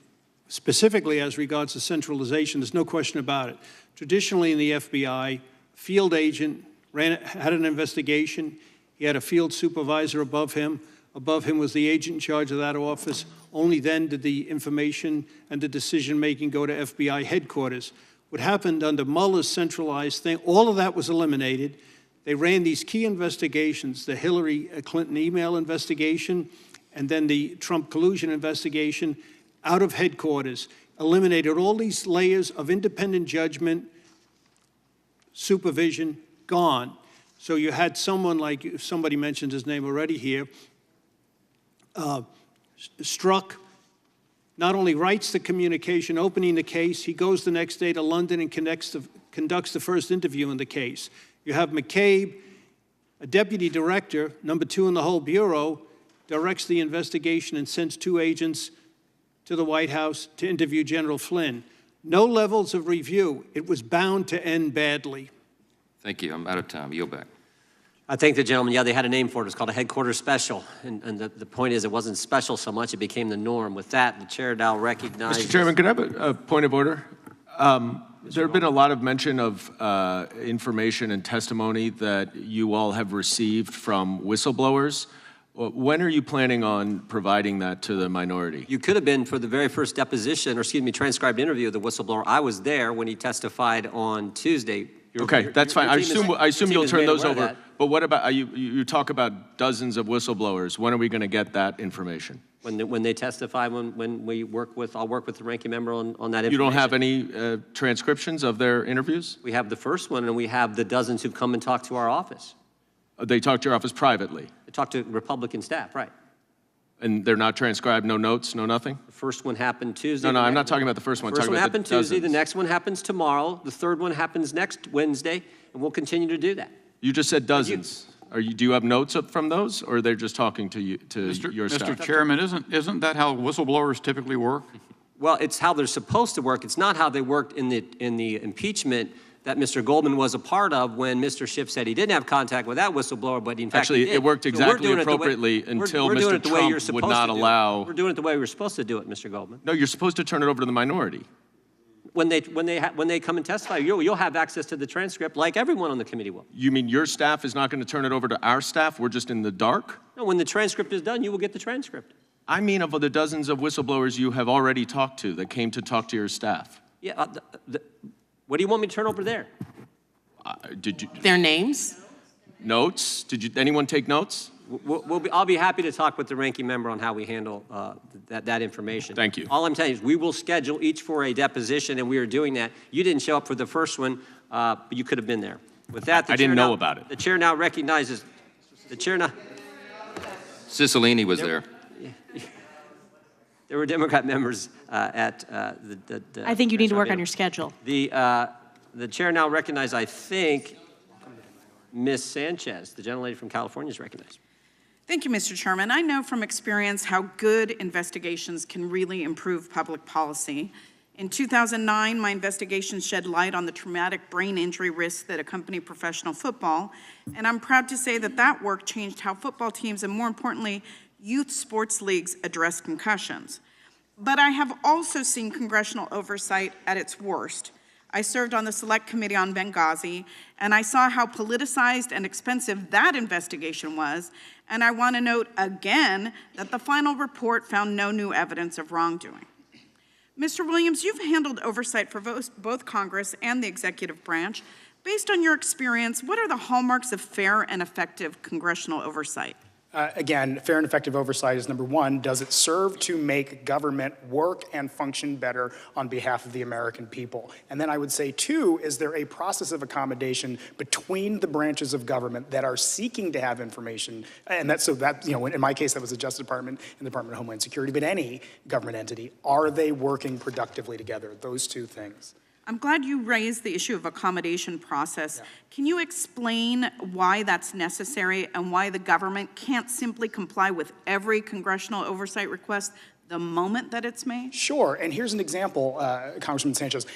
specifically as regards to centralization, there's no question about it. Traditionally in the FBI, field agent had an investigation. He had a field supervisor above him. Above him was the agent in charge of that office. Only then did the information and the decision-making go to FBI headquarters. What happened under Mueller's centralized thing, all of that was eliminated. They ran these key investigations, the Hillary Clinton email investigation, and then the Trump collusion investigation, out of headquarters, eliminated all these layers of independent judgment, supervision, gone. So you had someone like, somebody mentioned his name already here, Strzok not only writes the communication opening the case, he goes the next day to London and conducts the first interview in the case. You have McCabe, a deputy director, number 2 in the whole Bureau, directs the investigation and sends 2 agents to the White House to interview General Flynn. No levels of review. It was bound to end badly. Thank you. I'm out of time. Yield back. I thank the gentleman. Yeah, they had a name for it. It was called a headquarters special. And the point is it wasn't special so much, it became the norm. With that, the chair now recognizes... Mr. Chairman, could I have a point of order? There have been a lot of mention of information and testimony that you all have received from whistleblowers. When are you planning on providing that to the minority? You could have been for the very first deposition, or excuse me, transcribed interview of the whistleblower. I was there when he testified on Tuesday. Okay, that's fine. I assume you'll turn those over. But what about, you talk about dozens of whistleblowers. When are we going to get that information? When they testify, when we work with, I'll work with the ranking member on that information. You don't have any transcriptions of their interviews? We have the first one, and we have the dozens who've come and talked to our office. They talk to your office privately? They talk to Republican staff, right. And they're not transcribed, no notes, no nothing? The first one happened Tuesday. No, I'm not talking about the first one. The first one happened Tuesday, dozens. the next one happens tomorrow, the third one happens next Wednesday, and we'll continue to do that. You just said dozens. Do you have notes from those, or they're just talking to you, your staff? Mr. Chairman, isn't that how whistleblowers typically work? Well, it's how they're supposed to work. It's not how they worked in the impeachment that Mr. Goldman was a part of when Mr. Schiff said he didn't have contact with that whistleblower, but in fact Actually, he did. it worked exactly appropriately until Mr. Trump would not allow... We're doing it the way we're supposed to do it, Mr. Goldman. No, you're supposed to turn it over to the minority. when they come and testify, you'll have access to the transcript like everyone on the committee will. You mean your staff is not going to turn it over to our staff? We're just in the dark? No, when the transcript is done, you will get the transcript. I mean of the dozens of whistleblowers you have already talked to that came to talk to your staff. Yeah, what do you want me to turn over there? Did you Their names? notes? Anyone take notes? I'll be happy to talk with the ranking member on how we handle that information. Thank you. All I'm telling you is we will schedule each for a deposition, and we are doing that. You didn't show up for the first one, but you could have been there. With that, I didn't know about it. The chair now recognizes. The chair now. Cicilline was there. There were Democrat members at the. I think you need to work on your schedule. The chair now recognizes, I think, Ms. Sanchez, the gentlelady from California, is recognized. Thank you, Mr. Chairman. I know from experience how good investigations can really improve public policy. In 2009, my investigation shed light on the traumatic brain injury risks that accompany professional football, and I'm proud to say that that work changed how football teams and, more importantly, youth sports leagues address concussions. But I have also seen congressional oversight at its worst. I served on the Select Committee on Benghazi, and I saw how politicized and expensive that investigation was, and I want to note again that the final report found no new evidence of wrongdoing. Mr. Williams, you've handled oversight for both Congress and the executive branch. Based on your experience, what are the hallmarks of fair and effective congressional oversight? Again, fair and effective oversight is number one. Does it serve to make government work and function better on behalf of the American people? And then I would say, two, is there a process of accommodation between the branches of government that are seeking to have information? And in my case, that was the Justice Department and the Department of Homeland Security, but any government entity. Are they working productively together? Those two things. I'm glad you raised the issue of accommodation process. Yeah. Can you explain why that's necessary and why the government can't simply comply with every congressional oversight request the moment that it's made? Sure, and here's an example, Congressman Sanchez.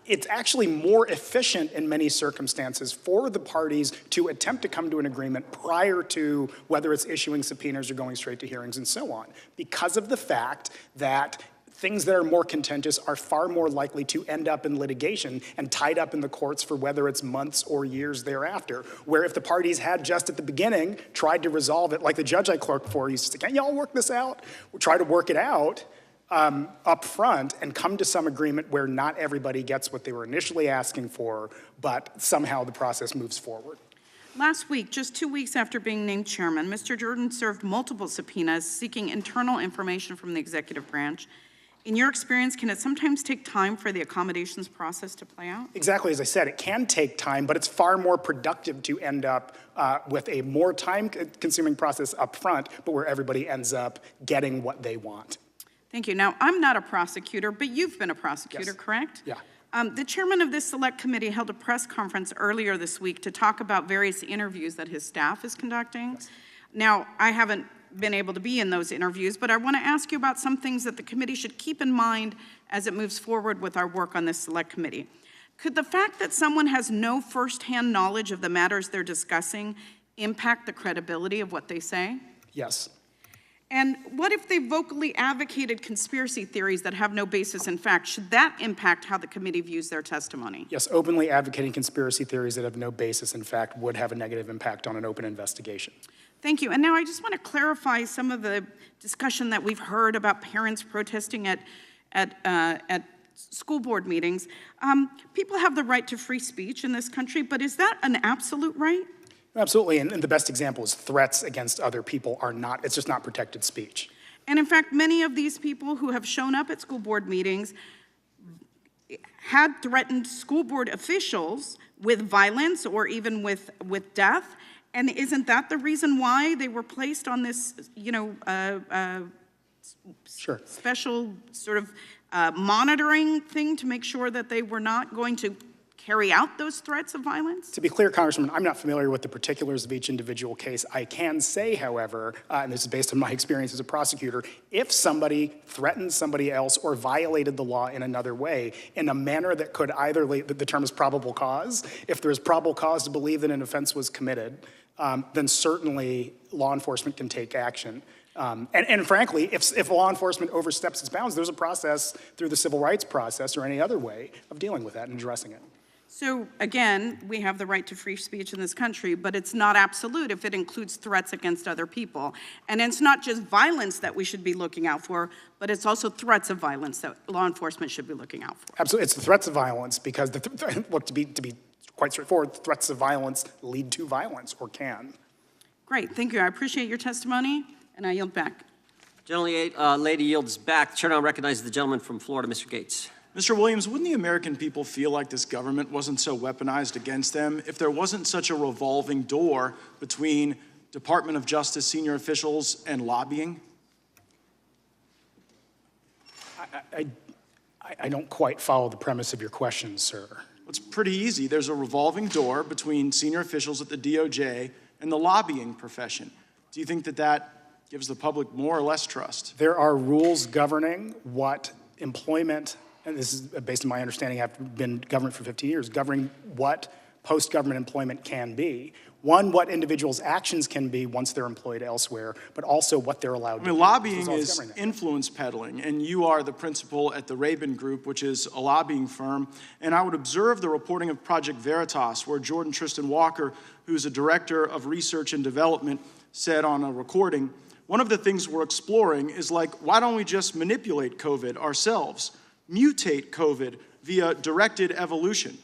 It's actually more efficient in many circumstances for the parties to attempt to come to an agreement prior to whether it's issuing subpoenas or going straight to hearings and so on, because of the fact that things that are more contentious are far more likely to end up in litigation and tied up in the courts for whether it's months or years thereafter. Where if the parties had just at the beginning tried to resolve it, like the judge I clerked for used to say, can't y'all work this out? We'll try to work it out up front and come to some agreement where not everybody gets what they were initially asking for, but somehow the process moves forward. Last week, just 2 weeks after being named chairman, Mr. Jordan served multiple subpoenas seeking internal information from the executive branch. In your experience, can it sometimes take time for the accommodations process to play out? Exactly, as I said, it can take time, but it's far more productive to end up with a more time-consuming process up front, but where everybody ends up getting what they want. Thank you. Now, I'm not a prosecutor, but you've been a prosecutor, yes. Correct? Yeah. The chairman of this select committee held a press conference earlier this week to talk about various interviews that his staff is conducting. Yes. Now, I haven't been able to be in those interviews, but I want to ask you about some things that the committee should keep in mind as it moves forward with our work on this select committee. Could the fact that someone has no firsthand knowledge of the matters they're discussing impact the credibility of what they say? Yes. And what if they vocally advocated conspiracy theories that have no basis in fact? Should that impact how the committee views their testimony? Yes, openly advocating conspiracy theories that have no basis in fact would have a negative impact on an open investigation. Thank you. And now I just want to clarify some of the discussion that we've heard about parents protesting at school board meetings. People have the right to free speech in this country, but is that an absolute right? Absolutely, and the best example is threats against other people are not, it's just not protected speech. And in fact, many of these people who have shown up at school board meetings had threatened school board officials with violence or even with death. And isn't that the reason why they were placed on this, sure. special sort of monitoring thing to make sure that they were not going to carry out those threats of violence? To be clear, Congressman, I'm not familiar with the particulars of each individual case. I can say, however, and this is based on my experience as a prosecutor, if somebody threatened somebody else or violated the law in another way in a manner that could either, the term is probable cause, if there's probable cause to believe that an offense was committed, then certainly law enforcement can take action. And frankly, if law enforcement oversteps its bounds, there's a process through the civil rights process or any other way of dealing with that and addressing it. So again, we have the right to free speech in this country, but it's not absolute if it includes threats against other people. And it's not just violence that we should be looking out for, but it's also threats of violence that law enforcement should be looking out for. Absolutely, it's the threats of violence because, look, to be quite straightforward, threats of violence lead to violence or can. Great, thank you. I appreciate your testimony, and I yield back. Lady yields back. The chair now recognizes the gentleman from Florida, Mr. Gates. Mr. Williams, wouldn't the American people feel like this government wasn't so weaponized against them if there wasn't such a revolving door between Department of Justice senior officials and lobbying? I don't quite follow the premise of your question, sir. It's pretty easy. There's a revolving door between senior officials at the DOJ and the lobbying profession. Do you think that that gives the public more or less trust? There are rules governing what employment, and this is based on my understanding, I've been government for 15 years, governing what post-government employment can be. One, what individuals' actions can be once they're employed elsewhere, but also what they're allowed to do. Lobbying is influence peddling, and you are the principal at the Rabin Group, which is a lobbying firm. And I would observe the reporting of Project Veritas, where Jordan Tristan Walker, who's a director of research and development, said on a recording, one of the things we're exploring is like, why don't we just manipulate COVID ourselves? Mutate COVID via directed evolution.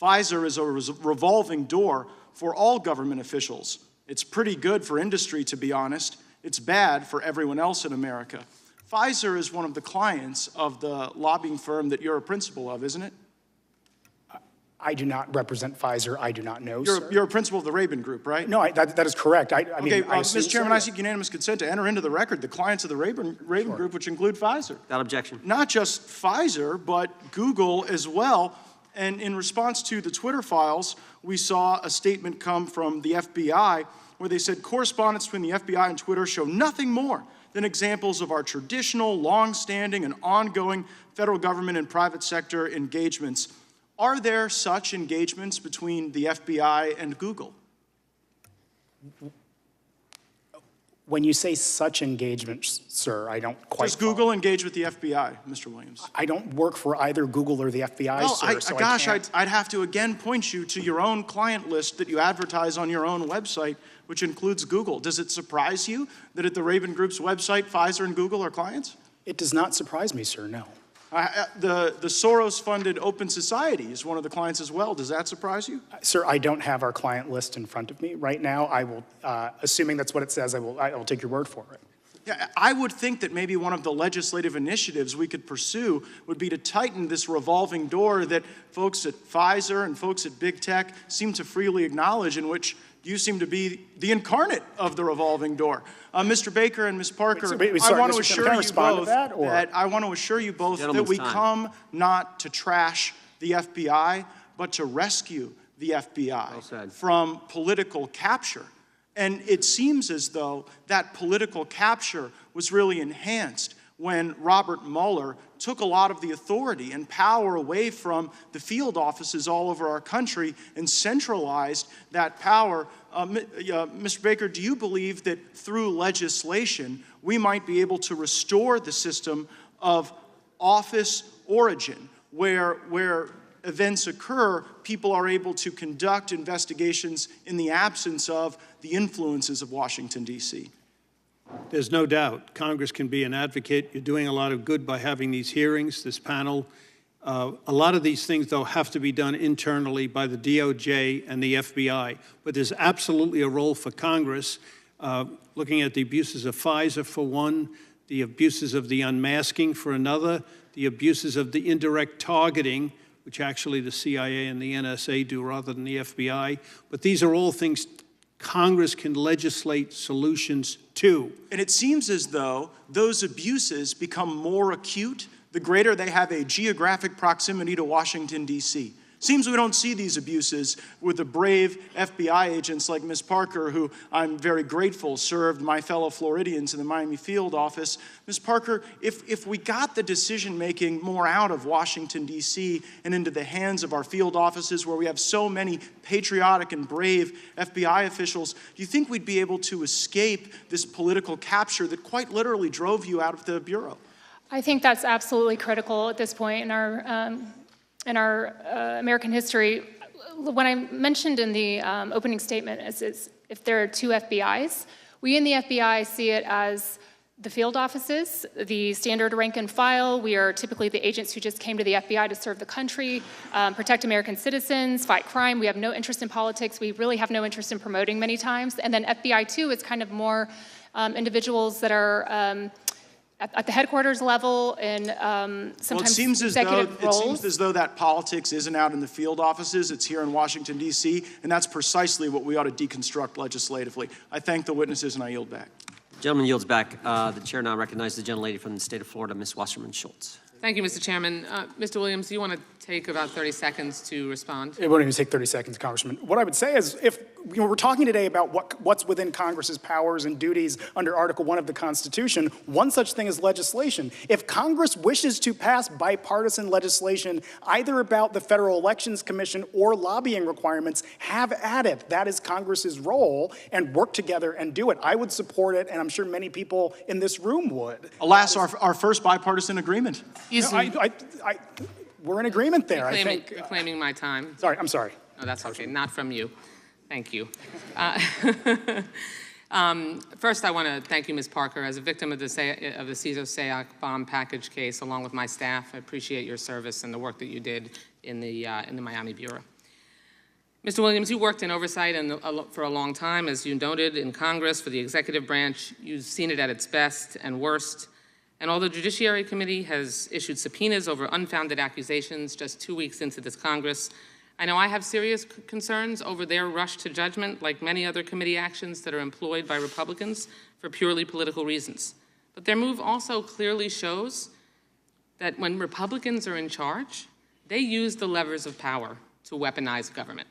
Pfizer is a revolving door for all government officials. It's pretty good for industry, to be honest. It's bad for everyone else in America. Pfizer is one of the clients of the lobbying firm that you're a principal of, isn't it? I do not represent Pfizer. I do not know, sir. You're a principal of the Rabin Group, right? No, that is correct. Mr. Chairman, I seek unanimous consent to enter into the record the clients of the Rabin Group, which include Pfizer. Without objection. Not just Pfizer, but Google as well. And in response to the Twitter files, we saw a statement come from the FBI where they said correspondence between the FBI and Twitter show nothing more than examples of our traditional, long-standing, and ongoing federal government and private sector engagements. Are there such engagements between the FBI and Google? When you say such engagements, sir, I don't quite Does Google engage with the FBI, Mr. Williams? I don't work for either Google or the FBI, sir. I'd have to again point you to your own client list that you advertise on your own website, which includes Google. Does it surprise you that at the Rabin Group's website, Pfizer and Google are clients? It does not surprise me, sir, no. The Soros-funded Open Society is one of the clients as well. Does that surprise you? Sir, I don't have our client list in front of me right now. I will, assuming that's what it says, I will take your word for it. Yeah, I would think that maybe one of the legislative initiatives we could pursue would be to tighten this revolving door that folks at Pfizer and folks at Big Tech seem to freely acknowledge, in which you seem to be the incarnate of the revolving door. Mr. Baker and Ms. Parker, I want to assure you both that we come not to trash the FBI, but to rescue the FBI from political capture. And it seems as though that political capture was really enhanced when Robert Mueller took a lot of the authority and power away from the field offices all over our country and centralized that power. Mr. Baker, do you believe that through legislation we might be able to restore the system of office origin, where events occur, people are able to conduct investigations in the absence of the influences of Washington, D.C.? There's no doubt Congress can be an advocate. You're doing a lot of good by having these hearings, this panel. A lot of these things, though, have to be done internally by the DOJ and the FBI. But there's absolutely a role for Congress, looking at the abuses of Pfizer for one, the abuses of the unmasking for another, the abuses of the indirect targeting, which actually the CIA and the NSA do rather than the FBI. But these are all things Congress can legislate solutions to. And it seems as though those abuses become more acute the greater they have a geographic proximity to Washington, D.C. Seems we don't see these abuses with the brave FBI agents like Ms. Parker, who I'm very grateful served my fellow Floridians in the Miami field office. Ms. Parker, if we got the decision-making more out of Washington, D.C. and into the hands of our field offices where we have so many patriotic and brave FBI officials, do you think we'd be able to escape this political capture that quite literally drove you out of the Bureau? I think that's absolutely critical at this point in our American history. When I mentioned in the opening statement is if there are two FBIs, we in the FBI see it as the field offices, the standard rank and file. We are typically the agents who just came to the FBI to serve the country, protect American citizens, fight crime. We have no interest in politics. We really have no interest in promoting many times. And then FBI 2 is kind of more individuals that are at the headquarters level and sometimes executive roles. It seems as though that politics isn't out in the field offices. It's here in Washington, D.C., and that's precisely what we ought to deconstruct legislatively. I thank the witnesses, and I yield back. Gentleman yields back. The chair now recognizes the gentlelady from the state of Florida, Ms. Wasserman Schultz. Thank you, Mr. Chairman. Mr. Williams, do you want to take about 30 seconds to respond? It won't even take 30 seconds, Congressman. What I would say is if we're talking today about what's within Congress's powers and duties under Article 1 of the Constitution, one such thing is legislation. If Congress wishes to pass bipartisan legislation either about the Federal Elections Commission or lobbying requirements, have at it. That is Congress's role, and work together and do it. I would support it, and I'm sure many people in this room would. Alas, our first bipartisan agreement. We're in agreement there, I think. Reclaiming my time. Sorry, I'm sorry. No, that's okay. Not from you. Thank you. First, I want to thank you, Ms. Parker. As a victim of the Cesar Sayoc bomb package case, along with my staff, I appreciate your service and the work that you did in the Miami Bureau. Mr. Williams, you worked in oversight for a long time, as you noted, in Congress for the executive branch. You've seen it at its best and worst. And although the Judiciary Committee has issued subpoenas over unfounded accusations just 2 weeks into this Congress, I know I have serious concerns over their rush to judgment, like many other committee actions that are employed by Republicans for purely political reasons. But their move also clearly shows that when Republicans are in charge, they use the levers of power to weaponize government.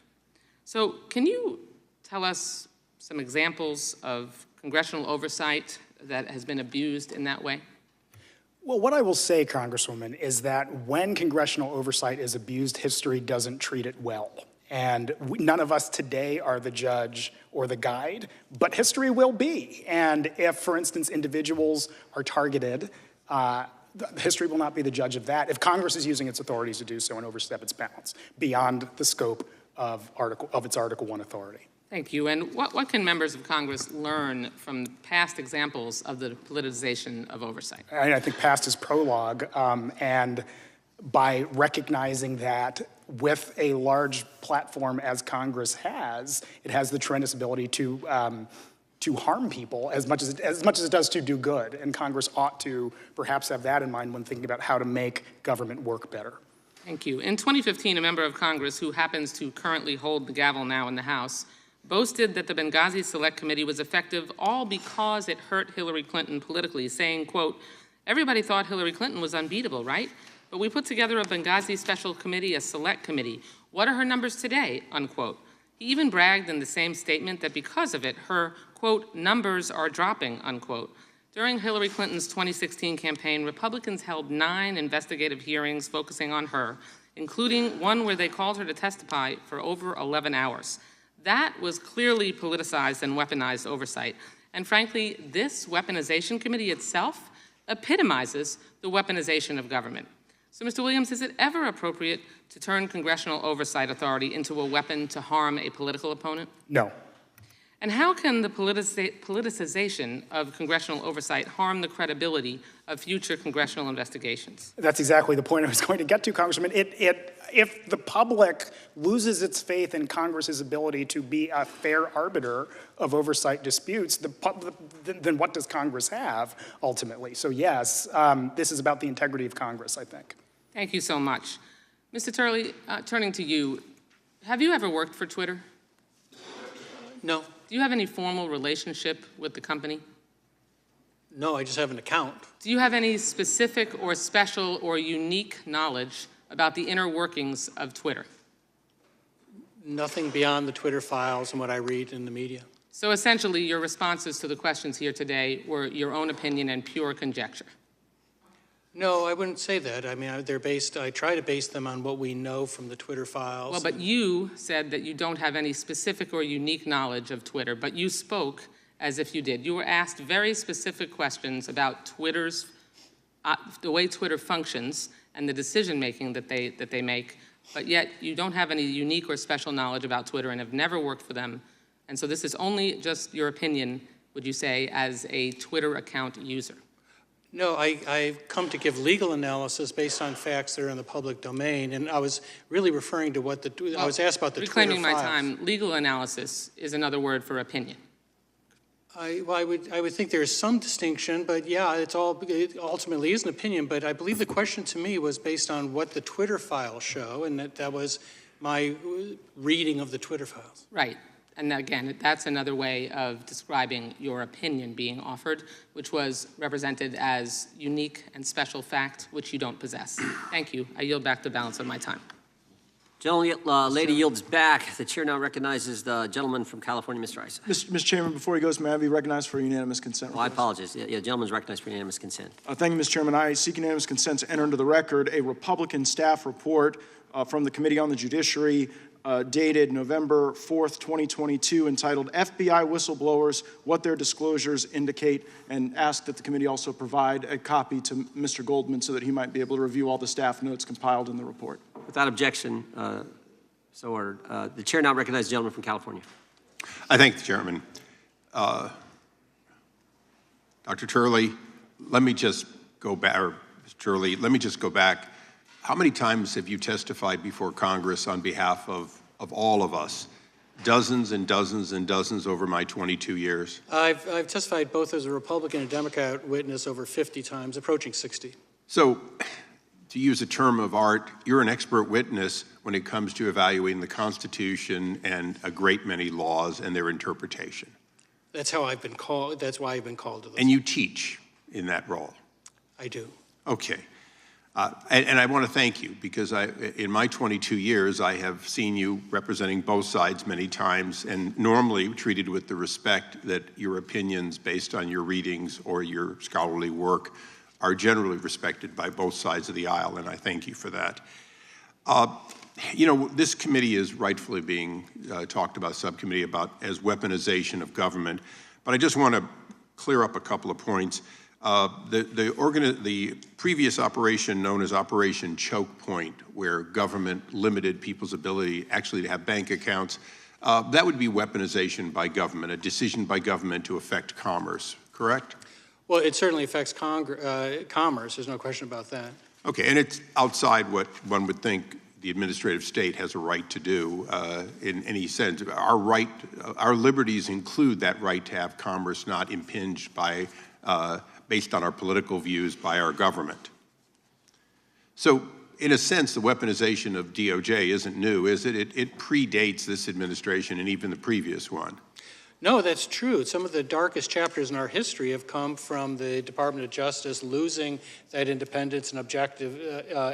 So can you tell us some examples of congressional oversight that has been abused in that way? Well, what I will say, Congresswoman, is that when congressional oversight is abused, history doesn't treat it well. And none of us today are the judge or the guide, but history will be. And if, for instance, individuals are targeted, history will not be the judge of that if Congress is using its authorities to do so and overstep its bounds beyond the scope of its Article 1 authority. Thank you. And what can members of Congress learn from past examples of the politicization of oversight? I think past is prologue, and by recognizing that with a large platform as Congress has, it has the tremendous ability to harm people as much as it does to do good. And Congress ought to perhaps have that in mind when thinking about how to make government work better. Thank you. In 2015, a member of Congress who happens to currently hold the gavel now in the House boasted that the Benghazi Select Committee was effective all because it hurt Hillary Clinton politically, saying, quote, "Everybody thought Hillary Clinton was unbeatable, right? But we put together a Benghazi Special Committee, a select committee. What are her numbers today?" Unquote. He even bragged in the same statement that because of it, her, quote, "numbers are dropping," unquote. During Hillary Clinton's 2016 campaign, Republicans held 9 investigative hearings focusing on her, including one where they called her to testify for over 11 hours. That was clearly politicized and weaponized oversight. And frankly, this weaponization committee itself epitomizes the weaponization of government. So, Mr. Williams, is it ever appropriate to turn congressional oversight authority into a weapon to harm a political opponent? No. And how can the politicization of congressional oversight harm the credibility of future congressional investigations? That's exactly the point I was going to get to, Congressman. If the public loses its faith in Congress's ability to be a fair arbiter of oversight disputes, then what does Congress have ultimately? So yes, this is about the integrity of Congress, I think. Thank you so much. Mr. Turley, turning to you, have you ever worked for Twitter? No. Do you have any formal relationship with the company? No, I just have an account. Do you have any specific or special or unique knowledge about the inner workings of Twitter? Nothing beyond the Twitter files and what I read in the media. So essentially, your responses to the questions here today were your own opinion and pure conjecture. No, I wouldn't say that. I mean, I try to base them on what we know from the Twitter files. Well, but you said that you don't have any specific or unique knowledge of Twitter, but you spoke as if you did. You were asked very specific questions about Twitter's, the way Twitter functions and the decision-making that they make, but yet you don't have any unique or special knowledge about Twitter and have never worked for them. And so this is only just your opinion, would you say, as a Twitter account user? No, I've come to give legal analysis based on facts that are in the public domain, and I was really referring to what I was asked about the Twitter files. Reclaiming my time, legal analysis is another word for opinion. I would think there is some distinction, but yeah, it ultimately is an opinion, but I believe the question to me was based on what the Twitter files show, and that was my reading of the Twitter files. Right. And again, that's another way of describing your opinion being offered, which was represented as unique and special fact, which you don't possess. Thank you. I yield back the balance of my time. Lady yields back. The chair now recognizes the gentleman from California, Mr. Issa. Mr. Chairman, before he goes, may I be recognized for unanimous consent? Oh, I apologize. Yeah, gentleman's recognized for unanimous consent. Thank you, Mr. Chairman. I seek unanimous consent to enter into the record a Republican staff report from the Committee on the Judiciary dated November 4th, 2022, entitled FBI Whistleblowers, What Their Disclosures Indicate, and ask that the committee also provide a copy to Mr. Goldman so that he might be able to review all the staff notes compiled in the report. Without objection, so ordered. The chair now recognizes the gentleman from California. I thank the chairman. Dr. Turley, let me just go back, or Mr. Turley, let me just go back. How many times have you testified before Congress on behalf of all of us? Dozens and dozens and dozens over my 22 years. I've testified both as a Republican and Democrat witness over 50 times, approaching 60. So, to use a term of art, you're an expert witness when it comes to evaluating the Constitution and a great many laws and their interpretation. That's how I've been called. That's why I've been called to this. And you teach in that role. I do. Okay. And I want to thank you because in my 22 years, I have seen you representing both sides many times and normally treated with the respect that your opinions based on your readings or your scholarly work are generally respected by both sides of the aisle, and I thank you for that. You know, this committee is rightfully being talked about, subcommittee, about as weaponization of government, but I just want to clear up a couple of points. The previous operation known as Operation Choke Point, where government limited people's ability actually to have bank accounts, that would be weaponization by government, a decision by government to affect commerce, correct? Well, it certainly affects commerce. There's no question about that. Okay, and it's outside what one would think the administrative state has a right to do in any sense. Our liberties include that right to have commerce not impinged by based on our political views by our government. So, in a sense, the weaponization of DOJ isn't new, is it? It predates this administration and even the previous one. No, that's true. Some of the darkest chapters in our history have come from the Department of Justice losing that independence and objective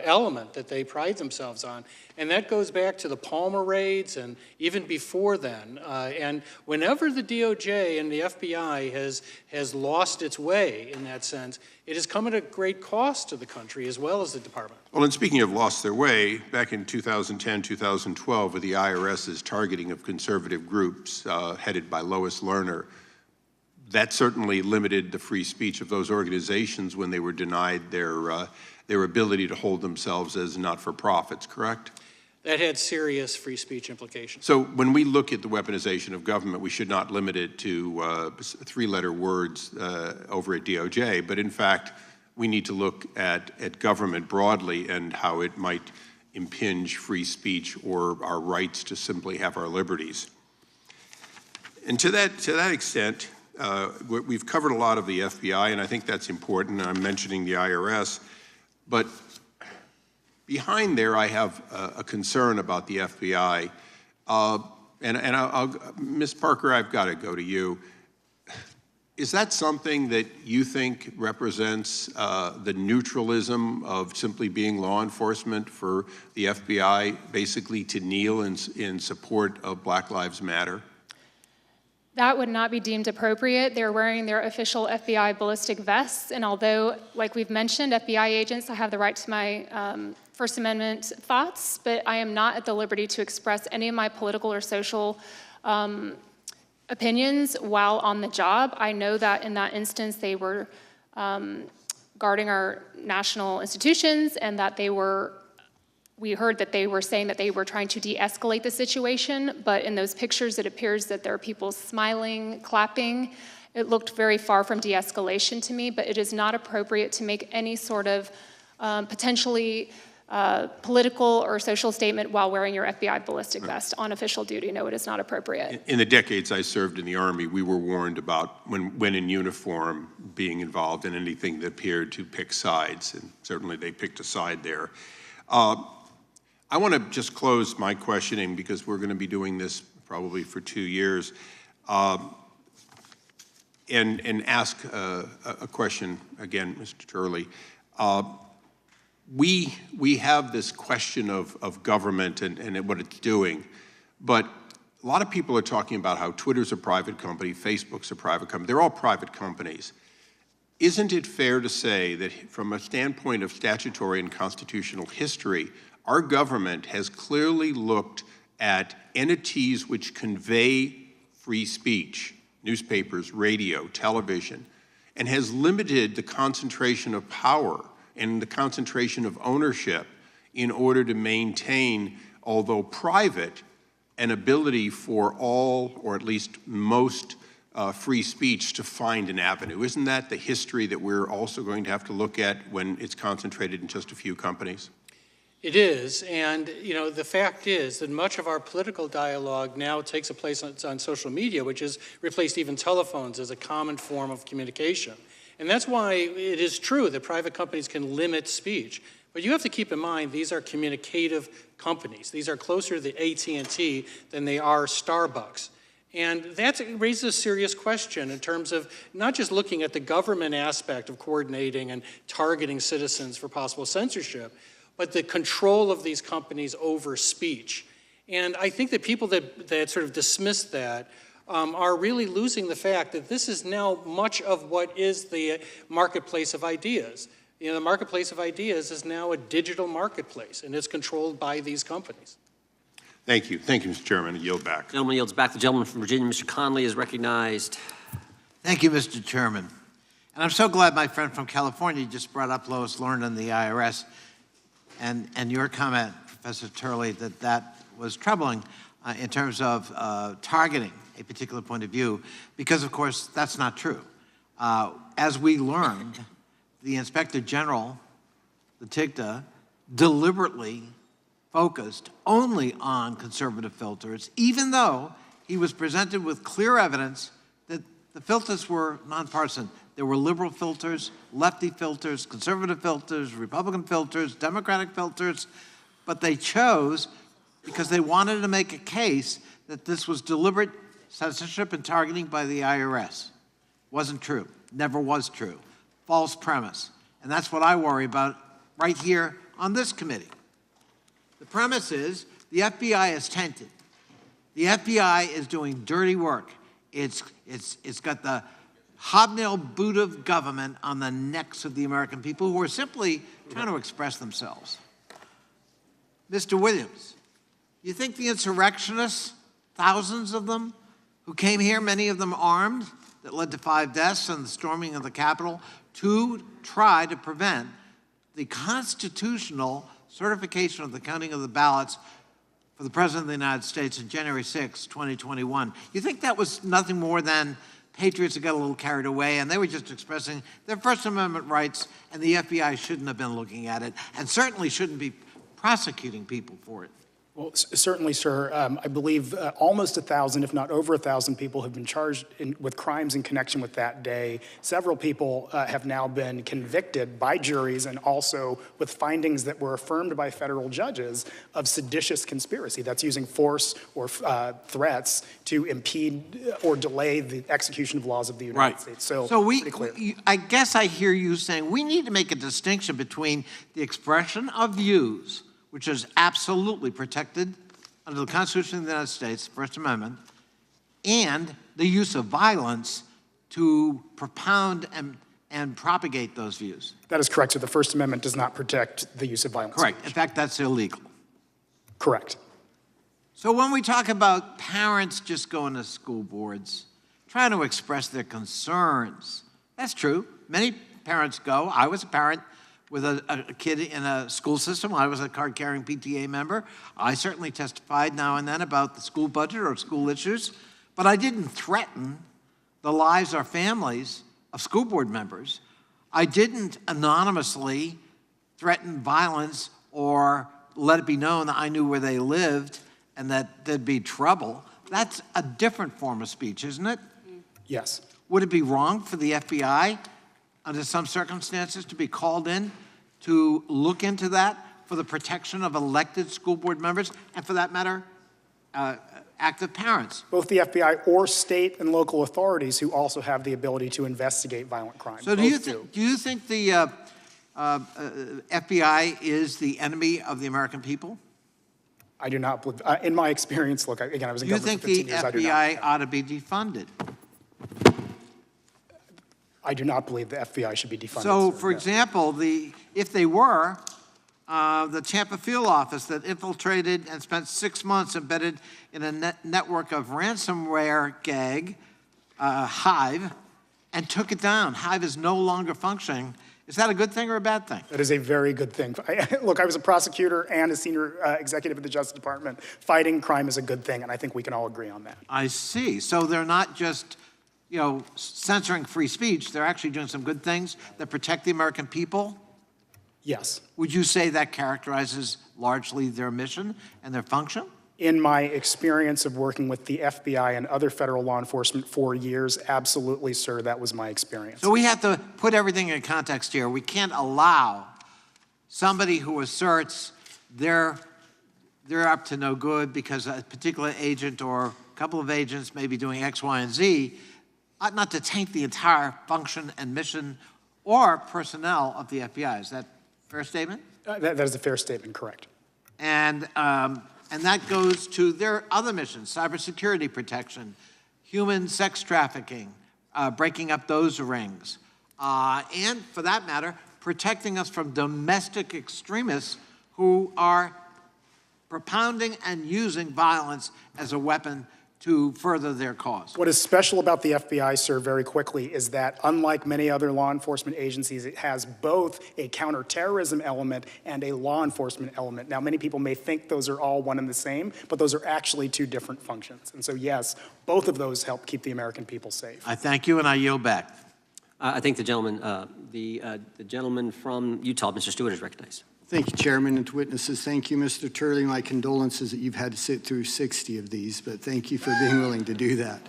element that they pride themselves on. And that goes back to the Palmer raids and even before then. And whenever the DOJ and the FBI has lost its way in that sense, it has come at a great cost to the country as well as the department. Well, and speaking of lost their way, back in 2010, 2012, with the IRS's targeting of conservative groups headed by Lois Lerner, that certainly limited the free speech of those organizations when they were denied their ability to hold themselves as not-for-profits, correct? That had serious free speech implications. So when we look at the weaponization of government, we should not limit it to three-letter words over at DOJ, but in fact, we need to look at government broadly and how it might impinge free speech or our rights to simply have our liberties. And to that extent, we've covered a lot of the FBI, and I think that's important. I'm mentioning the IRS, but behind there, I have a concern about the FBI. Ms. Parker, I've got to go to you. Is that something that you think represents the neutralism of simply being law enforcement for the FBI basically to kneel in support of Black Lives Matter? That would not be deemed appropriate. They're wearing their official FBI ballistic vests, and although, like we've mentioned, FBI agents, I have the right to my First Amendment thoughts, but I am not at the liberty to express any of my political or social opinions while on the job. I know that in that instance they were guarding our national institutions, and that we heard that they were saying that they were trying to de-escalate the situation, but in those pictures it appears that there are people smiling, clapping. It looked very far from de-escalation to me, but it is not appropriate to make any sort of potentially political or social statement while wearing your FBI ballistic vest on official duty. No, it is not appropriate. In the decades I served in the Army, we were warned about when in uniform being involved in anything that appeared to pick sides, and certainly they picked a side there. I want to just close my questioning, because we're going to be doing this probably for 2 years, and ask a question again, Mr. Turley. We have this question of government and what it's doing, but a lot of people are talking about how Twitter's a private company, Facebook's a private company. They're all private companies. Isn't it fair to say that from a standpoint of statutory and constitutional history, our government has clearly looked at entities which convey free speech, newspapers, radio, television, and has limited the concentration of power and the concentration of ownership in order to maintain, although private, an ability for all, or at least most, free speech to find an avenue? Isn't that the history that we're also going to have to look at when it's concentrated in just a few companies? It is, and the fact is that much of our political dialogue now takes place on social media, which has replaced even telephones as a common form of communication. And that's why it is true that private companies can limit speech. But you have to keep in mind, these are communicative companies. These are closer to the AT&T than they are Starbucks. And that raises a serious question in terms of not just looking at the government aspect of coordinating and targeting citizens for possible censorship, but the control of these companies over speech. And I think that people that sort of dismiss that are really losing the fact that this is now much of what is the marketplace of ideas. The marketplace of ideas is now a digital marketplace, and it's controlled by these companies. Thank you. Thank you, Mr. Chairman. I yield back. The gentleman yields back. The gentleman from Virginia, Mr. Conley, is recognized. Thank you, Mr. Chairman. And I'm so glad my friend from California just brought up Lois Lerner and the IRS. And your comment, Professor Turley, that was troubling in terms of targeting a particular point of view, because, of course, that's not true. As we learned, the Inspector General, the TIGTA, deliberately focused only on conservative filters, even though he was presented with clear evidence that the filters were nonpartisan. There were liberal filters, lefty filters, conservative filters, Republican filters, Democratic filters, but they chose because they wanted to make a case that this was deliberate censorship and targeting by the IRS. Wasn't true, never was true. False premise. And that's what I worry about right here on this committee. The premise is the FBI is tainted. The FBI is doing dirty work. It's got the hobnail boot of government on the necks of the American people who are simply trying to express themselves. Mr. Williams, you think the insurrectionists, thousands of them, who came here, many of them armed, that led to 5 deaths and the storming of the Capitol, to try to prevent the constitutional certification of the counting of the ballots for the President of the United States on January 6, 2021. You think that was nothing more than patriots that got a little carried away and they were just expressing their First Amendment rights, and the FBI shouldn't have been looking at it and certainly shouldn't be prosecuting people for it? Well, certainly, sir. I believe almost 1,000, if not over 1,000 people have been charged with crimes in connection with that day. Several people have now been convicted by juries and also with findings that were affirmed by federal judges of seditious conspiracy. That's using force or threats to impede or delay the execution of laws of the United States. So I guess I hear you saying we need to make a distinction between the expression of views, which is absolutely protected under the Constitution of the United States, First Amendment, and the use of violence to propound and propagate those views. That is correct. So the First Amendment does not protect the use of violence. Correct. In fact, that's illegal. Correct. So when we talk about parents just going to school boards, trying to express their concerns, that's true. Many parents go. I was a parent with a kid in a school system. I was a card-carrying PTA member. I certainly testified now and then about the school budget or school issues, but I didn't threaten the lives or families of school board members. I didn't anonymously threaten violence or let it be known that I knew where they lived and that there'd be trouble. That's a different form of speech, isn't it? Yes. Would it be wrong for the FBI under some circumstances to be called in to look into that for the protection of elected school board members and, for that matter, active parents? Both the FBI or state and local authorities who also have the ability to investigate violent crime. So do you think the FBI is the enemy of the American people? I do not believe, in my experience, look, again, I was in Do you government think for 15 the years. FBI ought to be defunded? I do not believe the FBI should be defunded. So, sir, for no. example, if they were, the Tampa field office that infiltrated and spent 6 months embedded in a network of ransomware gag, Hive, and took it down. Hive is no longer functioning. Is that a good thing or a bad thing? That is a very good thing. Look, I was a prosecutor and a senior executive at the Justice Department. Fighting crime is a good thing, and I think we can all agree on that. I see. So they're not just, censoring free speech. They're actually doing some good things that protect the American people? Yes. Would you say that characterizes largely their mission and their function? In my experience of working with the FBI and other federal law enforcement for years, absolutely, sir, that was my experience. So we have to put everything in context here. We can't allow somebody who asserts they're up to no good because a particular agent or a couple of agents may be doing X, Y, and Z, ought not to taint the entire function and mission or personnel of the FBI. Is that a fair statement? That is a fair statement, correct. And that goes to their other missions: cybersecurity protection, human sex trafficking, breaking up those rings, and for that matter, protecting us from domestic extremists who are propounding and using violence as a weapon to further their cause. What is special about the FBI, sir, very quickly, is that unlike many other law enforcement agencies, it has both a counterterrorism element and a law enforcement element. Now, many people may think those are all one and the same, but those are actually two different functions. And so, yes, both of those help keep the American people safe. I thank you, and I yield back. I think the gentleman from Utah, Mr. Stewart, is recognized. Thank you, Chairman, and to witnesses. Thank you, Mr. Turley. My condolences that you've had to sit through 60 of these, but thank you for being willing to do that.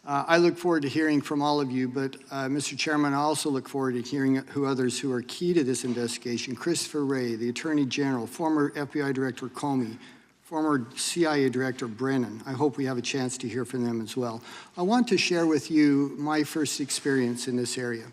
I look forward to hearing from all of you, but Mr. Chairman, I also look forward to hearing others who are key to this investigation. Christopher Wray, the Attorney General, former FBI Director Comey, former CIA Director Brennan. I hope we have a chance to hear from them as well. I want to share with you my first experience in this area.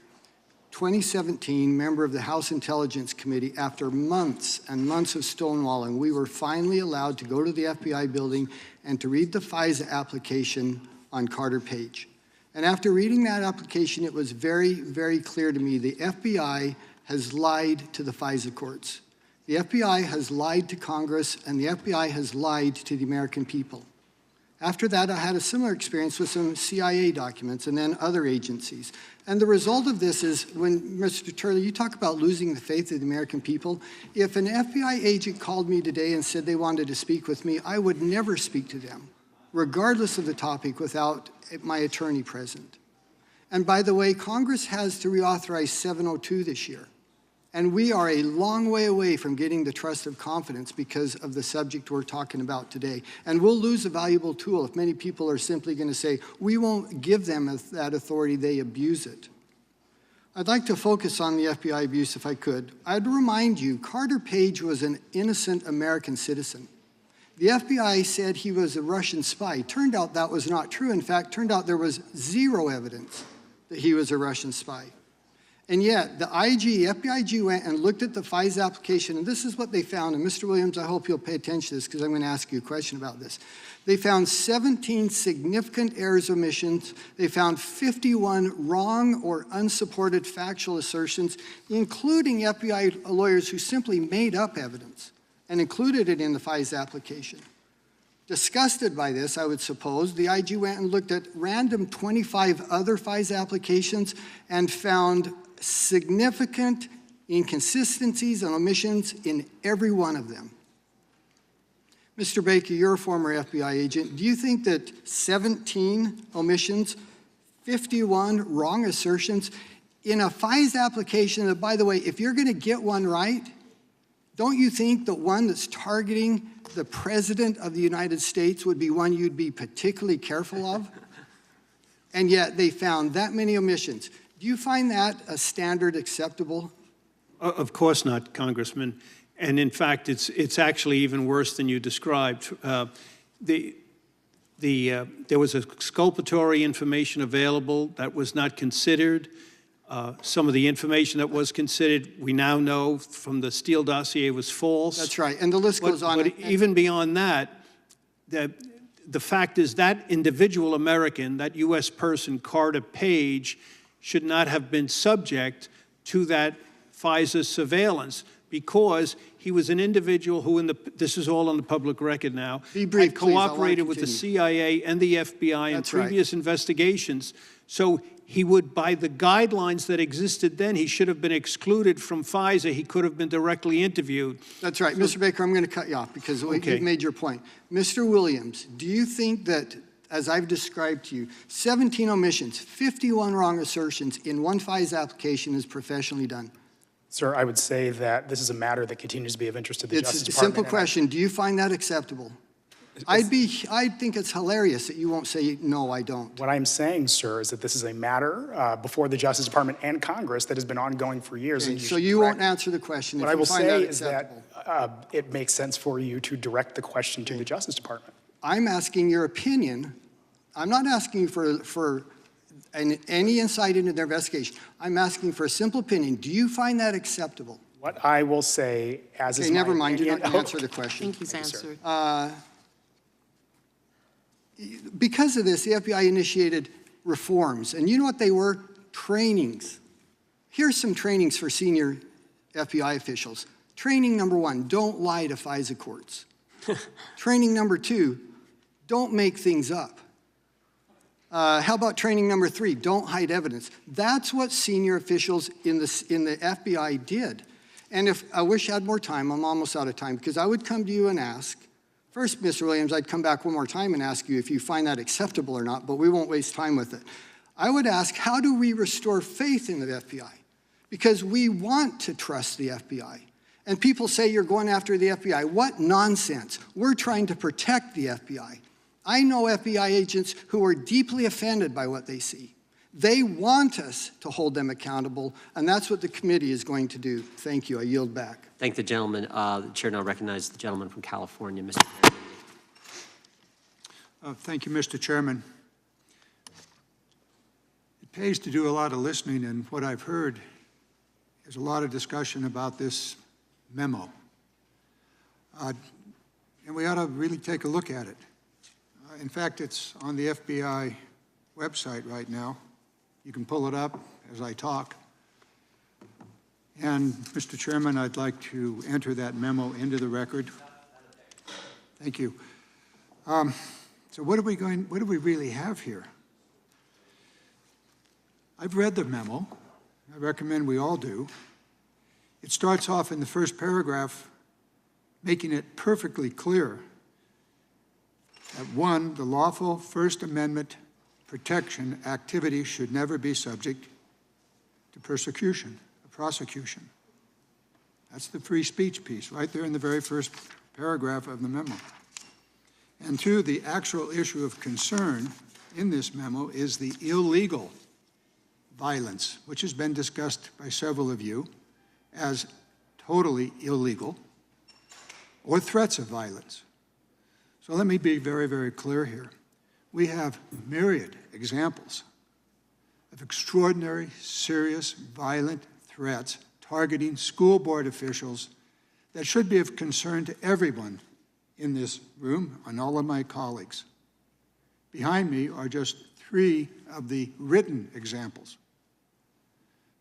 2017, member of the House Intelligence Committee, after months and months of stonewalling, we were finally allowed to go to the FBI building and to read the FISA application on Carter Page. And after reading that application, it was very, very clear to me the FBI has lied to the FISA courts. The FBI has lied to Congress, and the FBI has lied to the American people. After that, I had a similar experience with some CIA documents and then other agencies. And the result of this is, when, Mr. Turley, you talk about losing the faith of the American people, if an FBI agent called me today and said they wanted to speak with me, I would never speak to them, regardless of the topic, without my attorney present. And by the way, Congress has to reauthorize 702 this year. And we are a long way away from getting the trust of confidence because of the subject we're talking about today. And we'll lose a valuable tool if many people are simply going to say, we won't give them that authority, they abuse it. I'd like to focus on the FBI abuse if I could. I'd remind you, Carter Page was an innocent American citizen. The FBI said he was a Russian spy. Turned out that was not true. In fact, turned out there was zero evidence that he was a Russian spy. And yet, the FBI went and looked at the FISA application, and this is what they found. And Mr. Williams, I hope you'll pay attention to this because I'm going to ask you a question about this. They found 17 significant errors of omissions. They found 51 wrong or unsupported factual assertions, including FBI lawyers who simply made up evidence and included it in the FISA application. Disgusted by this, I would suppose, the IG went and looked at random 25 other FISA applications and found significant inconsistencies and omissions in every one of them. Mr. Baker, you're a former FBI agent. Do you think that 17 omissions, 51 wrong assertions in a FISA application that, by the way, if you're going to get one right, don't you think the one that's targeting the President of the United States would be one you'd be particularly careful of? And yet they found that many omissions. Do you find that a standard acceptable? Of course not, Congressman. And in fact, it's actually even worse than you described. There was exculpatory information available that was not considered. Some of the information that was considered, we now know from the Steele dossier was false. That's right, and the list goes on. But even beyond that, the fact is that individual American, that U.S. person, Carter Page, should not have been subject to that FISA surveillance because he was an individual who, this is all on the public record now, had cooperated with the CIA and the FBI in previous investigations. So he would, by the guidelines that existed then, he should have been excluded from FISA. He could have been directly interviewed. That's right. Mr. Baker, I'm going to cut you off because you've made your point. Mr. Williams, do you think that, as I've described to you, 17 omissions, 51 wrong assertions in one FISA application is professionally done? Sir, I would say that this is a matter that continues to be of interest to the Justice Department. It's a simple question. Do you find that acceptable? I think it's hilarious that you won't say, no, I don't. What I'm saying, sir, is that this is a matter before the Justice Department and Congress that has been ongoing for years. Okay, so you won't answer the question. What I will say is that it makes sense for you to direct the question to the Justice Department. I'm asking your opinion. I'm not asking for any insight into their investigation. I'm asking for a simple opinion. Do you find that acceptable? What I will say, as is my never mind. opinion, Do not answer the question. I think he's answered. Because of this, the FBI initiated reforms. And you know what they were? Trainings. Here's some trainings for senior FBI officials. Training number 1, don't lie to FISA courts. Training number 2, don't make things up. How about training number 3, don't hide evidence. That's what senior officials in the FBI did. And if I wish I had more time, I'm almost out of time, because I would come to you and ask, first, Mr. Williams, I'd come back one more time and ask you if you find that acceptable or not, but we won't waste time with it. I would ask, how do we restore faith in the FBI? Because we want to trust the FBI. And people say you're going after the FBI. What nonsense. We're trying to protect the FBI. I know FBI agents who are deeply offended by what they see. They want us to hold them accountable, and that's what the committee is going to do. Thank you. I yield back. Thank the gentleman. The chair now recognizes the gentleman from California, Mr. Thank you, Mr. Chairman. It pays to do a lot of listening, and what I've heard is a lot of discussion about this memo. And we ought to really take a look at it. In fact, it's on the FBI website right now. You can pull it up as I talk. And, Mr. Chairman, I'd like to enter that memo into the record. Thank you. So what do we really have here? I've read the memo. I recommend we all do. It starts off in the first paragraph making it perfectly clear that 1, the lawful First Amendment protection activity should never be subject to prosecution. That's the free speech piece, right there in the very first paragraph of the memo. And two, the actual issue of concern in this memo is the illegal violence, which has been discussed by several of you as totally illegal, or threats of violence. So let me be very, very clear here. We have myriad examples of extraordinary, serious, violent threats targeting school board officials that should be of concern to everyone in this room and all of my colleagues. Behind me are just 3 of the written examples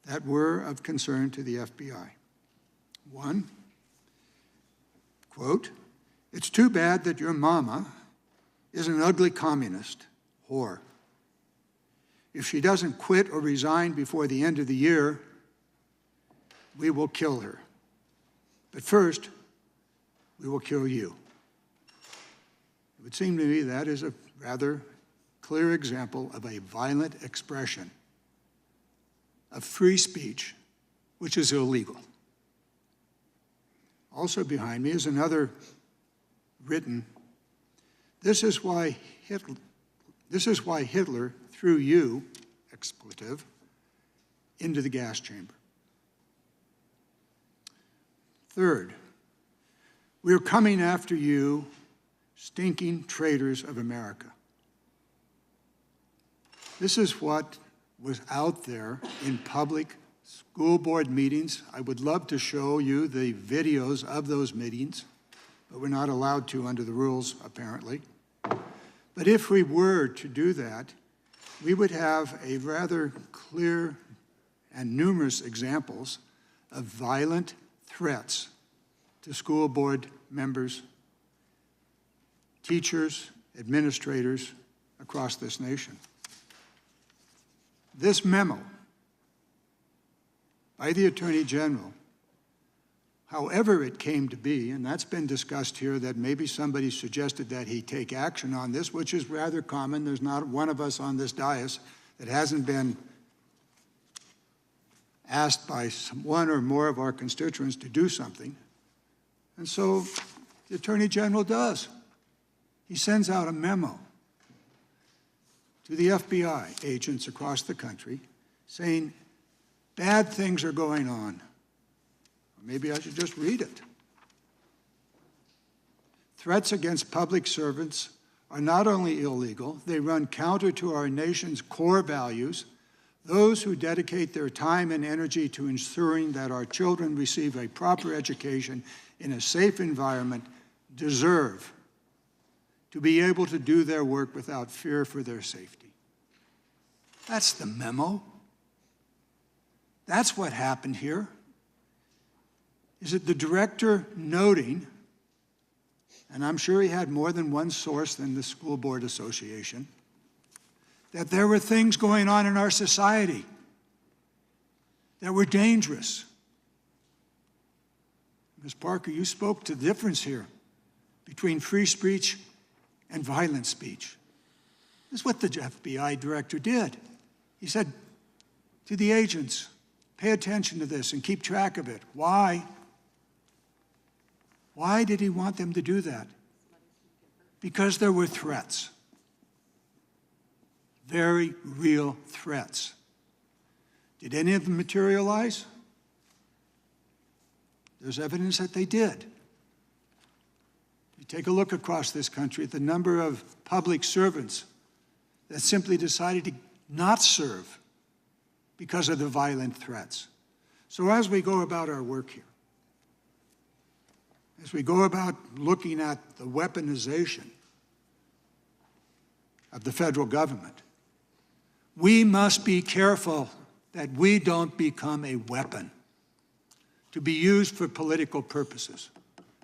that were of concern to the FBI. 1, quote, "It's too bad that your mama is an ugly communist whore. If she doesn't quit or resign before the end of the year, we will kill her. But first, we will kill you." It would seem to me that is a rather clear example of a violent expression of free speech, which is illegal. Also behind me is another written, this is why Hitler threw you, expletive, into the gas chamber. Third, we are coming after you, stinking traitors of America. This is what was out there in public school board meetings. I would love to show you the videos of those meetings, but we're not allowed to under the rules, apparently. But if we were to do that, we would have a rather clear and numerous examples of violent threats to school board members, teachers, administrators across this nation. This memo by the Attorney General, however it came to be, and that's been discussed here, that maybe somebody suggested that he take action on this, which is rather common. There's not one of us on this dais that hasn't been asked by one or more of our constituents to do something. And so the Attorney General does. He sends out a memo to the FBI agents across the country saying, bad things are going on. Or maybe I should just read it. Threats against public servants are not only illegal, they run counter to our nation's core values. Those who dedicate their time and energy to ensuring that our children receive a proper education in a safe environment deserve to be able to do their work without fear for their safety. That's the memo. That's what happened here. Is it the director noting, and I'm sure he had more than one source than the School Board Association, that there were things going on in our society that were dangerous. Ms. Parker, you spoke to the difference here between free speech and violent speech. This is what the FBI director did. He said to the agents, pay attention to this and keep track of it. Why? Why did he want them to do that? Because there were threats. Very real threats. Did any of them materialize? There's evidence that they did. You take a look across this country at the number of public servants that simply decided to not serve because of the violent threats. So as we go about our work here, as we go about looking at the weaponization of the federal government, we must be careful that we don't become a weapon to be used for political purposes.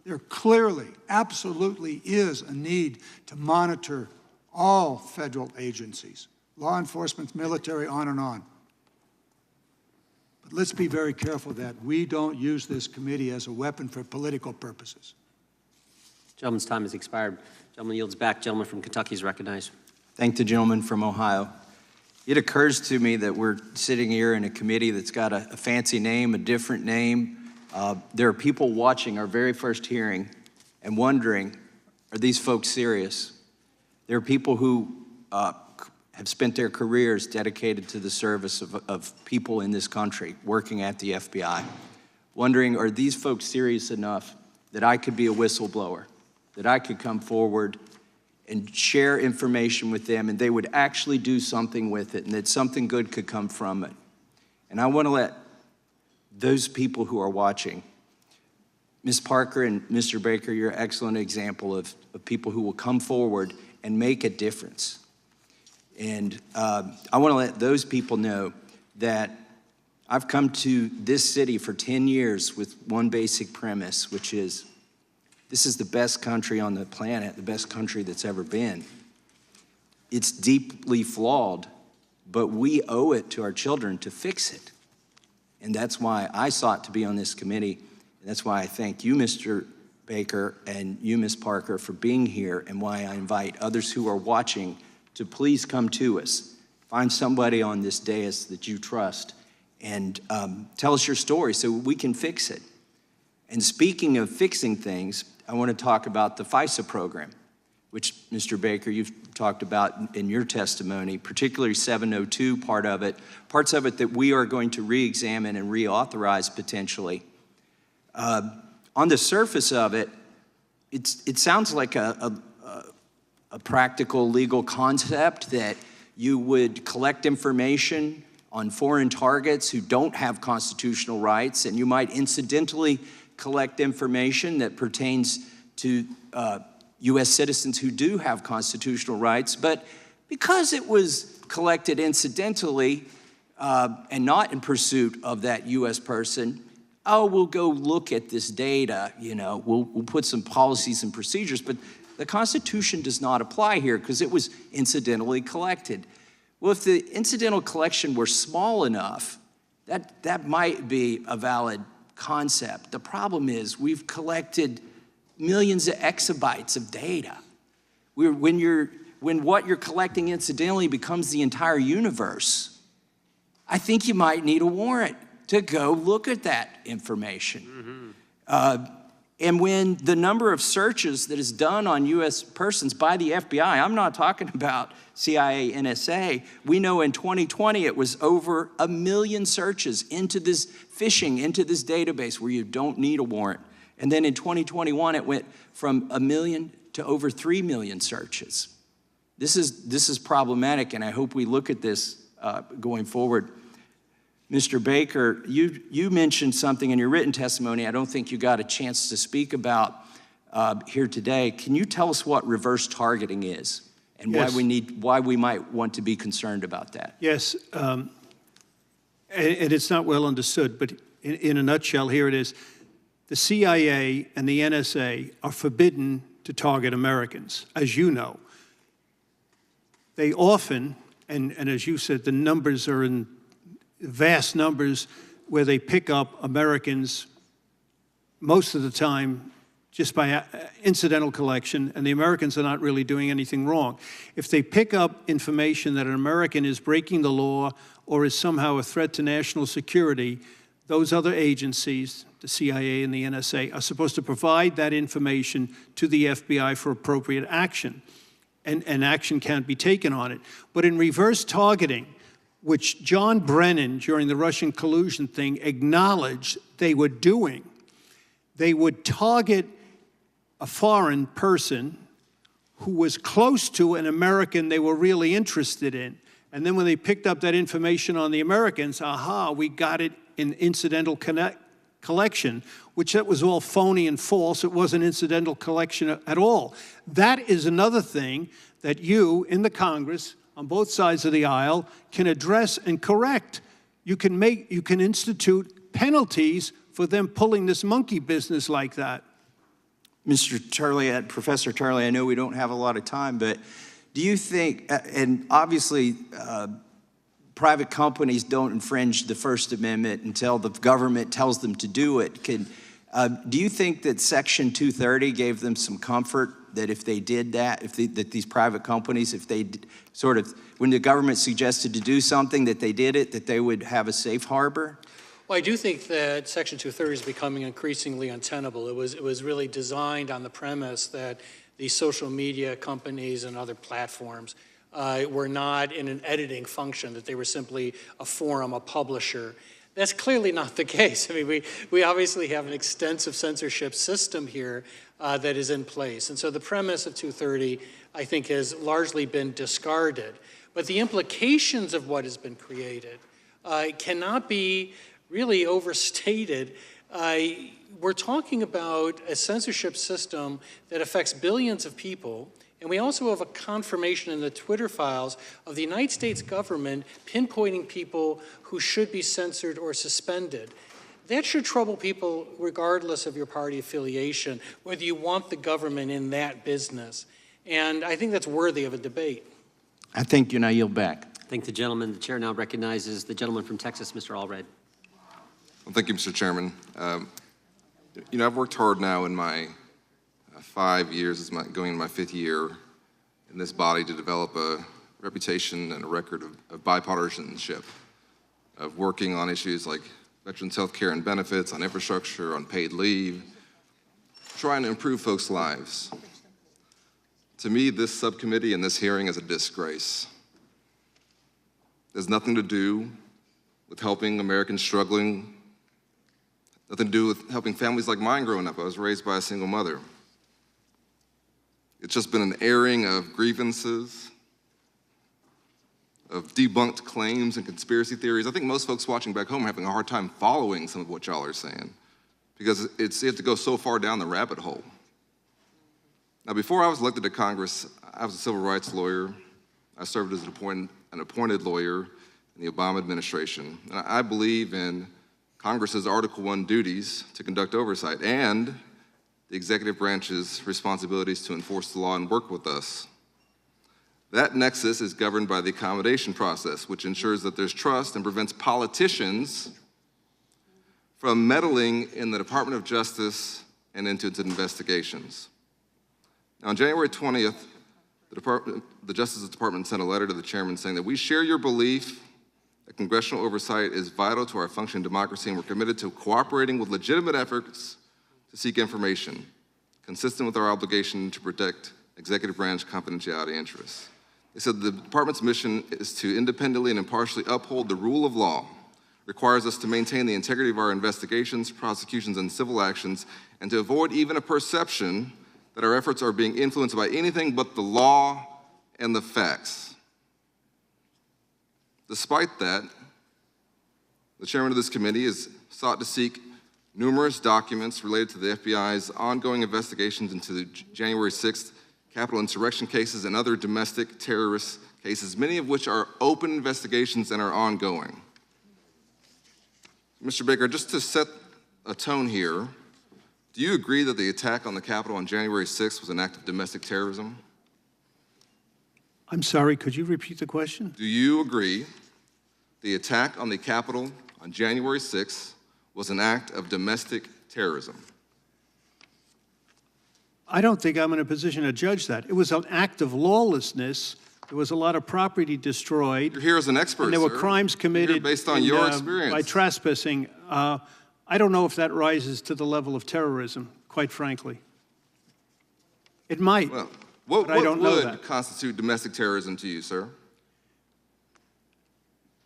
There clearly, absolutely is a need to monitor all federal agencies, law enforcement, military, on and on. But let's be very careful that we don't use this committee as a weapon for political purposes. Gentleman's time has expired. Gentleman yields back. Gentleman from Kentucky is recognized. Thank the gentleman from Ohio. It occurs to me that we're sitting here in a committee that's got a fancy name, a different name, There are people watching our very first hearing and wondering, are these folks serious? There are people who have spent their careers dedicated to the service of people in this country, working at the FBI, wondering, are these folks serious enough that I could be a whistleblower, that I could come forward and share information with them, and they would actually do something with it, and that something good could come from it. And I want to let those people who are watching, Ms. Parker and Mr. Baker, you're an excellent example of people who will come forward and make a difference. And I want to let those people know that I've come to this city for 10 years with one basic premise, which is this is the best country on the planet, the best country that's ever been. It's deeply flawed, but we owe it to our children to fix it. And that's why I sought to be on this committee. And that's why I thank you, Mr. Baker, and you, Ms. Parker, for being here, and why I invite others who are watching to please come to us. Find somebody on this dais that you trust and tell us your story so we can fix it. And speaking of fixing things, I want to talk about the FISA program, which, Mr. Baker, you've talked about in your testimony, particularly 702 parts of it that we are going to re-examine and reauthorize potentially. On the surface of it, it sounds like a practical legal concept that you would collect information on foreign targets who don't have constitutional rights, and you might incidentally collect information that pertains to U.S. citizens who do have constitutional rights. But because it was collected incidentally and not in pursuit of that U.S. person, oh, we'll go look at this data, we'll put some policies and procedures, but the Constitution does not apply here because it was incidentally collected. Well, if the incidental collection were small enough, that might be a valid concept. The problem is we've collected millions of exabytes of data. When what you're collecting incidentally becomes the entire universe, I think you might need a warrant to go look at that information. And when the number of searches that is done on U.S. persons by the FBI, I'm not talking about CIA, NSA. We know in 2020 it was over 1 million searches into this phishing, into this database where you don't need a warrant. And then in 2021 it went from 1 million to over 3 million searches. This is problematic, and I hope we look at this going forward. Mr. Baker, you mentioned something in your written testimony I don't think you got a chance to speak about here today. Can you tell us what reverse targeting is and Yes. why we might want to be concerned about that? Yes, and it's not well understood, but in a nutshell, here it is. The CIA and the NSA are forbidden to target Americans, as you know. They often, and as you said, the numbers are in vast numbers where they pick up Americans most of the time just by incidental collection, and the Americans are not really doing anything wrong. If they pick up information that an American is breaking the law or is somehow a threat to national security, those other agencies, the CIA and the NSA, are supposed to provide that information to the FBI for appropriate action, and action can't be taken on it. But in reverse targeting, which John Brennan, during the Russian collusion thing, acknowledged they were doing, they would target a foreign person who was close to an American they were really interested in. And then when they picked up that information on the Americans, aha, we got it in incidental collection, which that was all phony and false. It wasn't incidental collection at all. That is another thing that you in the Congress, on both sides of the aisle, can address and correct. You can institute penalties for them pulling this monkey business like that. Mr. Turley, Professor Turley, I know we don't have a lot of time, but do you think, and obviously private companies don't infringe the First Amendment until the government tells them to do it. Do you think that Section 230 gave them some comfort that if they did that, that these private companies, if they when the government suggested to do something, that they did it, that they would have a safe harbor? Well, I do think that Section 230 is becoming increasingly untenable. It was really designed on the premise that the social media companies and other platforms were not in an editing function, that they were simply a forum, a publisher. That's clearly not the case. I mean, we obviously have an extensive censorship system here that is in place. And so the premise of 230, I think, has largely been discarded. But the implications of what has been created cannot be really overstated. We're talking about a censorship system that affects billions of people, and we also have a confirmation in the Twitter files of the United States government pinpointing people who should be censored or suspended. That should trouble people regardless of your party affiliation, whether you want the government in that business. And I think that's worthy of a debate. I thank you, and I yield back. I thank the gentleman. The chair now recognizes the gentleman from Texas, Mr. Allred. Well, thank you, Mr. Chairman. You know, I've worked hard now in my 5 years, going in my 5th year in this body, to develop a reputation and a record of bipartisanship, of working on issues like veterans' health care and benefits, on infrastructure, on paid leave, trying to improve folks' lives. To me, this subcommittee and this hearing is a disgrace. It has nothing to do with helping Americans struggling, nothing to do with helping families like mine growing up. I was raised by a single mother. It's just been an airing of grievances, of debunked claims and conspiracy theories. I think most folks watching back home are having a hard time following some of what y'all are saying because you have to go so far down the rabbit hole. Now, before I was elected to Congress, I was a civil rights lawyer. I served as an appointed lawyer in the Obama administration. And I believe in Congress's Article I duties to conduct oversight and the executive branch's responsibilities to enforce the law and work with us. That nexus is governed by the accommodation process, which ensures that there's trust and prevents politicians from meddling in the Department of Justice and into its investigations. Now, on January 20th, the Justice Department sent a letter to the chairman saying that we share your belief that congressional oversight is vital to our functioning democracy, and we're committed to cooperating with legitimate efforts to seek information consistent with our obligation to protect executive branch confidentiality interests. They said the department's mission is to independently and impartially uphold the rule of law, requires us to maintain the integrity of our investigations, prosecutions, and civil actions, and to avoid even a perception that our efforts are being influenced by anything but the law and the facts. Despite that, the chairman of this committee has sought to seek numerous documents related to the FBI's ongoing investigations into the January 6th Capitol insurrection cases and other domestic terrorist cases, many of which are open investigations and are ongoing. Mr. Baker, just to set a tone here, do you agree that the attack on the Capitol on January 6th was an act of domestic terrorism? I'm sorry, could you repeat the question? Do you agree the attack on the Capitol on January 6th was an act of domestic terrorism? I don't think I'm in a position to judge that. It was an act of lawlessness. There was a lot of property destroyed. You're here as an expert, and there were sir. crimes committed based on your experience. By trespassing. I don't know if that rises to the level of terrorism, quite frankly. It might, Well, but I don't know would that. constitute domestic terrorism to you, sir?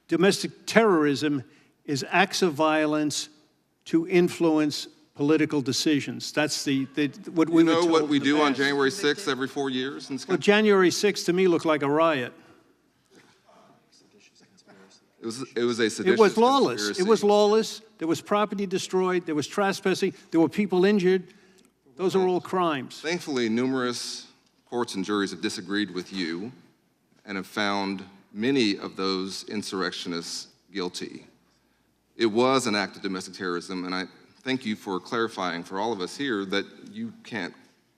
Domestic terrorism is acts of violence to influence political decisions. That's what we were told. You know what we in the do on past. January 6th every 4 years in this Well, country? January 6th to me looked like a riot. It was a seditious It was lawless. conspiracy. It was lawless. There was property destroyed. There was trespassing. There were people injured. Those are all crimes. Thankfully, numerous courts and juries have disagreed with you and have found many of those insurrectionists guilty. It was an act of domestic terrorism, and I thank you for clarifying for all of us here that you can't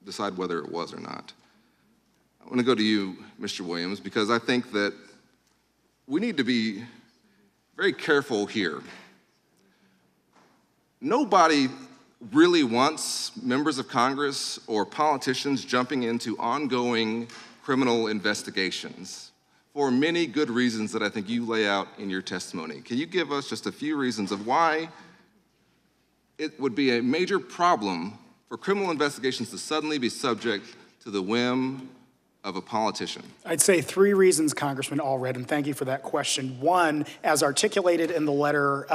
decide whether it was or not. I want to go to you, Mr. Williams, because I think that we need to be very careful here. Nobody really wants members of Congress or politicians jumping into ongoing criminal investigations for many good reasons that I think you lay out in your testimony. Can you give us just a few reasons of why it would be a major problem for criminal investigations to suddenly be subject to the whim of a politician? I'd say 3 reasons, Congressman Allred, and thank you for that question. One, as articulated in the letter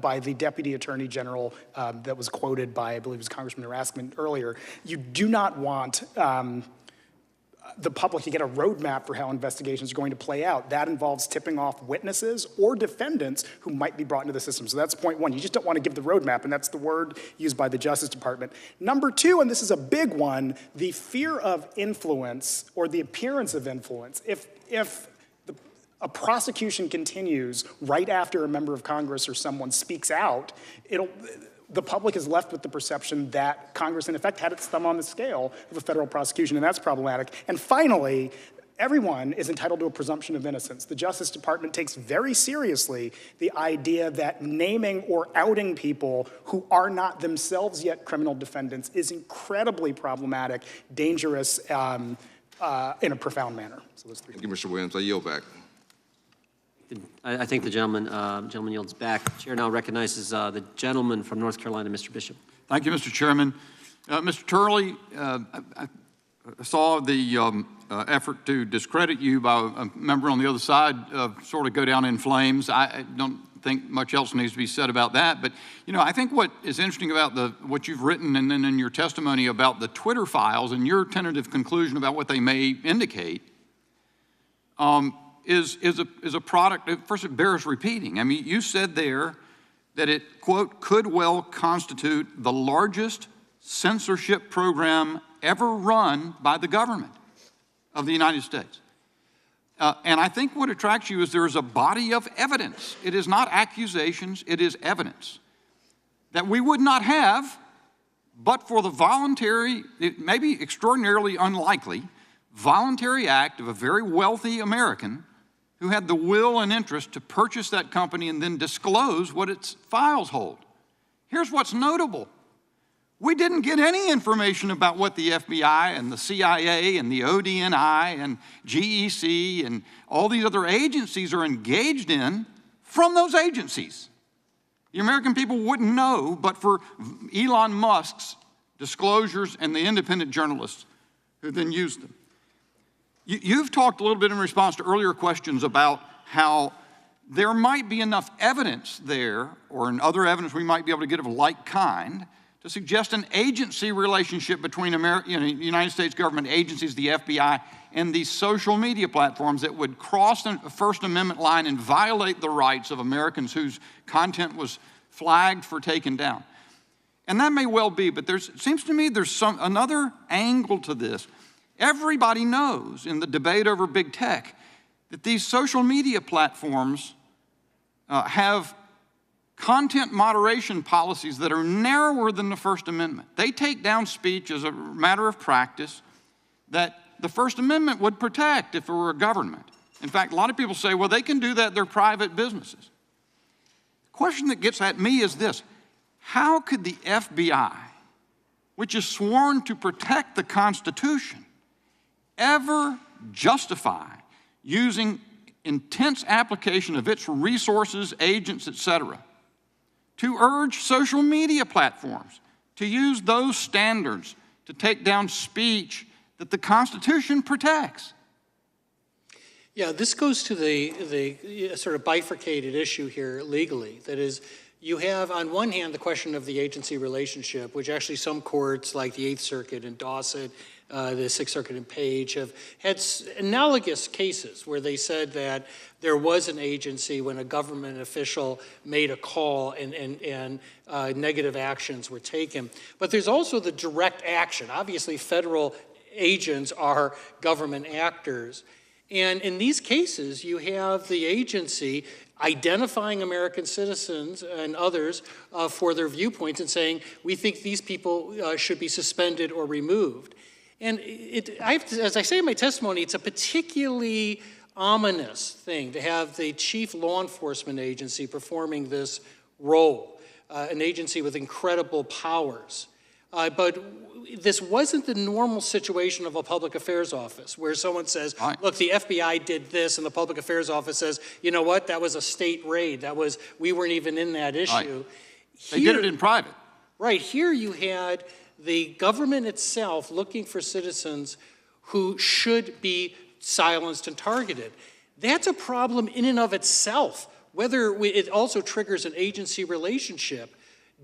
by the Deputy Attorney General that was quoted by, I believe it was Congressman Raskman earlier, you do not want the public to get a roadmap for how investigations are going to play out. That involves tipping off witnesses or defendants who might be brought into the system. So that's point one. You just don't want to give the roadmap, and that's the word used by the Justice Department. Number 2, and this is a big one, the fear of influence or the appearance of influence. If a prosecution continues right after a member of Congress or someone speaks out, the public is left with the perception that Congress, in effect, had its thumb on the scale of a federal prosecution, and that's problematic. And finally, everyone is entitled to a presumption of innocence. The Justice Department takes very seriously the idea that naming or outing people who are not themselves yet criminal defendants is incredibly problematic, dangerous, in a profound manner. So those 3. Thank you, Mr. Williams. I yield back. I think the gentleman yields back. Chair now recognizes the gentleman from North Carolina, Mr. Bishop. Thank you, Mr. Chairman. Mr. Turley, I saw the effort to discredit you by a member on the other side sort of go down in flames. I don't think much else needs to be said about that. But, you know, I think what is interesting about what you've written and then in your testimony about the Twitter files and your tentative conclusion about what they may indicate, is a product. First, it bears repeating. I mean, you said there that it, quote, could well constitute the largest censorship program ever run by the government of the United States. And I think what attracts you is there is a body of evidence. It is not accusations, it is evidence that we would not have but for the voluntary, it may be extraordinarily unlikely, voluntary act of a very wealthy American who had the will and interest to purchase that company and then disclose what its files hold. Here's what's notable. We didn't get any information about what the FBI and the CIA and the ODNI and GEC and all these other agencies are engaged in from those agencies. The American people wouldn't know but for Elon Musk's disclosures and the independent journalists who then used them. You've talked a little bit in response to earlier questions about how there might be enough evidence there, or in other evidence we might be able to get of like kind, to suggest an agency relationship between United States government agencies, the FBI, and these social media platforms that would cross a First Amendment line and violate the rights of Americans whose content was flagged for taken down. And that may well be, but it seems to me there's another angle to this. Everybody knows in the debate over big tech that these social media platforms have content moderation policies that are narrower than the First Amendment. They take down speech as a matter of practice that the First Amendment would protect if it were a government. In fact, a lot of people say, well, they can do that, they're private businesses. The question that gets at me is this: how could the FBI, which is sworn to protect the Constitution, ever justify using intense application of its resources, agents, etc., to urge social media platforms to use those standards to take down speech that the Constitution protects? Yeah, this goes to the sort of bifurcated issue here legally. That is, you have on one hand the question of the agency relationship, which actually some courts like the Eighth Circuit and Dawson, the Sixth Circuit and Page have had analogous cases where they said that there was an agency when a government official made a call and negative actions were taken. But there's also the direct action. Obviously, federal agents are government actors. And in these cases, you have the agency identifying American citizens and others for their viewpoints and saying, we think these people should be suspended or removed. And as I say in my testimony, it's a particularly ominous thing to have the chief law enforcement agency performing this role, an agency with incredible powers. But this wasn't the normal situation of a public affairs office where someone says, look, the FBI did this, and the public affairs office says, you know what, that was a state raid. We weren't even in that issue. They did it in private. Right, here you had the government itself looking for citizens who should be silenced and targeted. That's a problem in and of itself, whether it also triggers an agency relationship.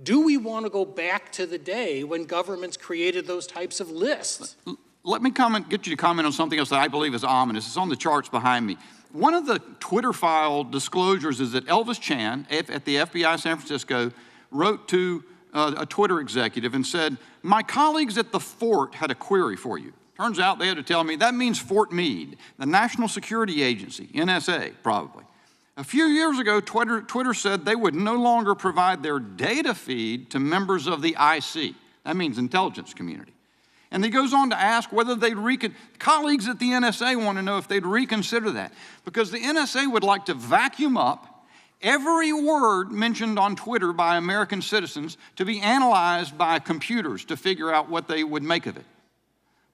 Do we want to go back to the day when governments created those types of lists? Let me get you to comment on something else that I believe is ominous. It's on the charts behind me. One of the Twitter file disclosures is that Elvis Chan at the FBI San Francisco wrote to a Twitter executive and said, my colleagues at the fort had a query for you. Turns out they had to tell me that means Fort Meade, the National Security Agency, NSA, probably. A few years ago, Twitter said they would no longer provide their data feed to members of the IC. That means intelligence community. And he goes on to ask whether colleagues at the NSA want to know if they'd reconsider that. Because the NSA would like to vacuum up every word mentioned on Twitter by American citizens to be analyzed by computers to figure out what they would make of it.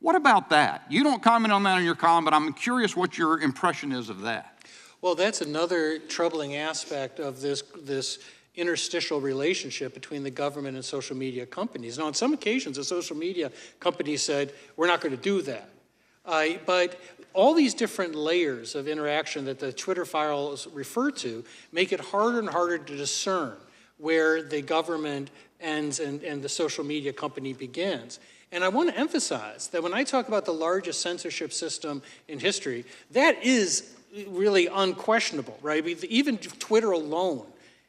What about that? You don't comment on that in your column, but I'm curious what your impression is of that. Well, that's another troubling aspect of this interstitial relationship between the government and social media companies. Now, on some occasions, the social media companies said, we're not going to do that. But all these different layers of interaction that the Twitter files refer to make it harder and harder to discern where the government ends and the social media company begins. And I want to emphasize that when I talk about the largest censorship system in history, that is really unquestionable, right? Even Twitter alone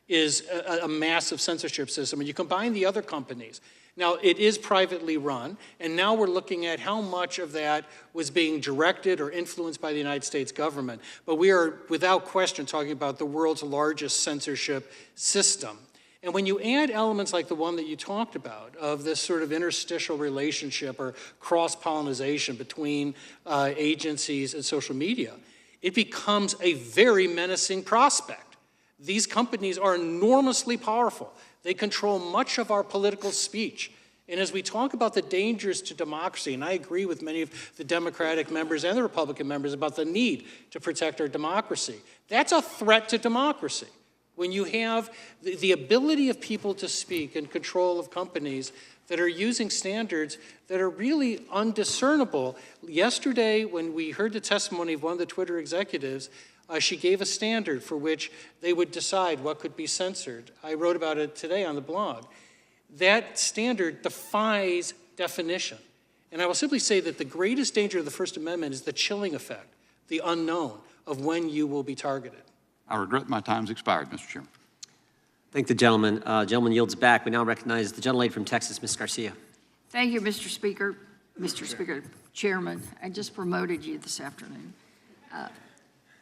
is a massive censorship system. And you combine the other companies. Now, it is privately run, and now we're looking at how much of that was being directed or influenced by the United States government. But we are, without question, talking about the world's largest censorship system. And when you add elements like the one that you talked about, of this sort of interstitial relationship or cross-pollination between agencies and social media, it becomes a very menacing prospect. These companies are enormously powerful. They control much of our political speech. And as we talk about the dangers to democracy, and I agree with many of the Democratic members and the Republican members about the need to protect our democracy, that's a threat to democracy. When you have the ability of people to speak and control of companies that are using standards that are really undiscernible. Yesterday, when we heard the testimony of one of the Twitter executives, she gave a standard for which they would decide what could be censored. I wrote about it today on the blog. That standard defies definition. And I will simply say that the greatest danger of the First Amendment is the chilling effect, the unknown of when you will be targeted. I regret my time's expired, Mr. Chairman. Thank the gentleman. Gentleman yields back. We now recognize the gentlelady from Texas, Ms. Garcia. Thank you, Mr. Speaker. Mr. Speaker, Chairman, I just promoted you this afternoon.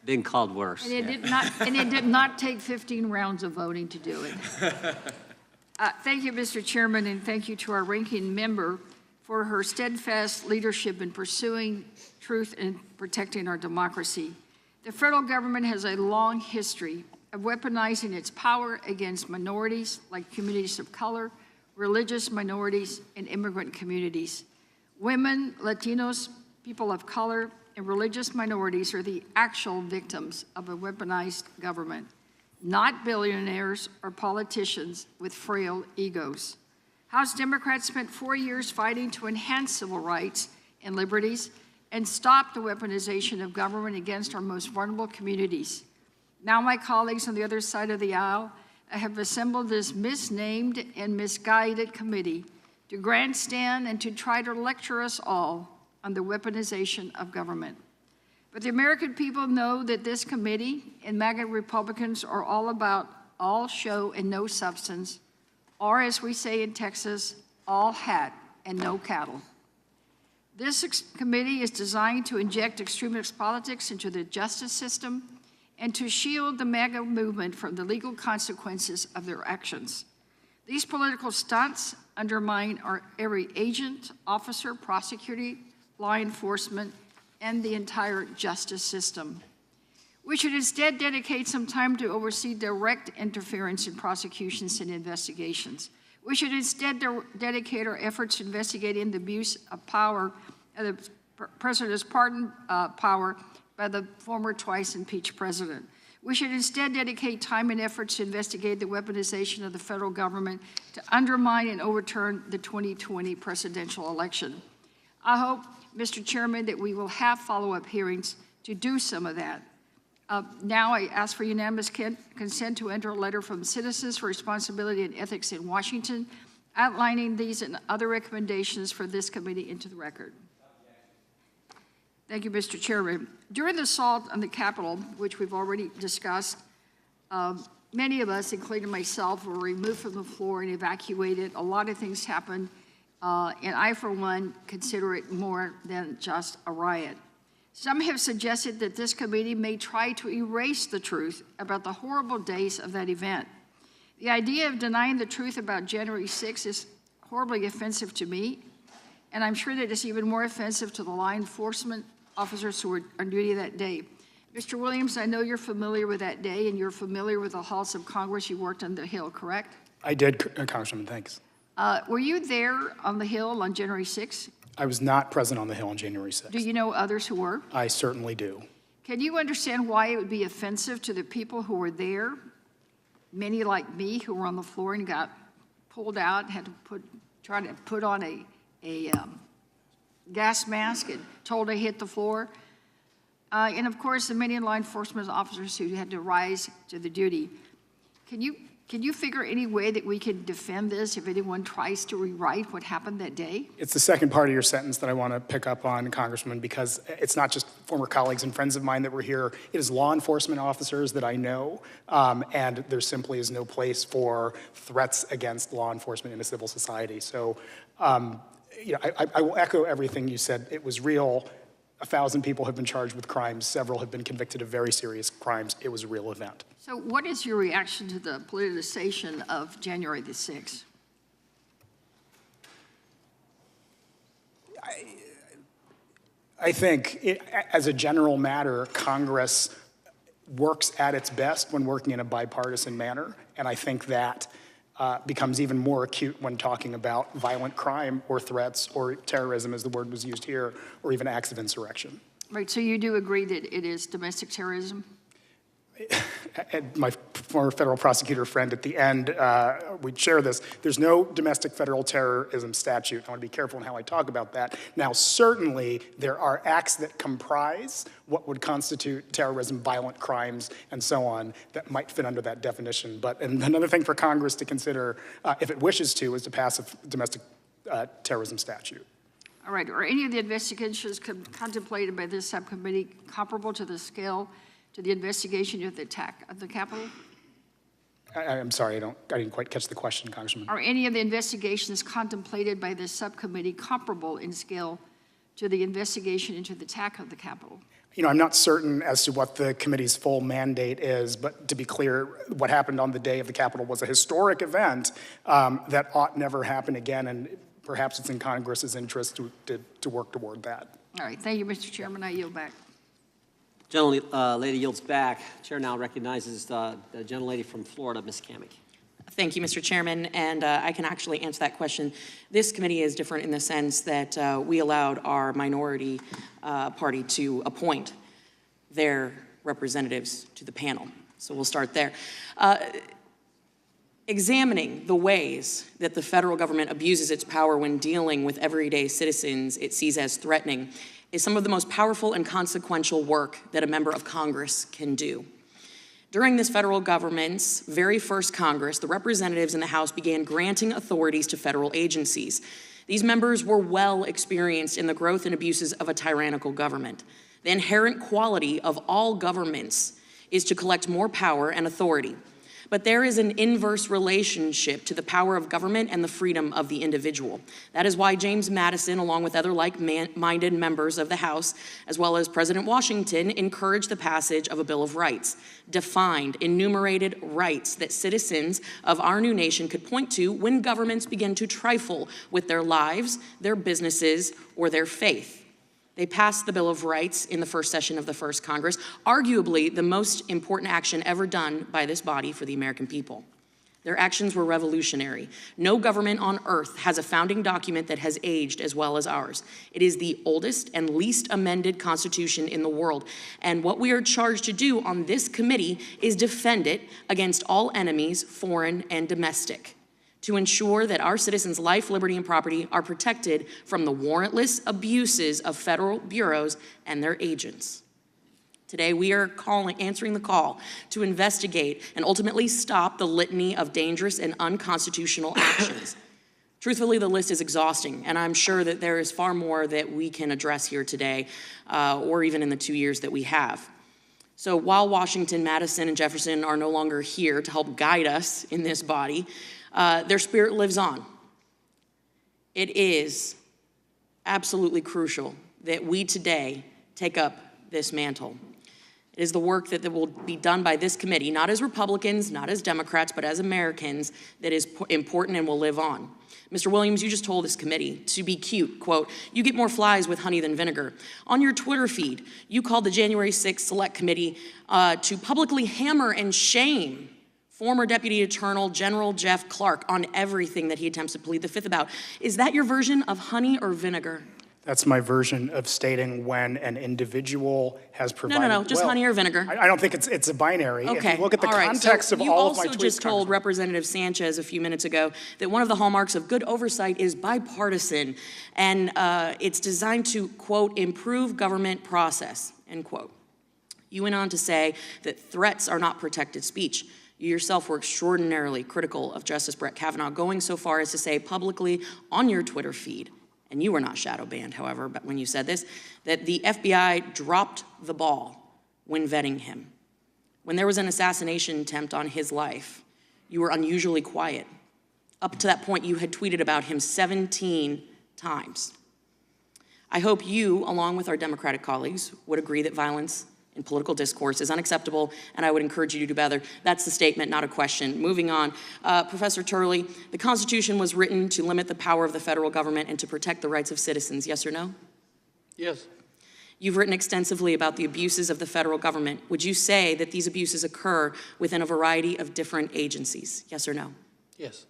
Being called worse. And it did not take 15 rounds of voting to do it. Thank you, Mr. Chairman, and thank you to our ranking member for her steadfast leadership in pursuing truth and protecting our democracy. The federal government has a long history of weaponizing its power against minorities like communities of color, religious minorities, and immigrant communities. Women, Latinos, people of color, and religious minorities are the actual victims of a weaponized government, not billionaires or politicians with frail egos. House Democrats spent 4 years fighting to enhance civil rights and liberties and stop the weaponization of government against our most vulnerable communities. Now my colleagues on the other side of the aisle have assembled this misnamed and misguided committee to grandstand and to try to lecture us all on the weaponization of government. But the American people know that this committee and MAGA Republicans are all about all show and no substance, or as we say in Texas, all hat and no cattle. This committee is designed to inject extremist politics into the justice system and to shield the MAGA movement from the legal consequences of their actions. These political stunts undermine every agent, officer, prosecutor, law enforcement, and the entire justice system. We should instead dedicate some time to oversee direct interference in prosecutions and investigations. We should instead dedicate our efforts to investigating the abuse of power, the president's pardon power by the former twice impeached president. We should instead dedicate time and efforts to investigate the weaponization of the federal government to undermine and overturn the 2020 presidential election. I hope, Mr. Chairman, that we will have follow-up hearings to do some of that. Now I ask for unanimous consent to enter a letter from Citizens for Responsibility and Ethics in Washington, outlining these and other recommendations for this committee into the record. Thank you, Mr. Chairman. During the assault on the Capitol, which we've already discussed, many of us, including myself, were removed from the floor and evacuated. A lot of things happened, and I, for one, consider it more than just a riot. Some have suggested that this committee may try to erase the truth about the horrible days of that event. The idea of denying the truth about January 6th is horribly offensive to me, and I'm sure that it's even more offensive to the law enforcement officers who were on duty that day. Mr. Williams, I know you're familiar with that day, and you're familiar with the halls of Congress. You worked on the Hill, correct? I did, Congressman, thanks. Were you there on the Hill on January 6th? I was not present on the Hill on January 6th. Do you know others who were? I certainly do. Can you understand why it would be offensive to the people who were there, many like me who were on the floor and got pulled out, had to try to put on a gas mask and told to hit the floor? And of course, the many law enforcement officers who had to rise to the duty. Can you figure any way that we can defend this if anyone tries to rewrite what happened that day? It's the second part of your sentence that I want to pick up on, Congressman, because it's not just former colleagues and friends of mine that were here. It is law enforcement officers that I know, and there simply is no place for threats against law enforcement in a civil society. So, I will echo everything you said. It was real. 1,000 people have been charged with crimes. Several have been convicted of very serious crimes. It was a real event. So what is your reaction to the politicization of January the 6th? I think, as a general matter, Congress works at its best when working in a bipartisan manner, and I think that becomes even more acute when talking about violent crime or threats or terrorism, as the word was used here, or even acts of insurrection. Right, so you do agree that it is domestic terrorism? And my former federal prosecutor friend at the end, we'd share this. There's no domestic federal terrorism statute. I want to be careful in how I talk about that. Now, certainly, there are acts that comprise what would constitute terrorism, violent crimes, and so on, that might fit under that definition. And another thing for Congress to consider, if it wishes to, is to pass a domestic terrorism statute. All right, are any of the investigations contemplated by this subcommittee comparable to the scale to the investigation of the attack of the Capitol? I'm sorry, I didn't quite catch the question, Congressman. Are any of the investigations contemplated by this subcommittee comparable in scale to the investigation into the attack of the Capitol? I'm not certain as to what the committee's full mandate is, but to be clear, what happened on the day of the Capitol was a historic event that ought never happen again, and perhaps it's in Congress's interest to work toward that. All right, thank you, Mr. Chairman. I yield back. Gentlelady yields back. Chair now recognizes the gentlelady from Florida, Ms. Kamick. Thank you, Mr. Chairman, and I can actually answer that question. This committee is different in the sense that we allowed our minority party to appoint their representatives to the panel. So we'll start there. Examining the ways that the federal government abuses its power when dealing with everyday citizens it sees as threatening is some of the most powerful and consequential work that a member of Congress can do. During this federal government's very first Congress, the representatives in the House began granting authorities to federal agencies. These members were well experienced in the growth and abuses of a tyrannical government. The inherent quality of all governments is to collect more power and authority. But there is an inverse relationship to the power of government and the freedom of the individual. That is why James Madison, along with other like-minded members of the House, as well as President Washington, encouraged the passage of a Bill of Rights, defined, enumerated rights that citizens of our new nation could point to when governments begin to trifle with their lives, their businesses, or their faith. They passed the Bill of Rights in the first session of the first Congress, arguably the most important action ever done by this body for the American people. Their actions were revolutionary. No government on earth has a founding document that has aged as well as ours. It is the oldest and least amended Constitution in the world. And what we are charged to do on this committee is defend it against all enemies, foreign and domestic, to ensure that our citizens' life, liberty, and property are protected from the warrantless abuses of federal bureaus and their agents. Today, we are answering the call to investigate and ultimately stop the litany of dangerous and unconstitutional actions. Truthfully, the list is exhausting, and I'm sure that there is far more that we can address here today, or even in the 2 years that we have. So while Washington, Madison, and Jefferson are no longer here to help guide us in this body, their spirit lives on. It is absolutely crucial that we today take up this mantle. It is the work that will be done by this committee, not as Republicans, not as Democrats, but as Americans, that is important and will live on. Mr. Williams, you just told this committee to be cute, quote, "You get more flies with honey than vinegar." On your Twitter feed, you called the January 6th Select Committee to publicly hammer and shame former Deputy Attorney General Jeff Clark on everything that he attempts to plead the Fifth about. Is that your version of honey or vinegar? That's my version of stating when an individual has provided. No, just honey or vinegar. I don't think it's a binary. Okay. If you look at the all right. context so of all of my tweets. You also just told Representative Sanchez a few minutes ago that one of the hallmarks of good oversight is bipartisan, and it's designed to, quote, improve government process, end quote. You went on to say that threats are not protected speech. You yourself were extraordinarily critical of Justice Brett Kavanaugh, going so far as to say publicly on your Twitter feed, and you were not shadow banned, however, but when you said this, that the FBI dropped the ball when vetting him. When there was an assassination attempt on his life, you were unusually quiet. Up to that point, you had tweeted about him 17 times. I hope you, along with our Democratic colleagues, would agree that violence in political discourse is unacceptable, and I would encourage you to do better. That's the statement, not a question. Moving on, Professor Turley, the Constitution was written to limit the power of the federal government and to protect the rights of citizens, yes or no? Yes. You've written extensively about the abuses of the federal government. Would you say that these abuses occur within a variety of different agencies, yes or no? Yes.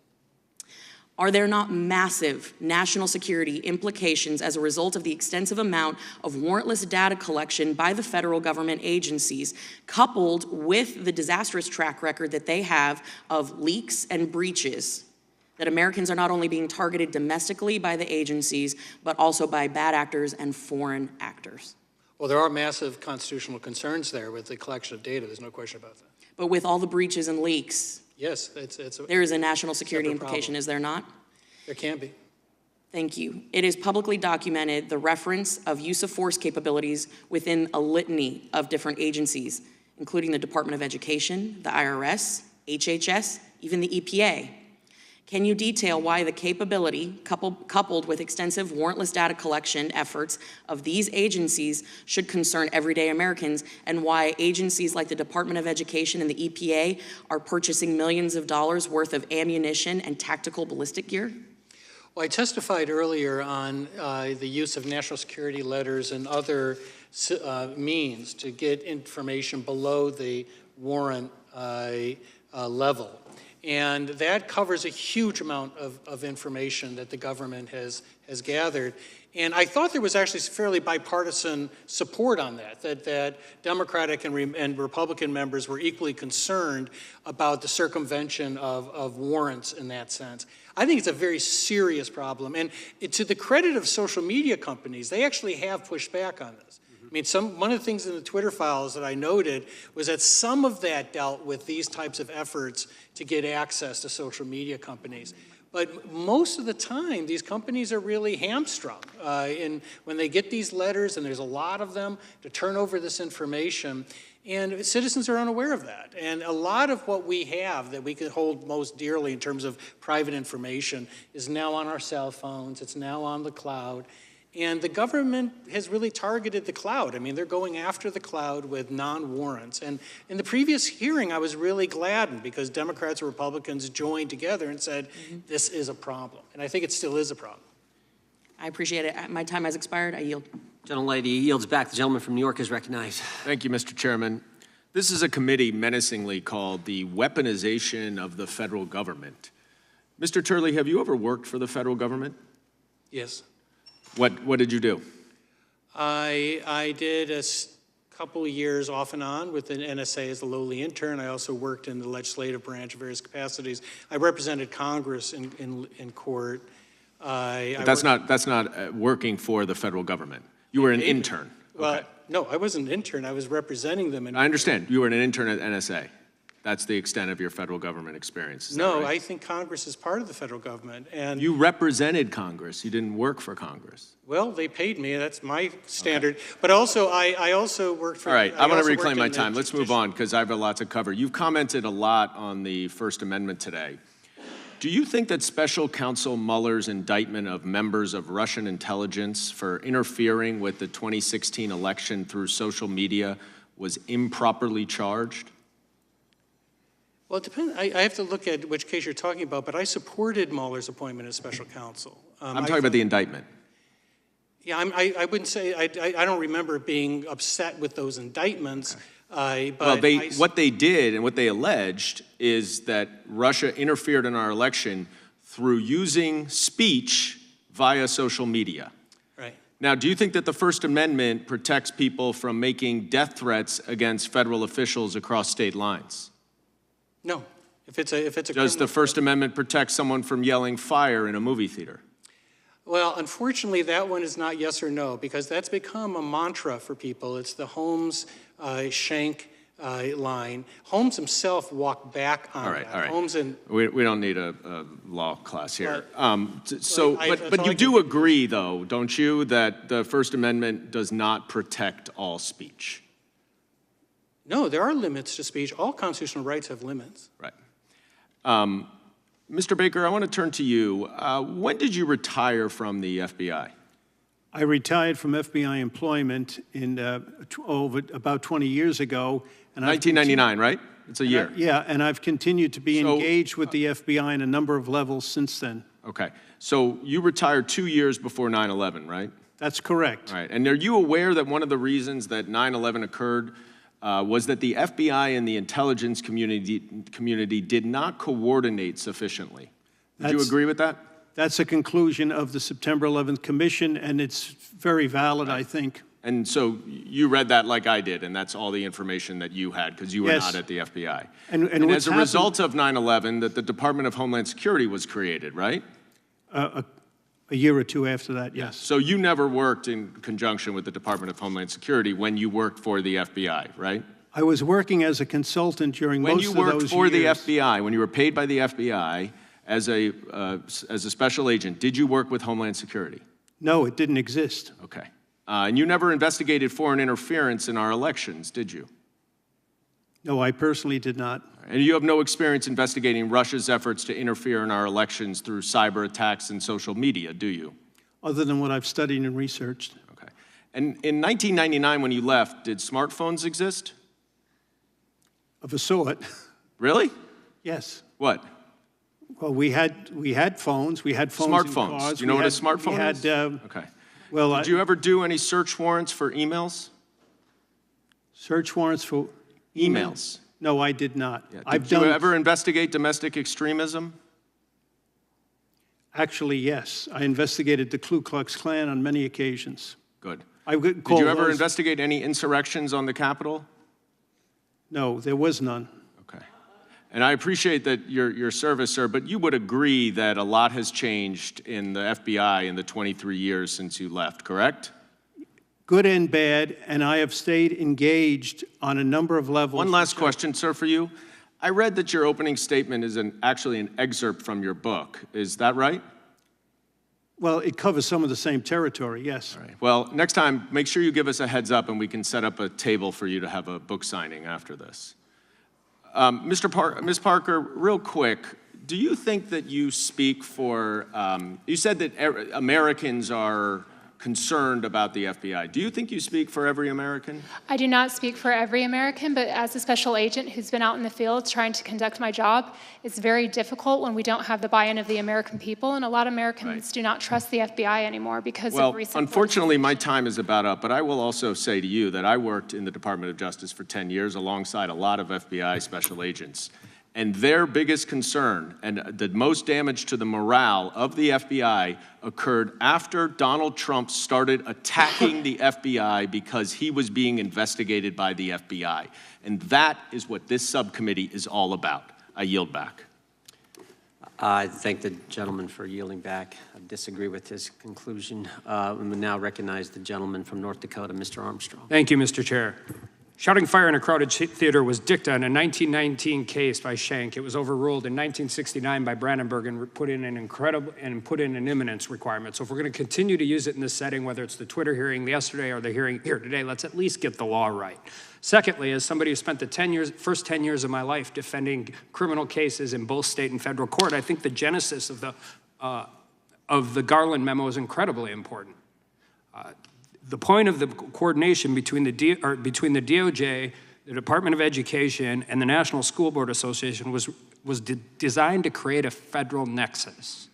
Are there not massive national security implications as a result of the extensive amount of warrantless data collection by the federal government agencies, coupled with the disastrous track record that they have of leaks and breaches, that Americans are not only being targeted domestically by the agencies, but also by bad actors and foreign actors? Well, there are massive constitutional concerns there with the collection of data. There's no question about that. But with all the breaches and leaks, yes, there is a national security implication, is there not? There can be. Thank you. It is publicly documented the reference of use of force capabilities within a litany of different agencies, including the Department of Education, the IRS, HHS, even the EPA. Can you detail why the capability, coupled with extensive warrantless data collection efforts of these agencies, should concern everyday Americans, and why agencies like the Department of Education and the EPA are purchasing millions of dollars worth of ammunition and tactical ballistic gear? Well, I testified earlier on the use of national security letters and other means to get information below the warrant level. And that covers a huge amount of information that the government has gathered. And I thought there was actually fairly bipartisan support on that Democratic and Republican members were equally concerned about the circumvention of warrants in that sense. I think it's a very serious problem. And to the credit of social media companies, they actually have pushed back on this. I mean, one of the things in the Twitter files that I noted was that some of that dealt with these types of efforts to get access to social media companies. But most of the time, these companies are really hamstrung when they get these letters, and there's a lot of them, to turn over this information. And citizens are unaware of that. And a lot of what we have that we could hold most dearly in terms of private information is now on our cell phones, it's now on the cloud. And the government has really targeted the cloud. I mean, they're going after the cloud with non-warrants. And in the previous hearing, I was really gladdened because Democrats and Republicans joined together and said, this is a problem. And I think it still is a problem. I appreciate it. My time has expired. I yield. Gentlelady yields back. The gentleman from New York is recognized. Thank you, Mr. Chairman. This is a committee menacingly called the weaponization of the federal government. Mr. Turley, have you ever worked for the federal government? Yes. What did you do? I did a couple of years off and on with the NSA as a lowly intern. I also worked in the legislative branch of various capacities. I represented Congress in court. But that's not working for the federal government. You were an intern. Well, okay. No, I wasn't an intern. I was representing them. I understand. You were an intern at NSA. That's the extent of your federal government experience. Is no, that right? I think Congress is part of the federal government. And you represented Congress. You didn't work for Congress. Well, they paid me. That's my standard. Okay. But also, I also worked for. All right, I want to reclaim my time. Let's move on because I have a lot to cover. You've commented a lot on the First Amendment today. Do you think that Special Counsel Mueller's indictment of members of Russian intelligence for interfering with the 2016 election through social media was improperly charged? Well, it depends. I have to look at which case you're talking about, but I supported Mueller's appointment as special counsel. I'm talking about the indictment. Yeah, I wouldn't say, I don't remember being upset with those indictments. Okay. What they did and what they alleged is that Russia interfered in our election through using speech via social media. Right. Now, do you think that the First Amendment protects people from making death threats against federal officials across state lines? No. If it's a Does the First Amendment protect someone from yelling fire in a movie theater? Well, unfortunately, that one is not yes or no, because that's become a mantra for people. It's the Holmes Schenck line. Holmes himself walked back on that. All right. Holmes and we don't need a law class here. But you do agree, though, don't you, that the First Amendment does not protect all speech? No, there are limits to speech. All constitutional rights have limits. Right. Mr. Baker, I want to turn to you. When did you retire from the FBI? I retired from FBI employment in about 20 years ago. And 1999, right? It's a year. Yeah, and I've continued to be engaged with the FBI on a number of levels since then. Okay. So you retired 2 years before 9/11, right? That's correct. All right. And are you aware that one of the reasons that 9/11 occurred was that the FBI and the intelligence community did not coordinate sufficiently? Would you agree with that? That's a conclusion of the September 11th Commission, and it's very valid, I think. And so you read that like I did, and that's all the information that you had because you were not at the FBI. And as a result of 9/11, that the Department of Homeland Security was created, right? A year or two after that, yes. So you never worked in conjunction with the Department of Homeland Security when you worked for the FBI, right? I was working as a consultant during most of those years. When you worked for the FBI, when you were paid by the FBI as a special agent, did you work with Homeland Security? No, it didn't exist. Okay. And you never investigated foreign interference in our elections, did you? No, I personally did not. And you have no experience investigating Russia's efforts to interfere in our elections through cyber attacks and social media, do you? Other than what I've studied and researched. Okay. And in 1999, when you left, did smartphones exist? Of a sort. Really? Yes. What? Well, we had phones. We had phones Smartphones. in cars. Do you know what a smartphone is? Okay. Well, did you ever do any search warrants for emails? Search warrants for emails? No, I did not. Yeah. Did you ever investigate domestic extremism? Actually, yes. I investigated the Ku Klux Klan on many occasions. Good. Did you ever investigate any insurrections on the Capitol? No, there was none. Okay. And I appreciate that your service, sir, but you would agree that a lot has changed in the FBI in the 23 years since you left, correct? Good and bad, and I have stayed engaged on a number of levels. One last question, sir, for you. I read that your opening statement is actually an excerpt from your book. Is that right? Well, it covers some of the same territory, yes. All right. Well, next time, make sure you give us a heads up and we can set up a table for you to have a book signing after this. Ms. Parker, real quick, do you think that you speak for, you said that Americans are concerned about the FBI. Do you think you speak for every American? I do not speak for every American, but as a special agent who's been out in the field trying to conduct my job, it's very difficult when we don't have the buy-in of the American people, and a lot of Americans do not trust the FBI anymore because of recent... Well, unfortunately, my time is about up, but I will also say to you that I worked in the Department of Justice for 10 years alongside a lot of FBI special agents. And their biggest concern and the most damage to the morale of the FBI occurred after Donald Trump started attacking the FBI because he was being investigated by the FBI. And that is what this subcommittee is all about. I yield back. I thank the gentleman for yielding back. I disagree with his conclusion. We will now recognize the gentleman from North Dakota, Mr. Armstrong. Thank you, Mr. Chair. Shouting fire in a crowded theater was dicta in a 1919 case by Schenck. It was overruled in 1969 by Brandenburg and put in an imminence requirement. So if we're going to continue to use it in this setting, whether it's the Twitter hearing yesterday or the hearing here today, let's at least get the law right. Secondly, as somebody who spent the first 10 years of my life defending criminal cases in both state and federal court, I think the genesis of the Garland memo is incredibly important. The point of the coordination between the DOJ, the Department of Education, and the National School Board Association was designed to create a federal nexus.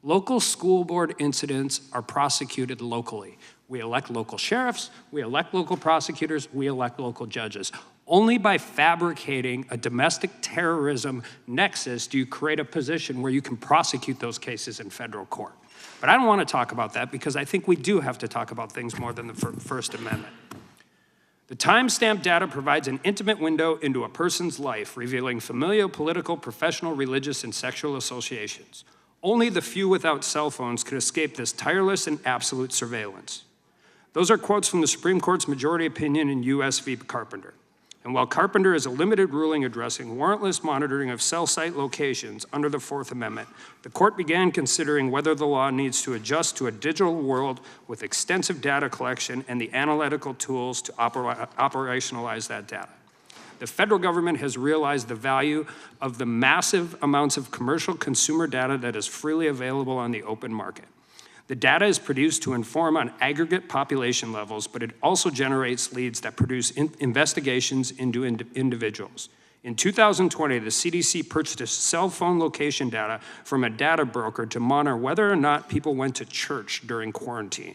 Local school board incidents are prosecuted locally. We elect local sheriffs, we elect local prosecutors, we elect local judges. Only by fabricating a domestic terrorism nexus do you create a position where you can prosecute those cases in federal court. But I don't want to talk about that because I think we do have to talk about things more than the First Amendment. The timestamp data provides an intimate window into a person's life, revealing familial, political, professional, religious, and sexual associations. Only the few without cell phones could escape this tireless and absolute surveillance. Those are quotes from the Supreme Court's majority opinion in U.S. v. Carpenter. And while Carpenter is a limited ruling addressing warrantless monitoring of cell site locations under the Fourth Amendment, the court began considering whether the law needs to adjust to a digital world with extensive data collection and the analytical tools to operationalize that data. The federal government has realized the value of the massive amounts of commercial consumer data that is freely available on the open market. The data is produced to inform on aggregate population levels, but it also generates leads that produce investigations into individuals. In 2020, the CDC purchased cell phone location data from a data broker to monitor whether or not people went to church during quarantine.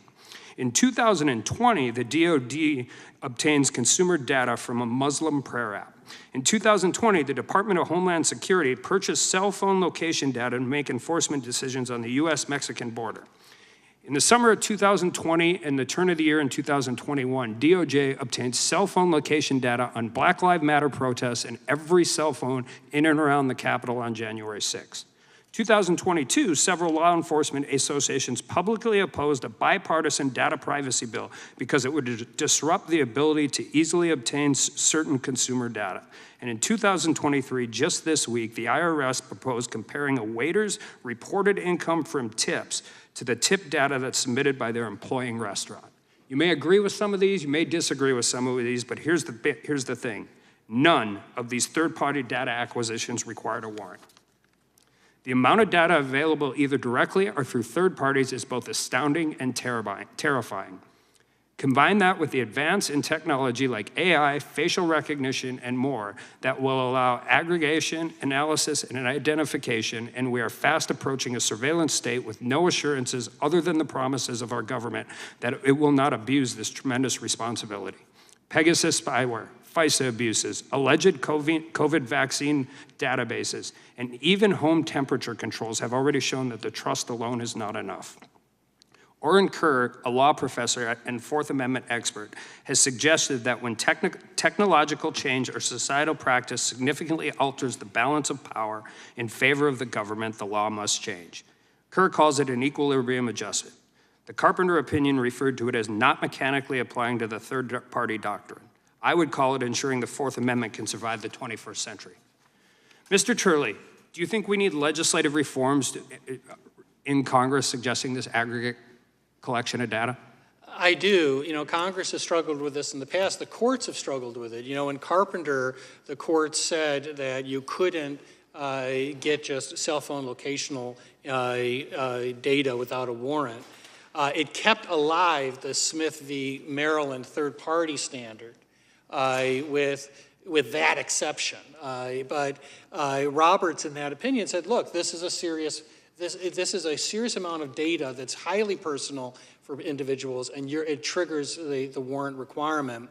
In 2020, the DoD obtains consumer data from a Muslim prayer app. In 2020, the Department of Homeland Security purchased cell phone location data to make enforcement decisions on the U.S.-Mexican border. In the summer of 2020 and the turn of the year in 2021, DOJ obtained cell phone location data on Black Lives Matter protests and every cell phone in and around the Capitol on January 6. 2022, several law enforcement associations publicly opposed a bipartisan data privacy bill because it would disrupt the ability to easily obtain certain consumer data. And in 2023, just this week, the IRS proposed comparing a waiter's reported income from tips to the tip data that's submitted by their employing restaurant. You may agree with some of these, you may disagree with some of these, but here's the thing. None of these third-party data acquisitions required a warrant. The amount of data available either directly or through third parties is both astounding and terrifying. Combine that with the advance in technology like AI, facial recognition, and more that will allow aggregation, analysis, and identification, and we are fast approaching a surveillance state with no assurances other than the promises of our government that it will not abuse this tremendous responsibility. Pegasus spyware, FISA abuses, alleged COVID vaccine databases, and even home temperature controls have already shown that the trust alone is not enough. Oren Kerr, a law professor and Fourth Amendment expert, has suggested that when technological change or societal practice significantly alters the balance of power in favor of the government, the law must change. Kerr calls it an equilibrium adjustment. The Carpenter opinion referred to it as not mechanically applying to the third-party doctrine. I would call it ensuring the Fourth Amendment can survive the 21st century. Mr. Turley, do you think we need legislative reforms in Congress suggesting this aggregate collection of data? I do. You know, Congress has struggled with this in the past. The courts have struggled with it. You know, in Carpenter, the court said that you couldn't get just cell phone locational data without a warrant. It kept alive the Smith v. Maryland third-party standard with that exception. But Roberts, in that opinion, said, look, this is a serious amount of data that's highly personal for individuals, and it triggers the warrant requirement.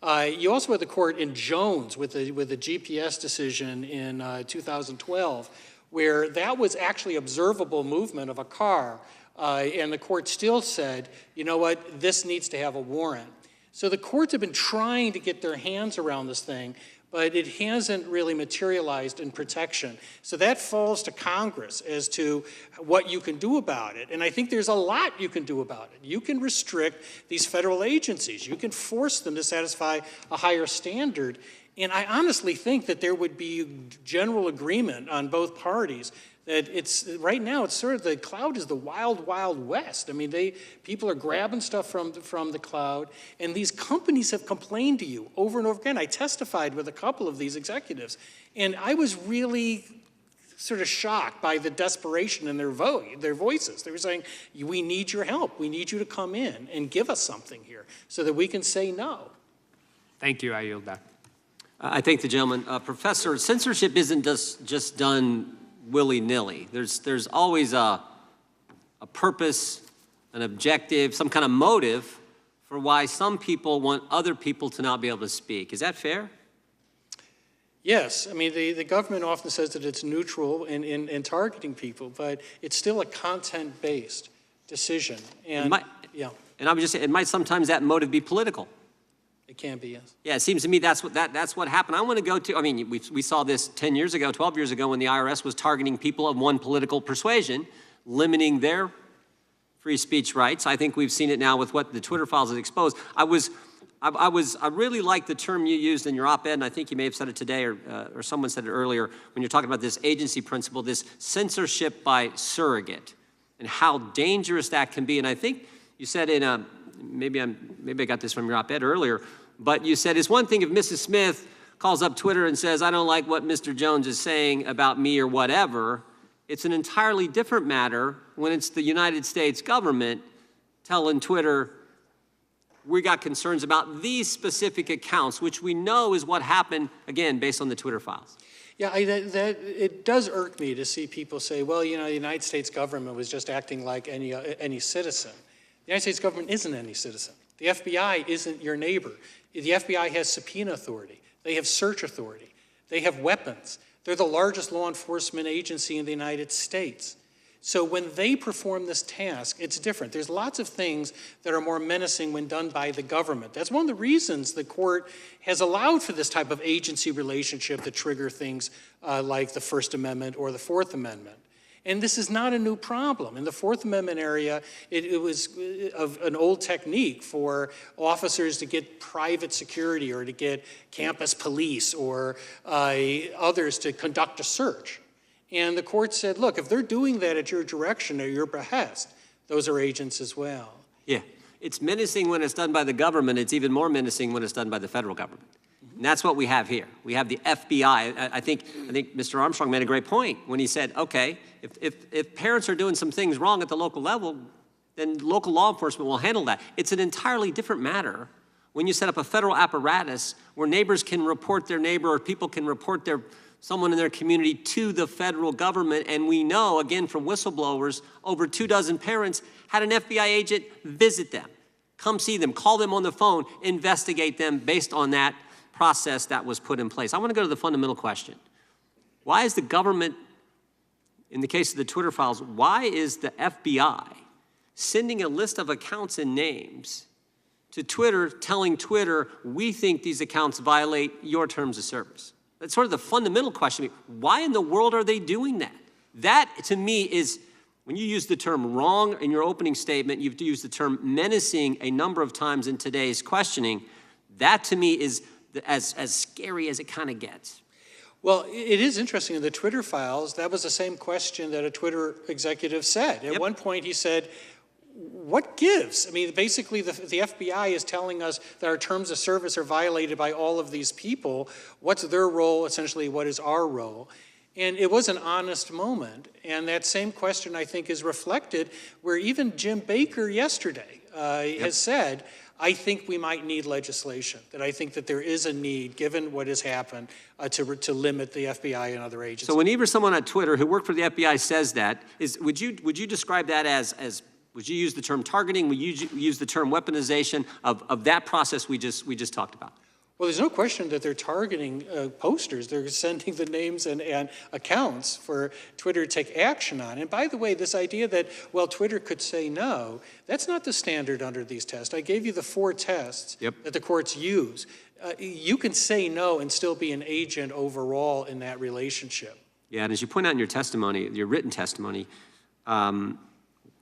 You also had the court in Jones with the GPS decision in 2012, where that was actually observable movement of a car, and the court still said, you know what, this needs to have a warrant. So the courts have been trying to get their hands around this thing, but it hasn't really materialized in protection. So that falls to Congress as to what you can do about it. And I think there's a lot you can do about it. You can restrict these federal agencies. You can force them to satisfy a higher standard. And I honestly think that there would be general agreement on both parties that right now it's sort of the cloud is the wild, wild west. I mean, people are grabbing stuff from the cloud, and these companies have complained to you over and over again. I testified with a couple of these executives, and I was really sort of shocked by the desperation in their voices. They were saying, we need your help. We need you to come in and give us something here so that we can say no. Thank you. I yield back. I thank the gentleman. Professor, censorship isn't just done willy-nilly. There's always a purpose, an objective, some kind of motive for why some people want other people to not be able to speak. Is that fair? Yes. I mean, the government often says that it's neutral in targeting people, but it's still a content-based decision. And yeah. And I would just say, it might sometimes that motive be political. It can be, yes. Yeah, it seems to me that's what happened. I want to go to, I mean, we saw this 10 years ago, 12 years ago when the IRS was targeting people of one political persuasion, limiting their free speech rights. I think we've seen it now with what the Twitter files have exposed. I really like the term you used in your op-ed, and I think you may have said it today or someone said it earlier when you're talking about this agency principle, this censorship by surrogate, and how dangerous that can be. And I think you said in maybe I got this from your op-ed earlier, but you said it's one thing if Mrs. Smith calls up Twitter and says, I don't like what Mr. Jones is saying about me or whatever. It's an entirely different matter when it's the United States government telling Twitter, we got concerns about these specific accounts, which we know is what happened, again, based on the Twitter files. Yeah, it does irk me to see people say, well, you know, the United States government was just acting like any citizen. The United States government isn't any citizen. The FBI isn't your neighbor. The FBI has subpoena authority. They have search authority. They have weapons. They're the largest law enforcement agency in the United States. So when they perform this task, it's different. There's lots of things that are more menacing when done by the government. That's one of the reasons the court has allowed for this type of agency relationship to trigger things like the First Amendment or the Fourth Amendment. And this is not a new problem. In the Fourth Amendment area, it was an old technique for officers to get private security or to get campus police or others to conduct a search. And the court said, look, if they're doing that at your direction or your behest, those are agents as well. Yeah, it's menacing when it's done by the government. It's even more menacing when it's done by the federal government. And that's what we have here. We have the FBI. I think Mr. Armstrong made a great point when he said, okay, if parents are doing some things wrong at the local level, then local law enforcement will handle that. It's an entirely different matter when you set up a federal apparatus where neighbors can report their neighbor or people can report someone in their community to the federal government. And we know, again, from whistleblowers, over 24 parents had an FBI agent visit them, come see them, call them on the phone, investigate them based on that process that was put in place. I want to go to the fundamental question. Why is the government, in the case of the Twitter files, why is the FBI sending a list of accounts and names to Twitter, telling Twitter, we think these accounts violate your terms of service? That's sort of the fundamental question. Why in the world are they doing that? That, to me, is, when you use the term wrong in your opening statement, you've used the term menacing a number of times in today's questioning. That, to me, is as scary as it kind of gets. Well, it is interesting in the Twitter files, that was the same question that a Twitter executive said. At one point he said, what gives? I mean, basically the FBI is telling us that our terms of service are violated by all of these people. What's their role? Essentially, what is our role? And it was an honest moment. And that same question, I think, is reflected where even Jim Baker yesterday has said, I think we might need legislation, that I think that there is a need, given what has happened, to limit the FBI and other agencies. So whenever someone on Twitter who worked for the FBI says that, would you describe that as would you use the term targeting? Would you use the term weaponization of that process we just talked about? Well, there's no question that they're targeting posters. They're sending the names and accounts for Twitter to take action on. And by the way, this idea that, well, Twitter could say no, that's not the standard under these tests. I gave you the 4 tests that the courts use. You can say no and still be an agent overall in that relationship. Yeah, and as you point out in your testimony, your written testimony,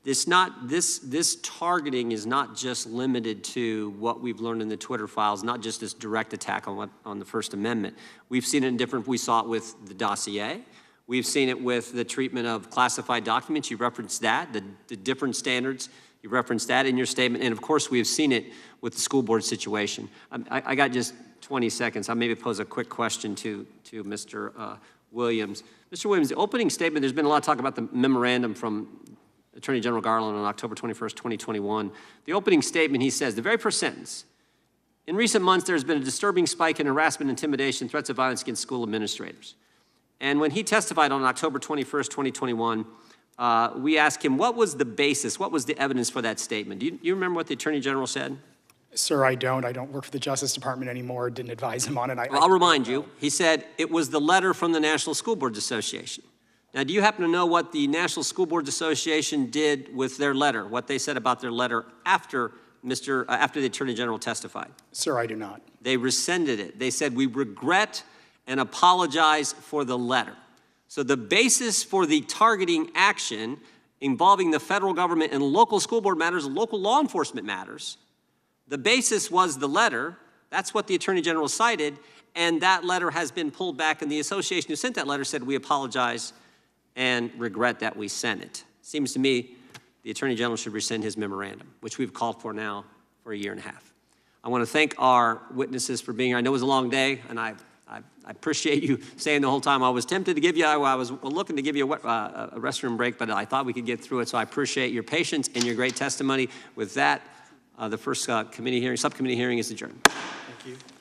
this targeting is not just limited to what we've learned in the Twitter files, not just this direct attack on the First Amendment. We've seen it in different, we saw it with the dossier. We've seen it with the treatment of classified documents. You referenced that, the different standards. You referenced that in your statement. And of course, we've seen it with the school board situation. I got just 20 seconds. I'll maybe pose a quick question to Mr. Williams. Mr. Williams, the opening statement, there's been a lot of talk about the memorandum from Attorney General Garland on October 21st, 2021. The opening statement, he says, the very first sentence, in recent months, there's been a disturbing spike in harassment, intimidation, threats of violence against school administrators. And when he testified on October 21st, 2021, we asked him, what was the basis, what was the evidence for that statement? Do you remember what the Attorney General said? Sir, I don't. I don't work for the Justice Department anymore. Didn't advise him on it. Well, I'll remind you. He said it was the letter from the National School Boards Association. Now, do you happen to know what the National School Boards Association did with their letter, what they said about their letter after the Attorney General testified? Sir, I do not. They rescinded it. They said, we regret and apologize for the letter. So the basis for the targeting action involving the federal government and local school board matters, local law enforcement matters, the basis was the letter. That's what the Attorney General cited, and that letter has been pulled back, and the association who sent that letter said, we apologize and regret that we sent it. Seems to me the Attorney General should rescind his memorandum, which we've called for now for 1.5 years. I want to thank our witnesses for being here. I know it was a long day, and I appreciate you staying the whole time. I was tempted to give you, I was looking to give you a restroom break, but I thought we could get through it, so I appreciate your patience and your great testimony. With that, the first subcommittee hearing is adjourned. Thank you.